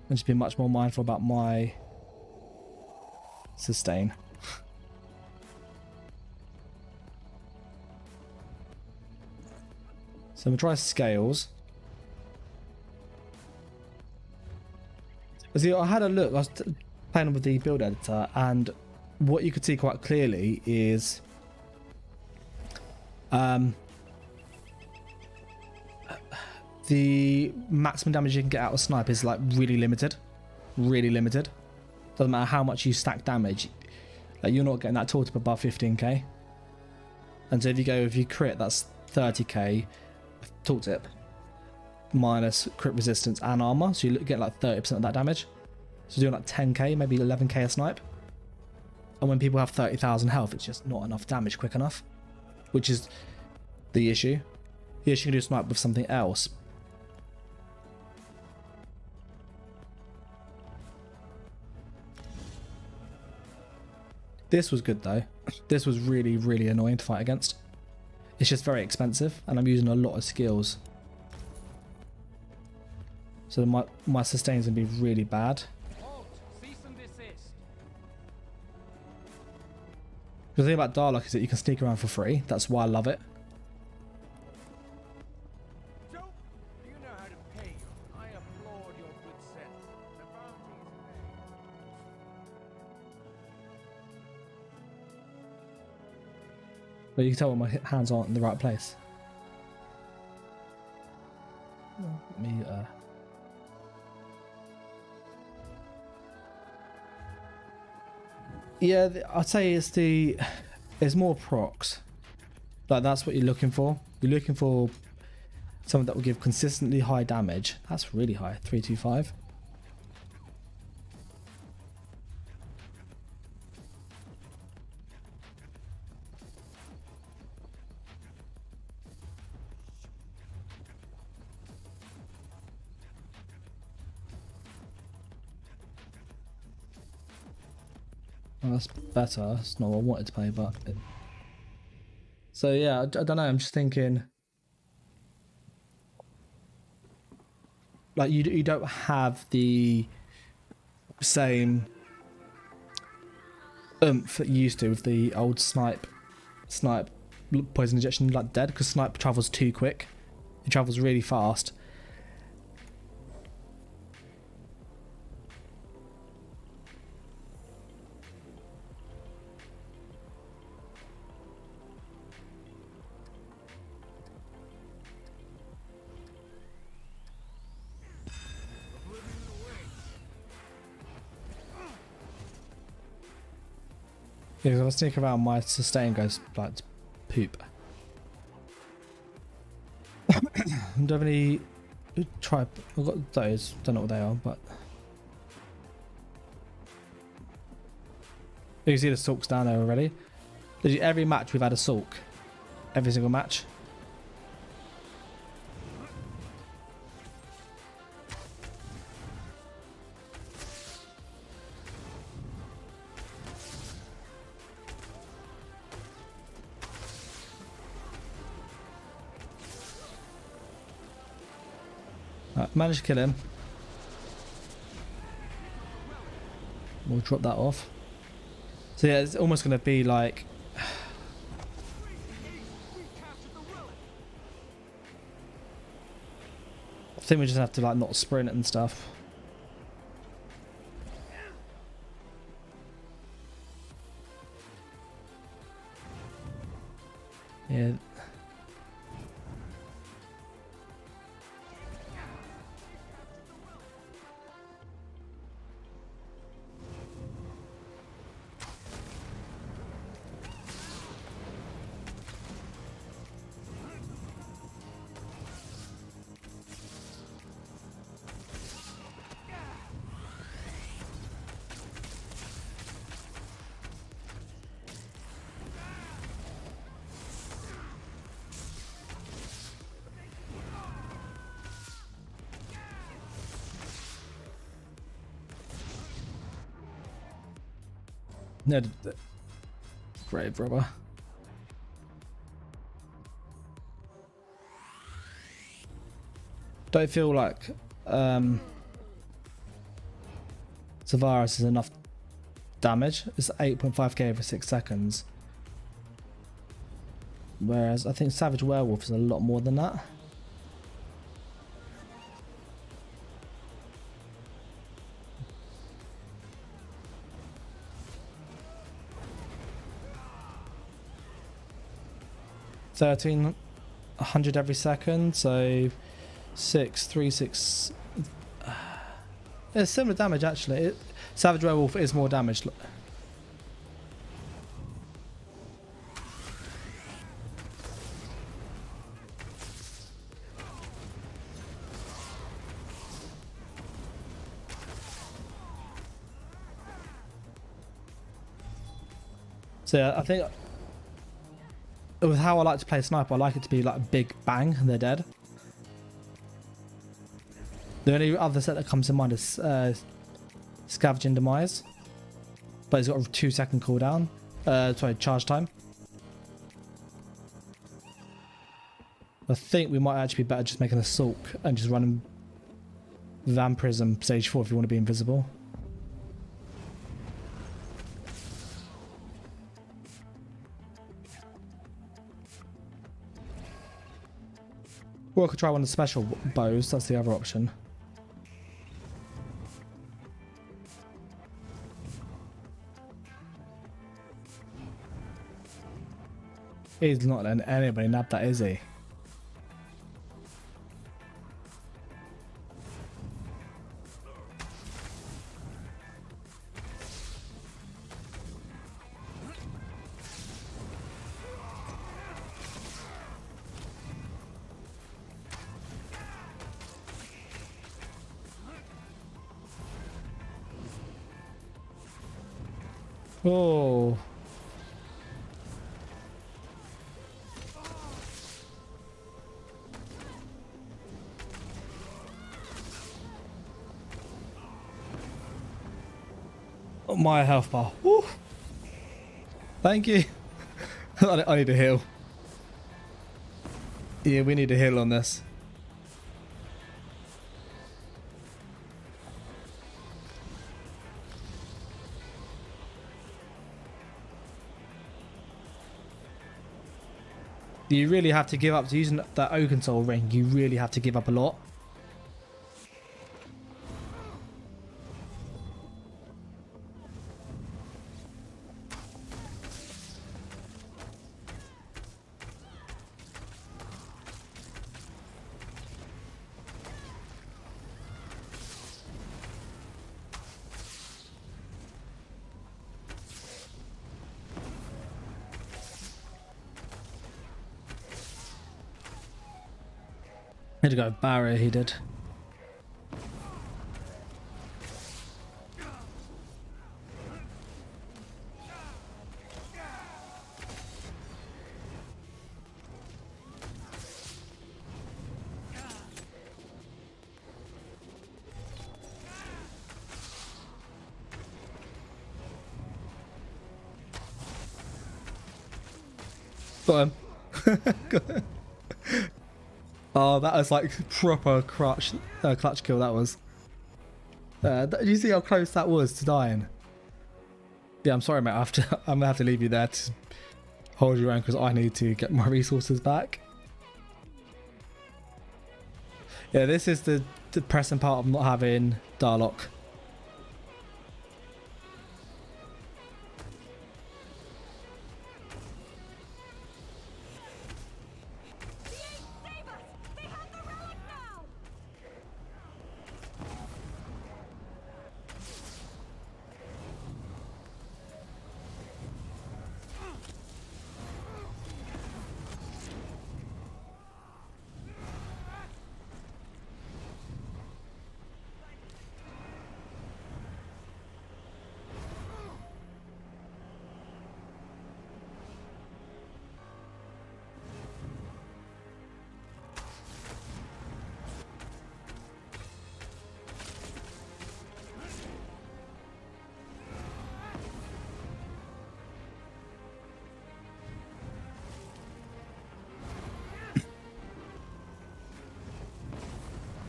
And just be much more mindful about my sustain. So I'm going to try scales. See, I had a look, I was playing with the build editor, and what you could see quite clearly is the maximum damage you can get out of snipe is like really limited. Doesn't matter how much you stack damage, like you're not getting that tooltip above 15k. And so if you crit, that's 30k tooltip minus crit resistance and armor, so you get like 30% of that damage. So doing like 10k, maybe 11k a snipe. And when people have 30,000 health, it's just not enough damage quick enough, which is the issue. Yes, you can do snipe with something else. This was good though. This was really, really annoying to fight against. It's just very expensive, and I'm using a lot of skills. So my sustain's gonna be really bad. The thing about Darlock is that you can sneak around for free. That's why I love it. So, do you know how to pay you? I applaud your good sense. The bounty is paid. But you can tell when my hands aren't in the right place. Let me, yeah, I'd say it's more procs. Like that's what you're looking for. You're looking for Something that will give consistently high damage. That's really high. 325. Well, that's better. It's not what I wanted to play, but so yeah, I don't know. I'm just thinking, like you don't have the same oomph that you used to with the old snipe poison injection like dead, because snipe travels too quick. It travels really fast. Yeah, if I sneak around, my sustain goes like poop. Do you have any tribe? I've got those. Don't know what they are, but you can see the Sorcs down there already. Literally every match we've had a Sorc. Every single match. Managed to kill him. We'll drop that off. So yeah, it's almost going to be like... I think we just have to like not sprint and stuff. Yeah. No, grave robber. Don't feel like Tavares is enough damage. It's 8.5k over 6 seconds. Whereas I think Savage Werewolf is a lot more than that. $1,300 every second, so 636. It's similar damage actually. Savage Werewolf is more damage. So yeah, I think with how I like to play sniper, I like it to be like a big bang and they're dead. The only other set that comes to mind is Scavenging Demise, but it's got a 2-second cooldown. Sorry, charge time. I think we might actually be better just making a Sorc and just running Vampirism stage 4 if you want to be invisible. Or I could try one of the special bows, that's the other option. He's not letting anybody nab that, is he? Oh. Oh, my health bar. Woo. Thank you. I need a heal. Yeah, we need a heal on this. You really have to give up to using that Oaken Soul ring. You really have to give up a lot. Had to go barrier, he did. Got him. Got him. Oh, that was like proper clutch kill, that was. Did you see how close that was to dying? Yeah, I'm sorry, mate. I'm gonna have to leave you there to hold you around because I need to get my resources back. Yeah, this is the depressing part of not having Darlock.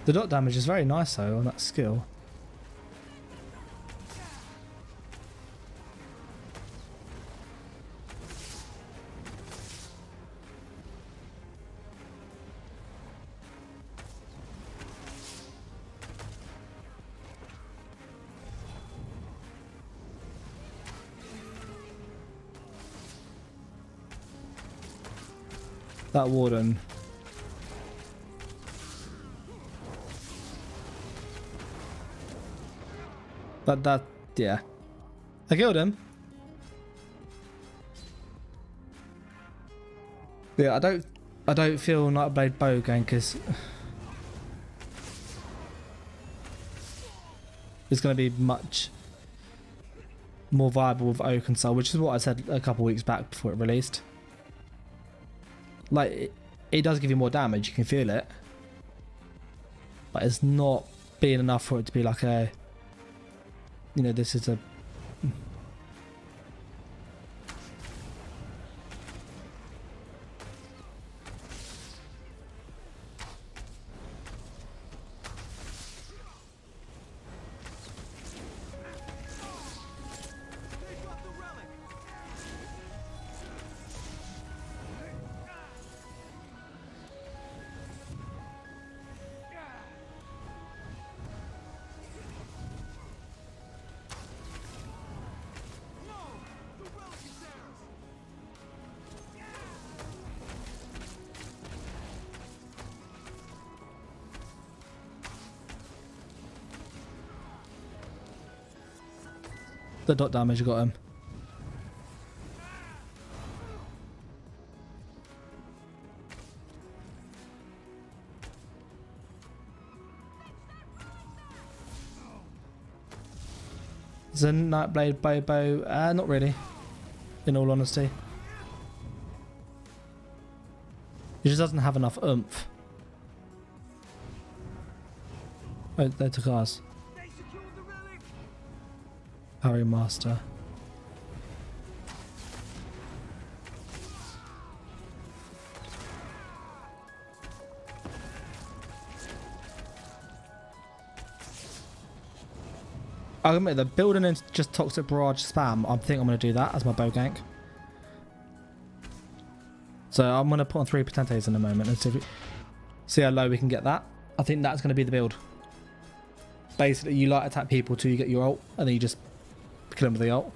The dot damage is very nice though on that skill. That Warden. Yeah. I killed him. Yeah, I don't feel Nightblade bow gankers is going to be much more viable with Oaken Soul, which is what I said a couple weeks back before it released. Like, it does give you more damage, you can feel it, but it's not being enough for it to be like a, you know, this is a the dot damage got him. Is a Nightblade bow? Not really, in all honesty. It just doesn't have enough oomph. Oh, they took ours. Harry Master. I'll admit that building in just toxic barrage spam, I think I'm going to do that as my bow gank. So I'm going to put on 3 potentes in a moment and see how low we can get that. I think that's going to be the build. Basically, you light attack people till you get your ult, and then you just kill them with the ult.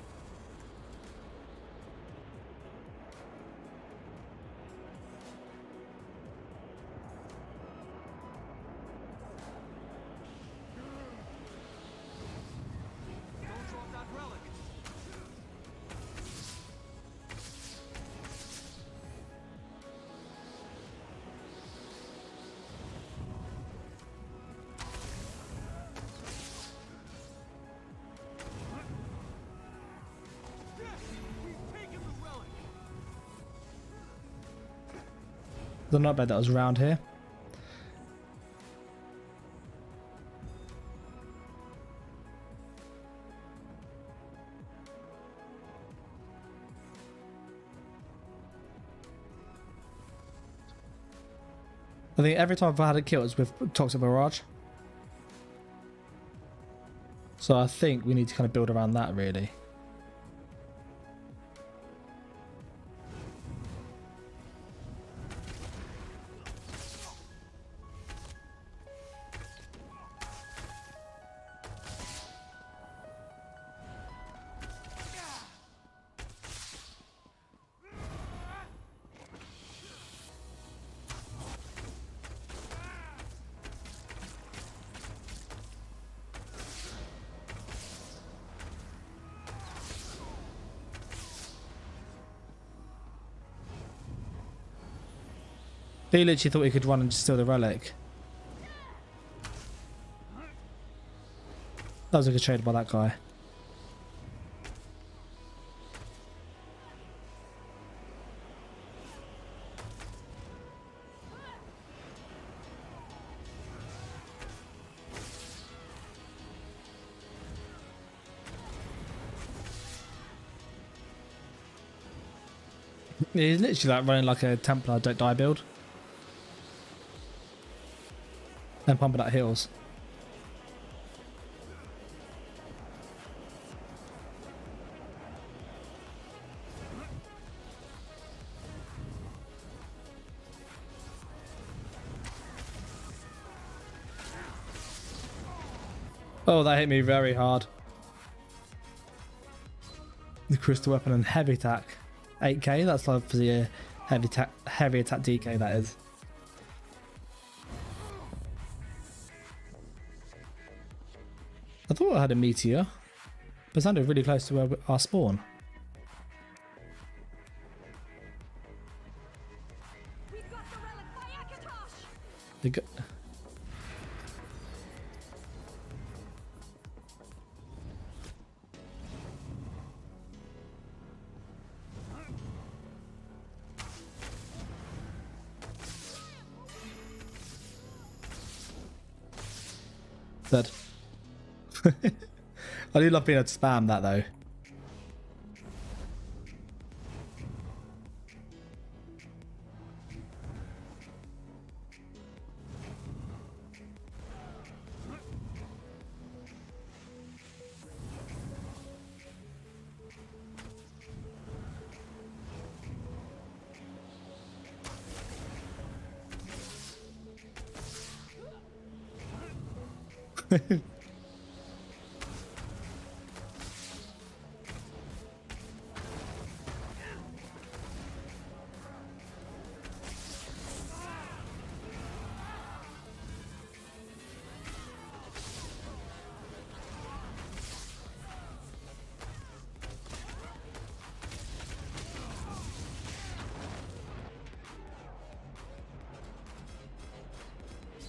The Nightblade that was around here. I think every time I've had a kill it's with Toxic Barrage. So I think we need to kind of build around that really. He literally thought he could run and just steal the relic. That was a good trade by that guy. He's literally like running like a Templar don't die build. And pumping out heals. Oh, that hit me very hard. The crystal weapon and heavy attack. 8k, that's like for the heavy attack DK that is. I thought I had a meteor, but it sounded really close to where our spawn. We've got the relic by Akatosh! They go Dead. I do love being able to spam that though.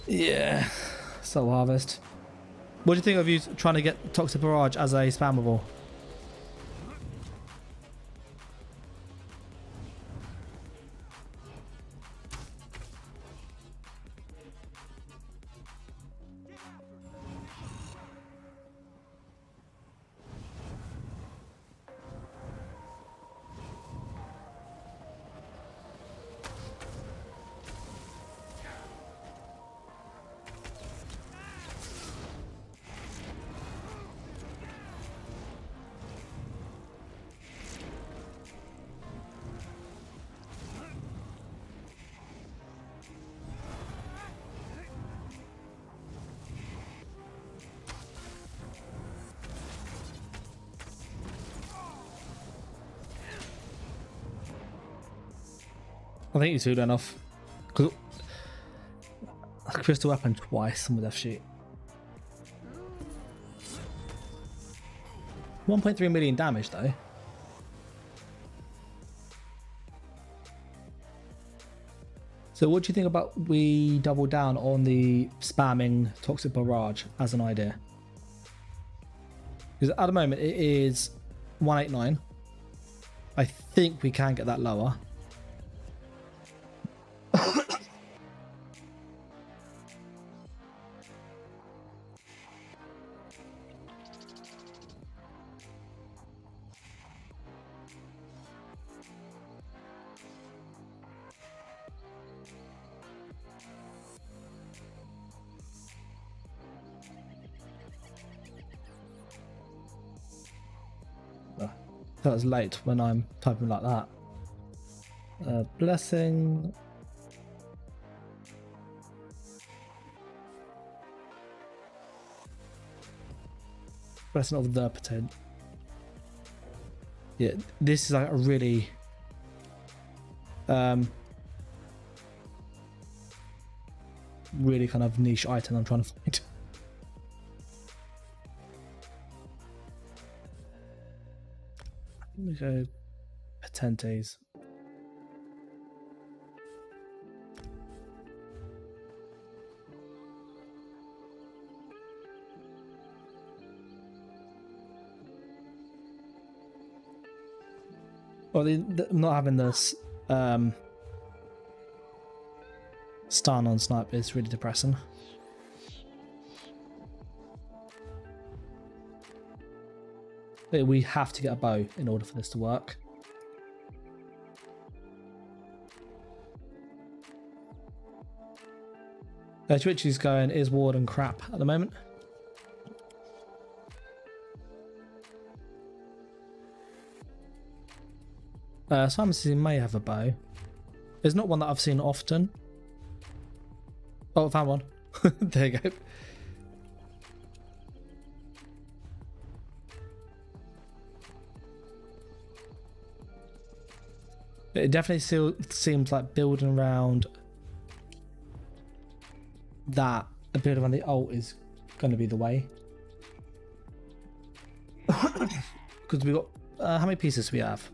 Yeah, Soul Harvest. What do you think of you trying to get Toxic Barrage as a spammable? I think you two done off. Because crystal weapon twice on the death sheet. 1.3 million damage though. So what do you think about we double down on the spamming Toxic Barrage as an idea? Because at the moment it is 189. I think we can get that lower. That was late when I'm typing like that. Blessing. Blessing of the potent. Yeah, this is like a really really kind of niche item I'm trying to find. Let me go Potentes. Well, not having this stun on snipe is really depressing. We have to get a bow in order for this to work. Twitchy's going, is Warden crap at the moment? Simon says he may have a bow. It's not one that I've seen often. Oh, I found one. There you go. It definitely still seems like building around that, a bit around the ult is going to be the way. Because we got, how many pieces do we have?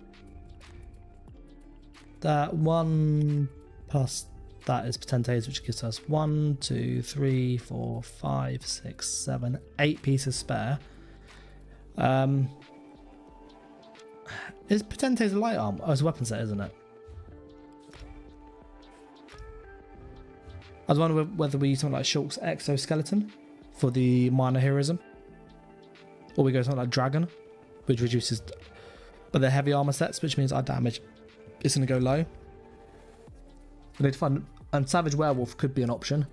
That one plus that is Potentes, which gives us 1, 2, 3, 4, 5, 6, 7, 8 pieces spare. Is Potentes a light arm? Oh, it's a weapon set, isn't it? I was wondering whether we use something like Shulk's exoskeleton for the minor heroism, or we go something like Dragon, which reduces, but they're heavy armor sets, which means our damage is going to go low. I need to find, and Savage Werewolf could be an option.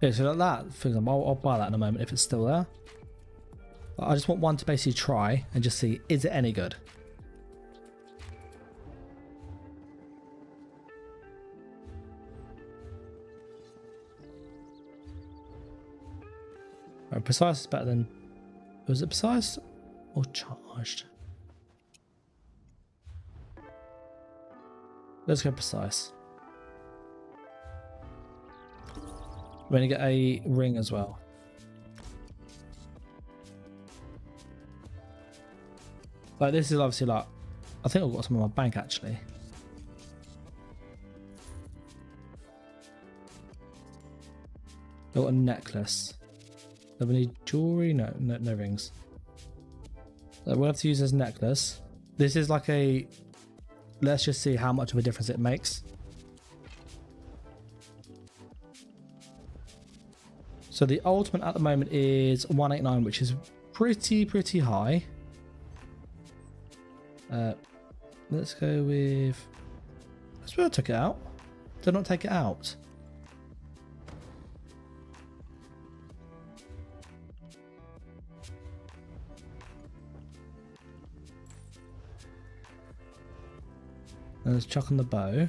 Yeah, so like that, for example, I'll buy that in a moment if it's still there. I just want one to basically try and just see, is it any good? Right, precise is better than, was it precise or charged? Let's go precise. We're going to get a ring as well. Like, this is obviously like I think I've got some in my bank actually. I've got a necklace. Do we need jewelry? No, no rings. So we'll have to use this necklace. This is like a... Let's just see how much of a difference it makes. So the ultimate at the moment is 189, which is pretty high. Let's go with... I suppose I took it out. Did I not take it out? And let's chuck on the bow.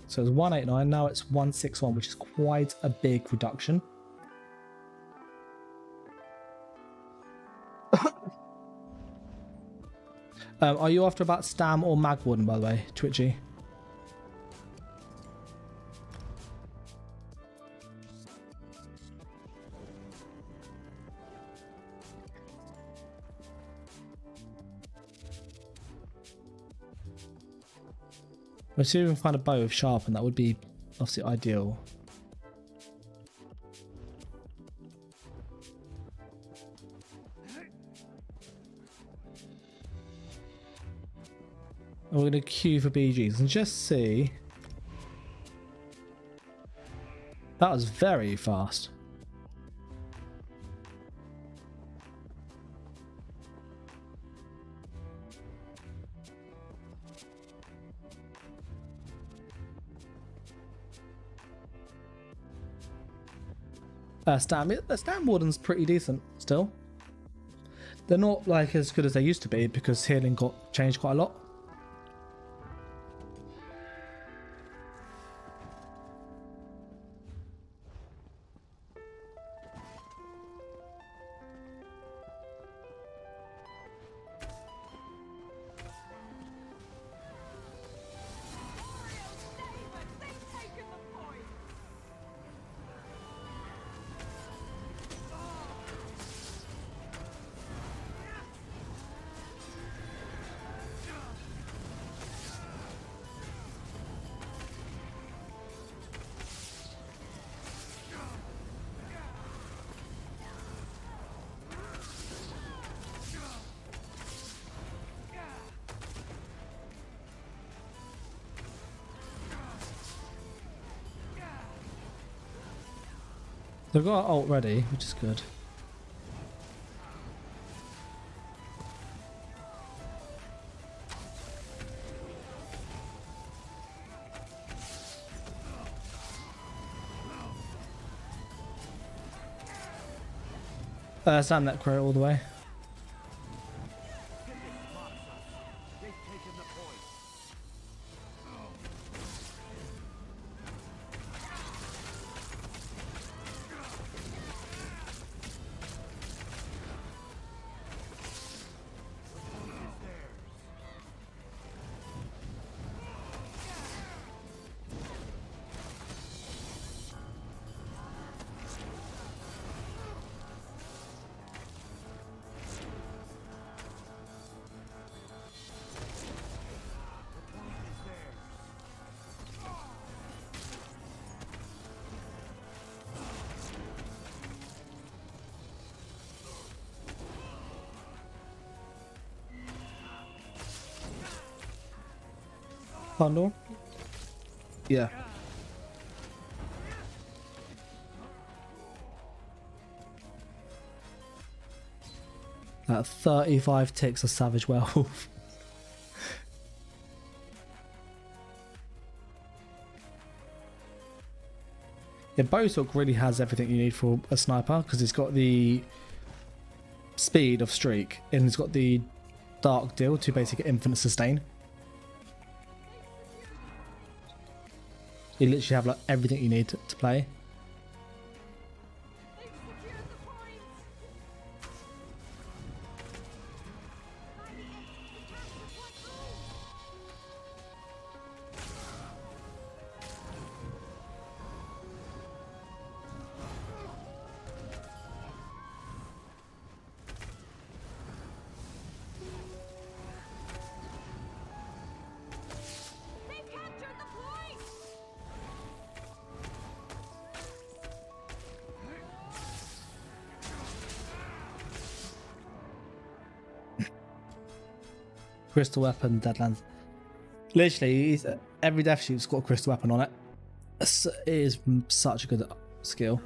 So it's 189, now it's 161, which is quite a big reduction. Are you after about Stam or Mag Warden, by the way, Twitchy? Let's see if we can find a bow with sharpen. That would be obviously ideal. And we're going to queue for BGs and just see. That was very fast. Stam Warden's pretty decent still. They're not like as good as they used to be because healing got changed quite a lot. They've got our ult ready, which is good. Sam Necro all the way. Bundle? Yeah. That 35 ticks of Savage Werewolf. Yeah, Bowtalk really has everything you need for a sniper because it's got the speed of streak and it's got the dark deal to basically get infinite sustain. You literally have like everything you need to play. Crystal weapon, Deadlands. Literally, every death shoot's got a crystal weapon on it. It is such a good skill.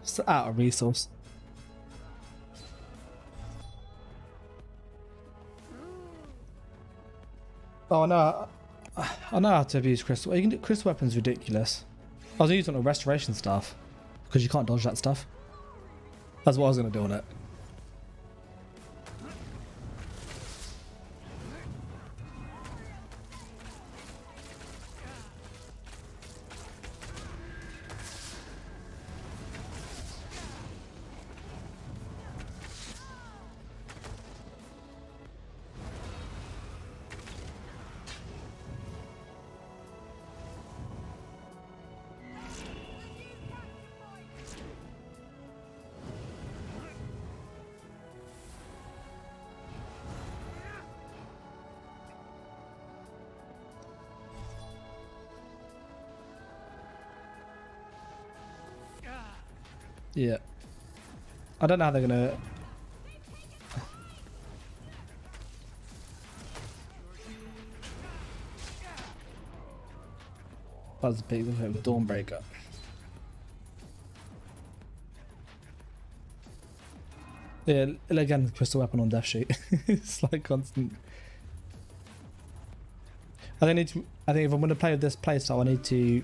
It's out of resource. Oh no, I know how to abuse crystal. You can do crystal weapons. Ridiculous. I was using it on restoration stuff because you can't dodge that stuff. That's what I was gonna do on it. Yeah. I don't know how they're gonna. Buzz big with Dawnbreaker. Yeah, again, crystal weapon on death sheet. It's like constant. I think if I'm gonna play with this playstyle, I need to.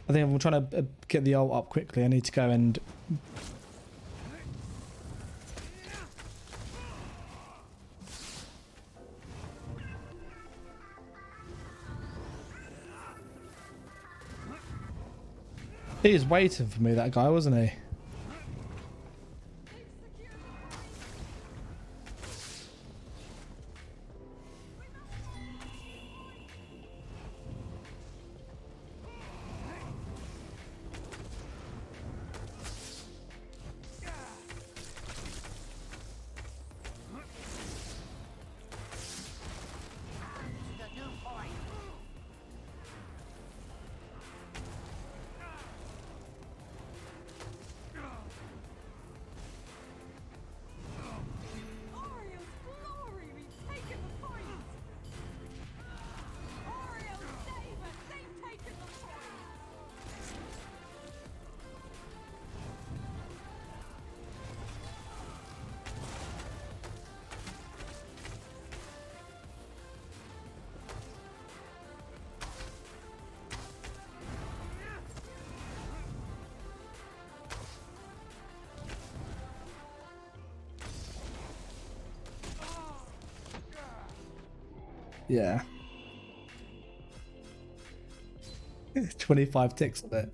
I think if I'm trying to get the ult up quickly, I need to go and. He was waiting for me, that guy, wasn't he? Yeah. 25 ticks on it.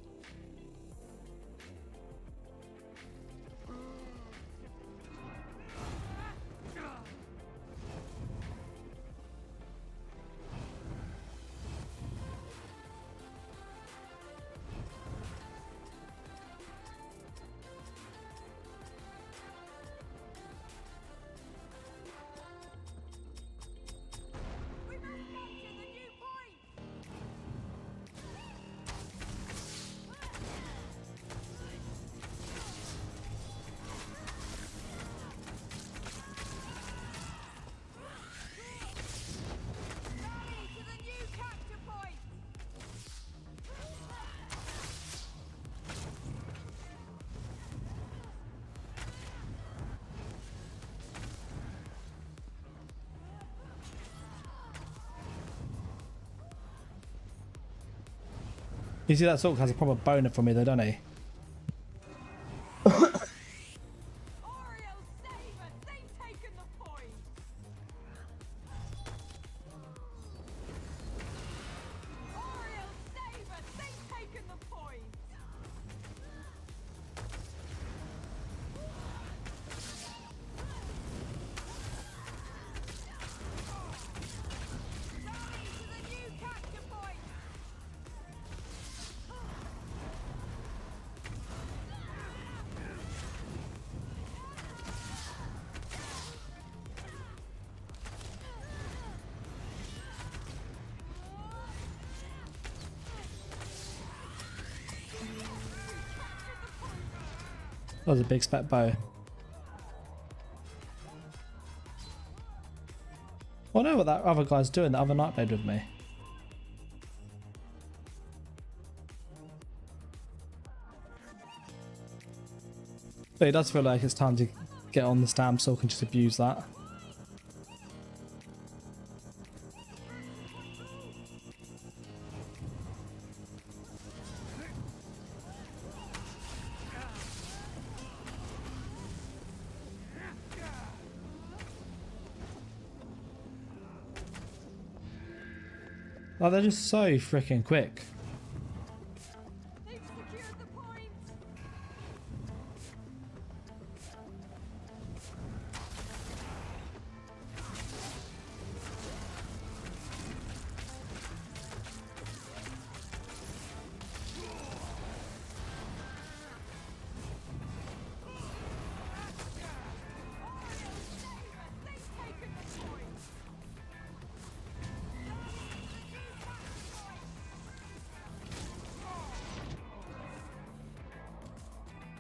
You see that Sorc has a proper boner for me though, don't he? Oreo, save us! They've taken the point! Oreo, save us! They've taken the point! Rally to the new capture point! That was a big spec bow. I know what that other guy's doing, the other Nightblade with me. But it does feel like it's time to get on this damn Sorc and just abuse that. Like, they're just so freaking quick. They've secured the point!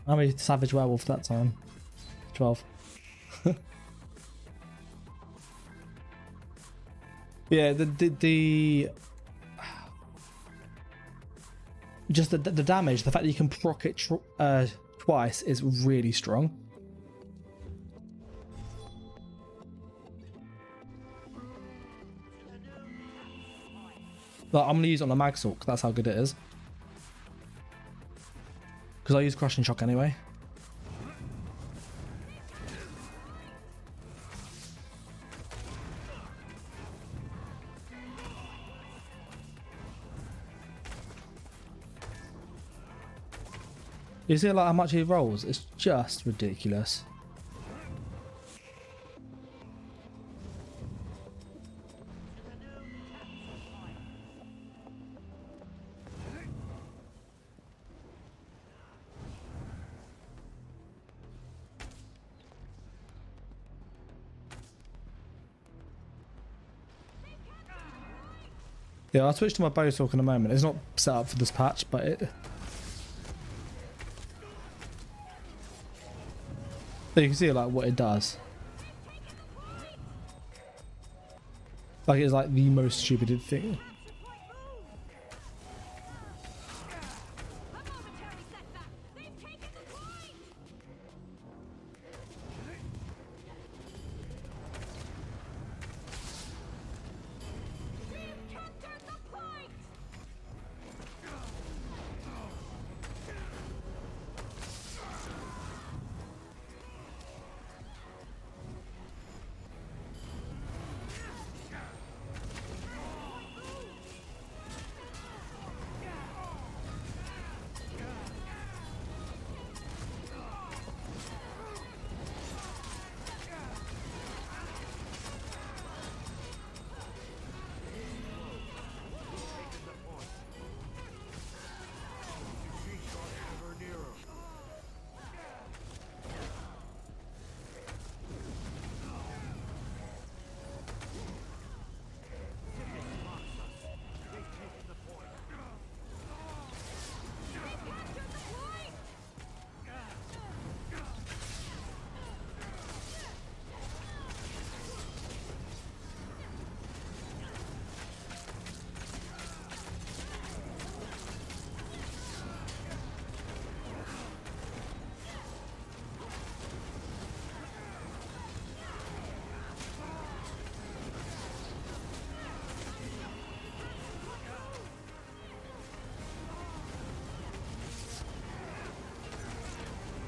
How many savage werewolf that time? 12. Yeah, the just the damage, the fact that you can proc it twice is really strong. Like, I'm gonna use it on the mag Sorc, that's how good it is. Because I use crushing shock anyway. You see like how much he rolls? It's just ridiculous. Yeah, I'll switch to my bow Sorc in a moment. It's not set up for this patch, but it... So you can see like what it does. Like it's like the most stupid thing.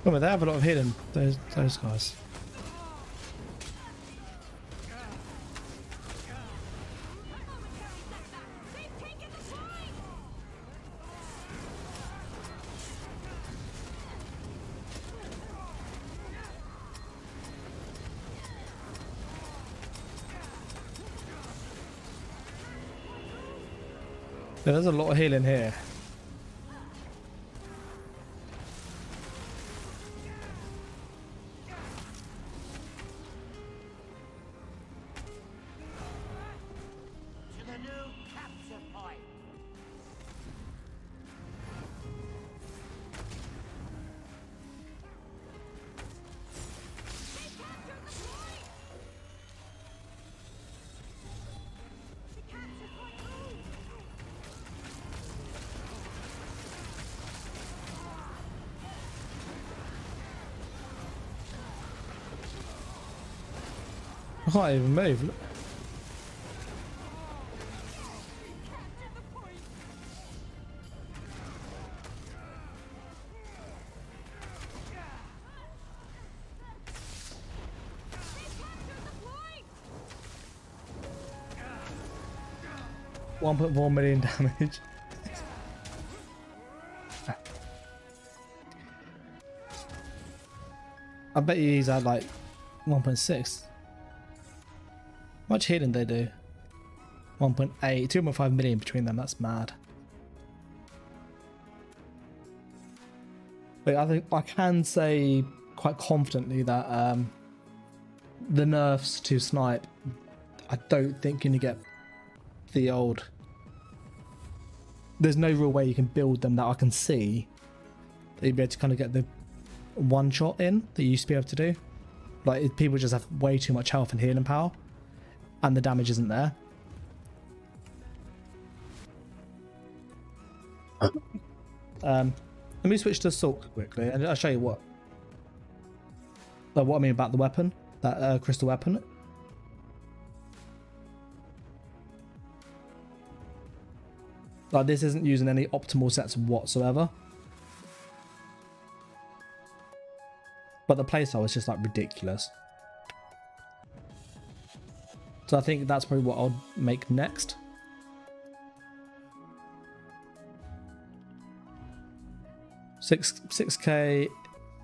Oh, but they have a lot of healing, those guys. Yeah, there's a lot of healing here. To the new capture point. I can't even move. Look. $1.4 million damage. I bet you he's at like 1.6. Much healing they do. 1.8, 2.5 million between them. That's mad. But I think I can say quite confidently that the nerfs to snipe, I don't think you're gonna get the old. There's no real way you can build them that I can see that you'd be able to kind of get the one shot in that you used to be able to do. Like people just have way too much health and healing power, and the damage isn't there. Let me switch to Sorc quickly, and I'll show you what I mean about the weapon, that crystal weapon. Like this isn't using any optimal sets whatsoever, but the playstyle is just like ridiculous. So I think that's probably what I'll make next. $6K,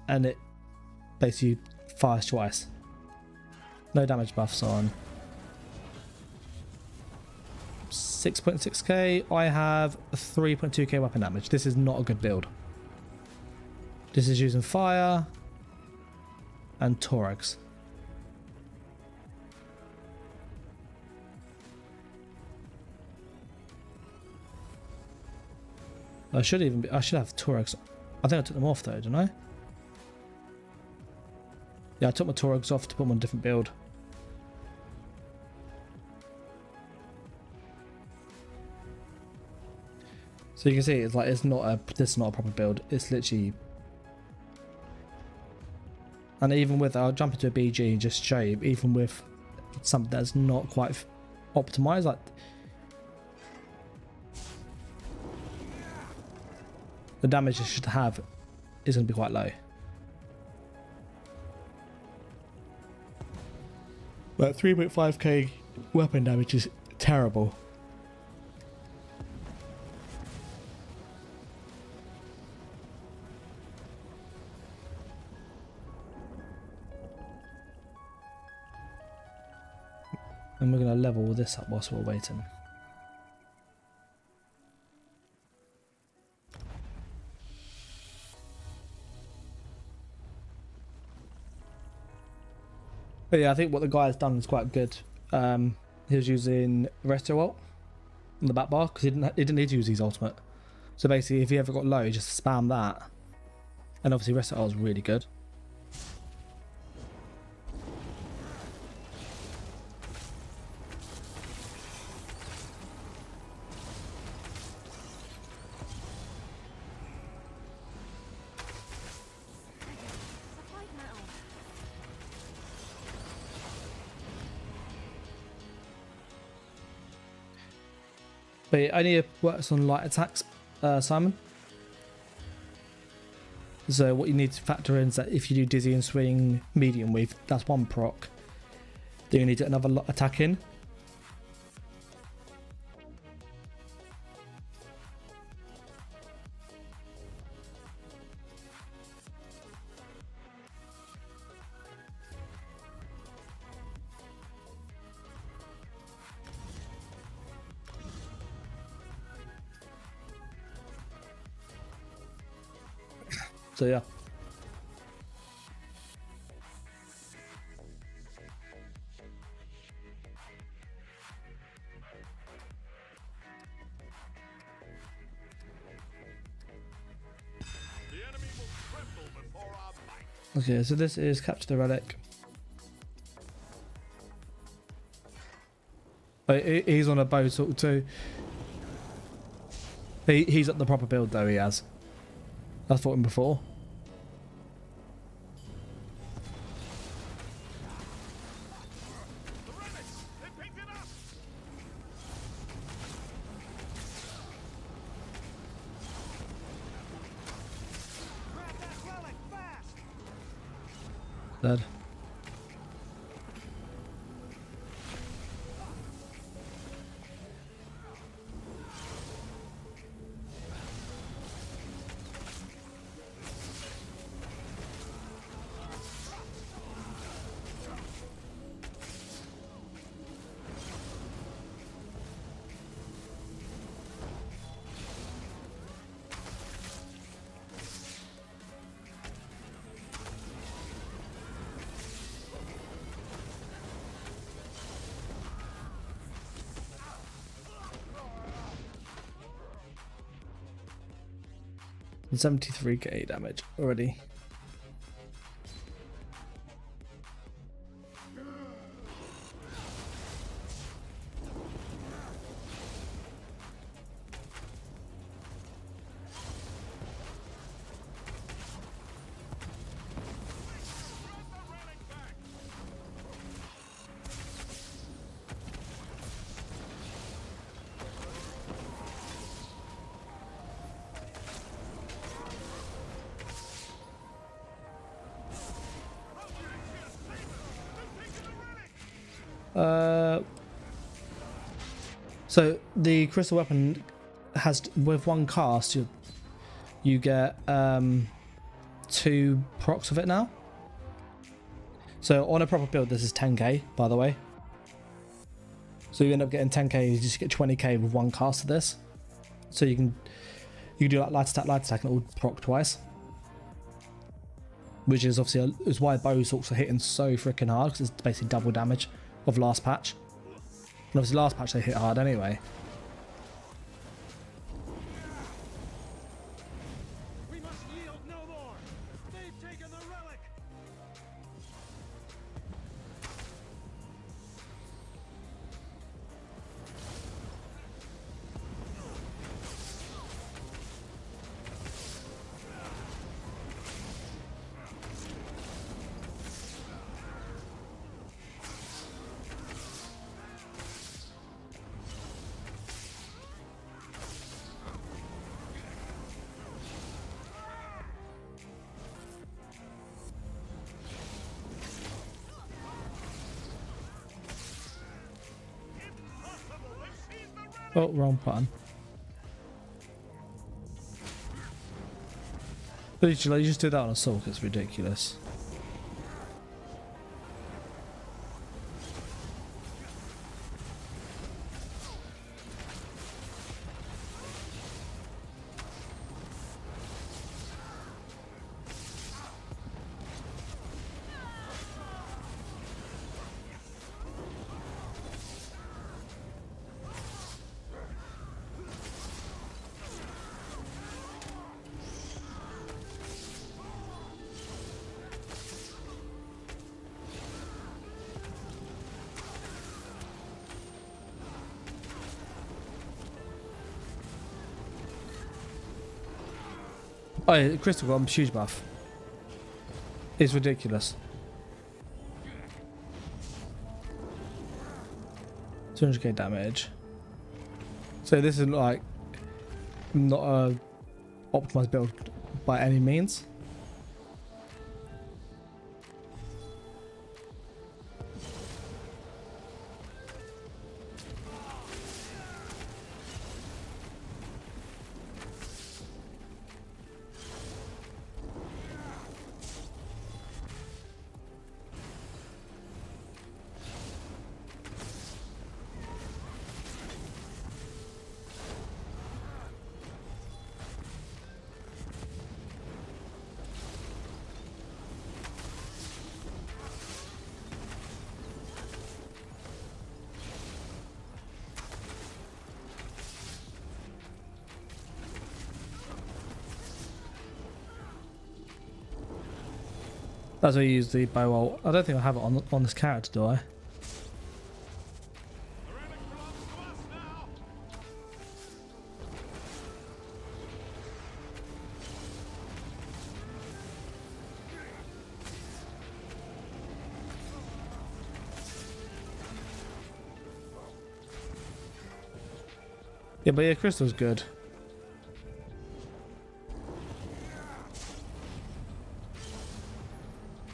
and it basically fires twice. No damage buffs on. 6.6K. I have 3.2K weapon damage. This is not a good build. This is using fire and Thorax. I should have Thorax. I think I took them off though, didn't I? Yeah, I took my Thorax off to put them on a different build. So you can see it's like this is not a proper build. It's literally, and even with, I'll jump into a BG and just show you, even with something that's not quite optimized, like the damage it should have is going to be quite low. But 3.5K weapon damage is terrible. And we're going to level this up whilst we're waiting. But yeah, I think what the guy has done is quite good. He was using Resto ult on the back bar because he didn't need to use his ultimate. So basically, if he ever got low, he just spam that. And obviously, Resto ult is really good. But it only works on light attacks, Simon. So what you need to factor in is that if you do dizzy and swing medium weave, that's one proc. Then you need another attack in. So yeah. Okay, so this is capture the relic. Oh, he's on a bow sort of too. He's at the proper build though, he has. I fought him before. Dead. And 73k damage already. So the crystal weapon has, with one cast, you get 2 procs of it now. So on a proper build, this is 10k, by the way. So you end up getting 10k, you just get 20k with one cast of this. So you can do like light attack, and it will proc twice. Which is obviously is why bow sorts are hitting so freaking hard, because it's basically double damage of last patch. And obviously last patch they hit hard anyway. We must yield no more. They've taken the relic. Oh, wrong button. Literally, you just do that on a Sorc, it's ridiculous. Oh, yeah, crystal got huge buff. It's ridiculous. 200k damage. So this is like not a optimized build by any means. As I use the bow ult. I don't think I have it on this character, do I? Yeah, but yeah, Crystal's good.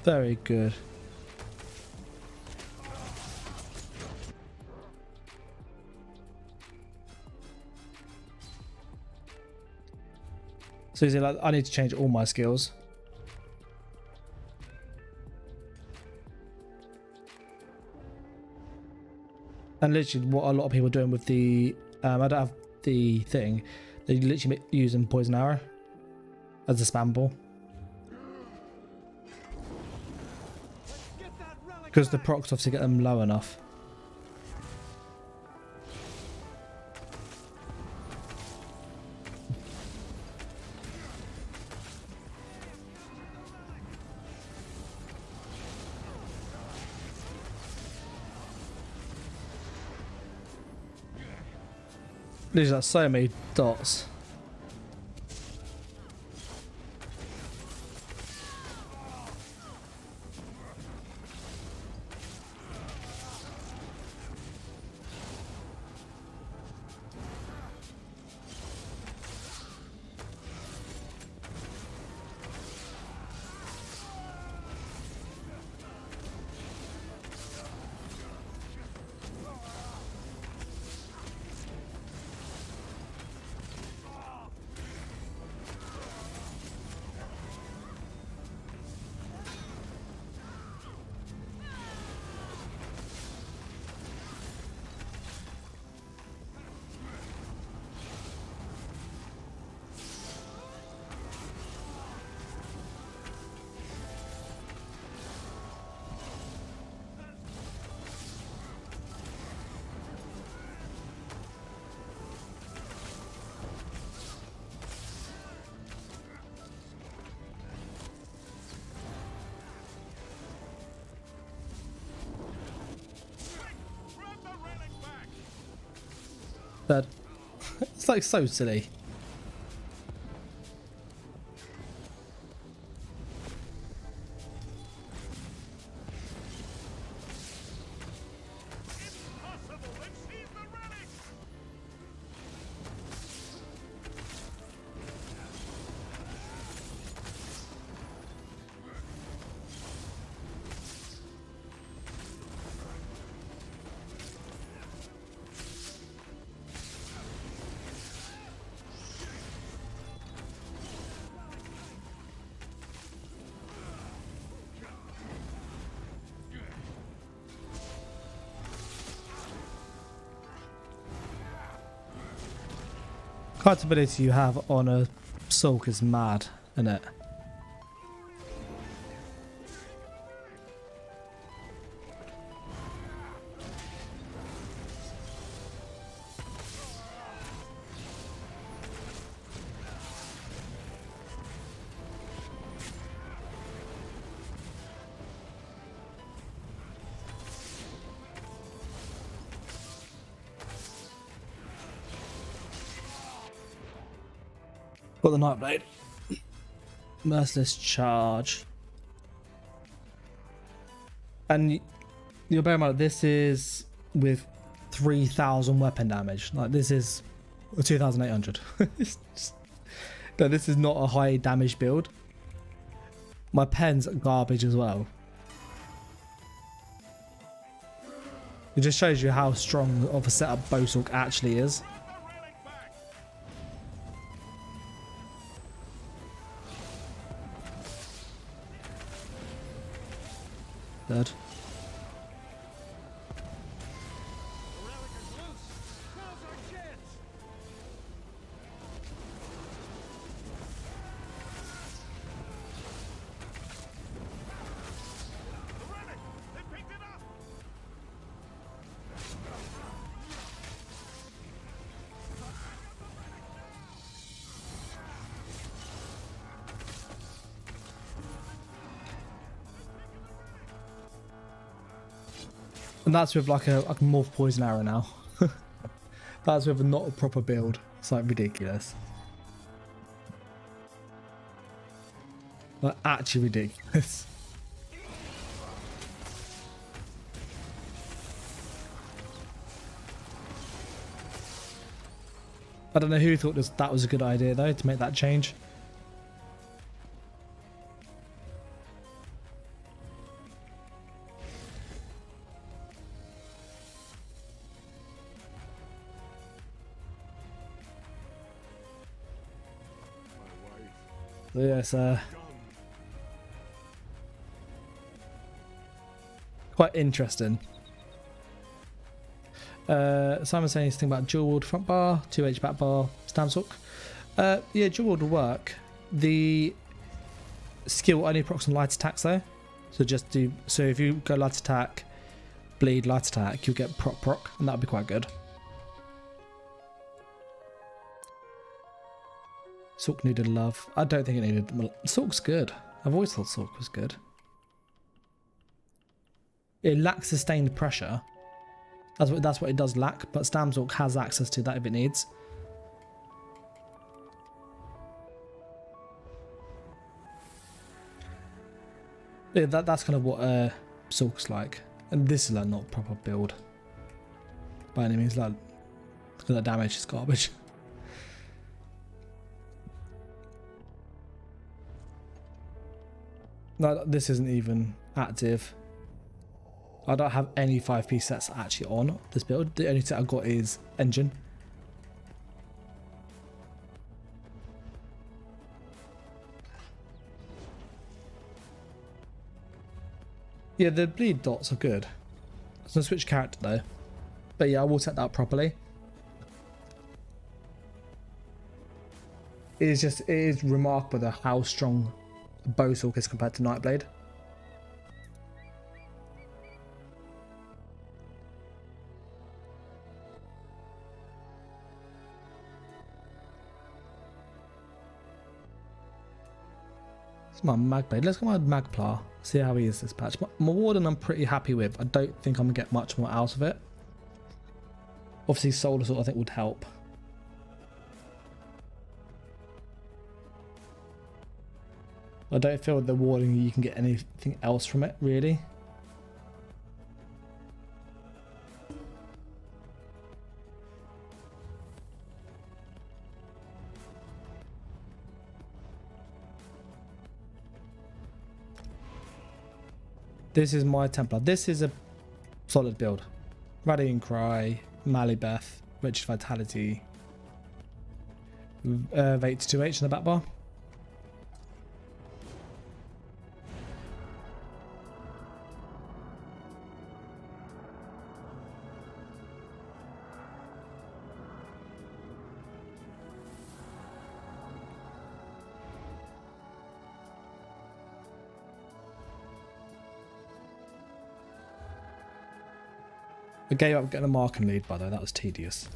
Very good. So is it like I need to change all my skills? And literally what a lot of people are doing with the I don't have the thing, they literally using poison arrow as a spam ball. Because the procs obviously get them low enough. There's like so many dots. That it's like so silly. Kite's ability you have on a Sorc is mad, isn't it? Got the Nightblade. Merciless charge. And you'll bear in mind, this is with 3,000 weapon damage. Like, this is 2,800. No, this is not a high damage build. My pen's garbage as well. It just shows you how strong of a setup Sorc actually is. Dead. And that's with like a morph poison arrow now. That's with not a proper build. It's like ridiculous. Like actually ridiculous. I don't know who thought that was a good idea though, to make that change. So yes, quite interesting. Simon saying anything about dual wield front bar, 2H back bar, stam Sorc. Yeah, dual wield will work. The skill only procs on light attacks though. So if you go light attack, bleed, light attack, you'll get proc, and that'll be quite good. Sorc needed love. I don't think it needed. Sorc's good. I've always thought Sorc was good. It lacks sustained pressure. That's what it does lack, but Stam Sorc has access to that if it needs. Yeah, that's kind of what Sorc's like. And this is like not proper build by any means. Like, look at that damage, it's garbage. No, this isn't even active. I don't have any 5p sets actually on this build. The only set I've got is engine. Yeah, the bleed dots are good. I'm gonna switch character though. But yeah, I will set that up properly. It is remarkable how strong bow Sorc is compared to Nightblade. It's my Magblade. Let's go my Magplar. See how he is this patch. My Warden I'm pretty happy with. I don't think I'm gonna get much more out of it. Obviously Solar Sword I think would help. I don't feel with the Warden you can get anything else from it, really. This is my Templar. This is a solid build. Rallying Cry, Malibeth, Wretched Vitality, Vate 2H in the back bar. I gave up getting a mark and lead, by the way, that was tedious.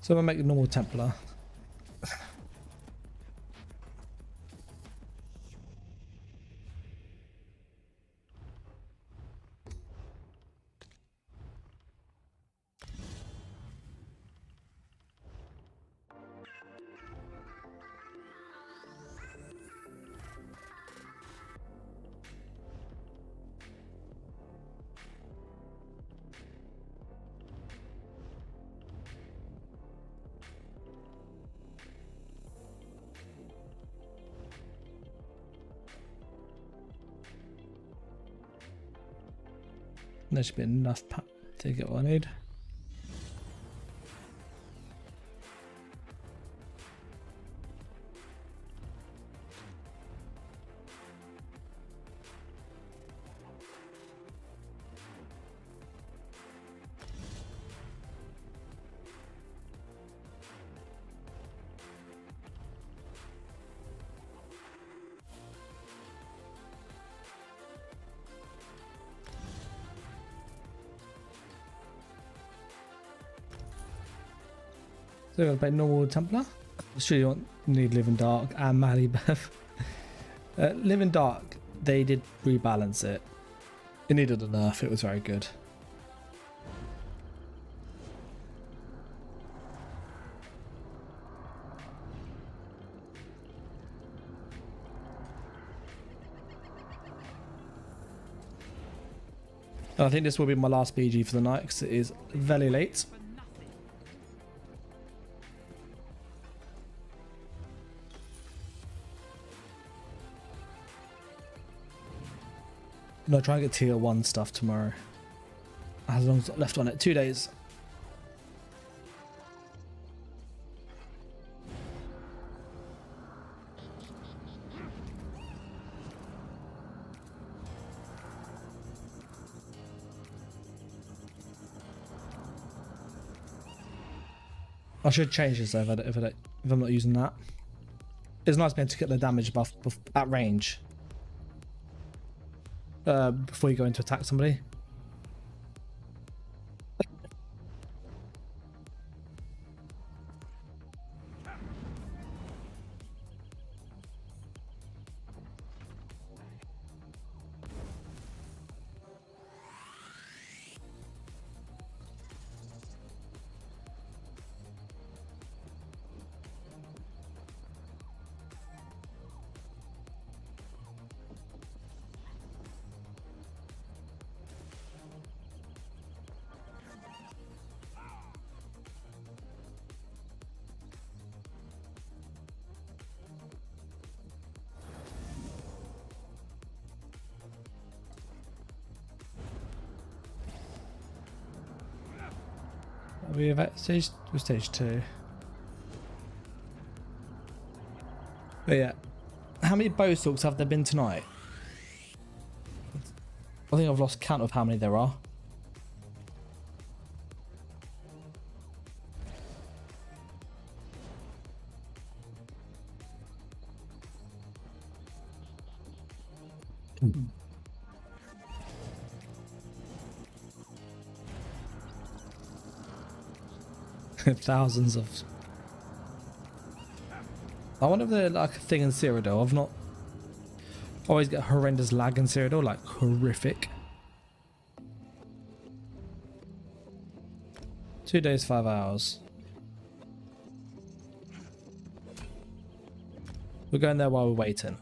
So I'm gonna make a normal Templar. There should be enough to get what I need. So we'll play normal Templar. Sure you want need Living Dark and Mally Bev. Living Dark, they did rebalance it. It needed a nerf, it was very good. And I think this will be my last BG for the night because it is very late. I'm gonna try and get tier 1 stuff tomorrow. As long as I've left on it, 2 days. I should change this though if I'm not using that. It's nice being able to get the damage buff at range. Before you go in to attack somebody. Are we at stage 2? But yeah, how many bow stalks have there been tonight? I think I've lost count of how many there are. Thousands of. I wonder if they're like a thing in Cyrodiil. I've not. Always get horrendous lag in Cyrodiil, like horrific. 2 days, 5 hours. We're going there while we're waiting.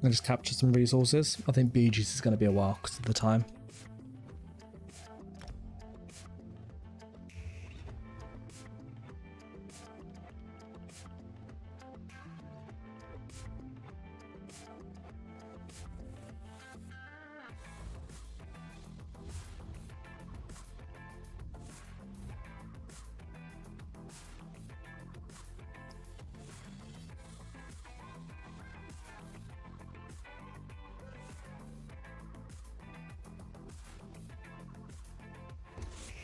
And just capture some resources. I think BG's is going to be a while because of the time.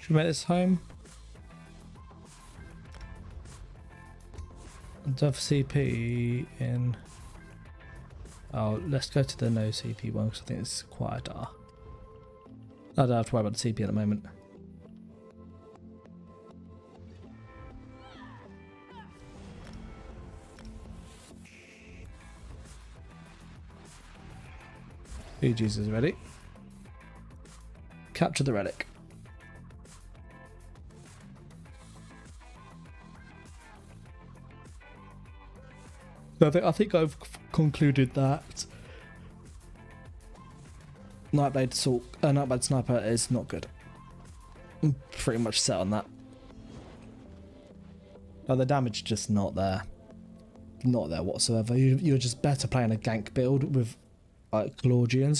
Should we make this home? Dove CP in. Oh, let's go to the no CP one because I think it's quieter. I don't have to worry about the CP at the moment. BG's is ready. Capture the relic. I think I've concluded that Nightblade Sniper is not good. I'm pretty much set on that. But the damage is just not there. Not there whatsoever. You're just better playing a gank build with like Claudians.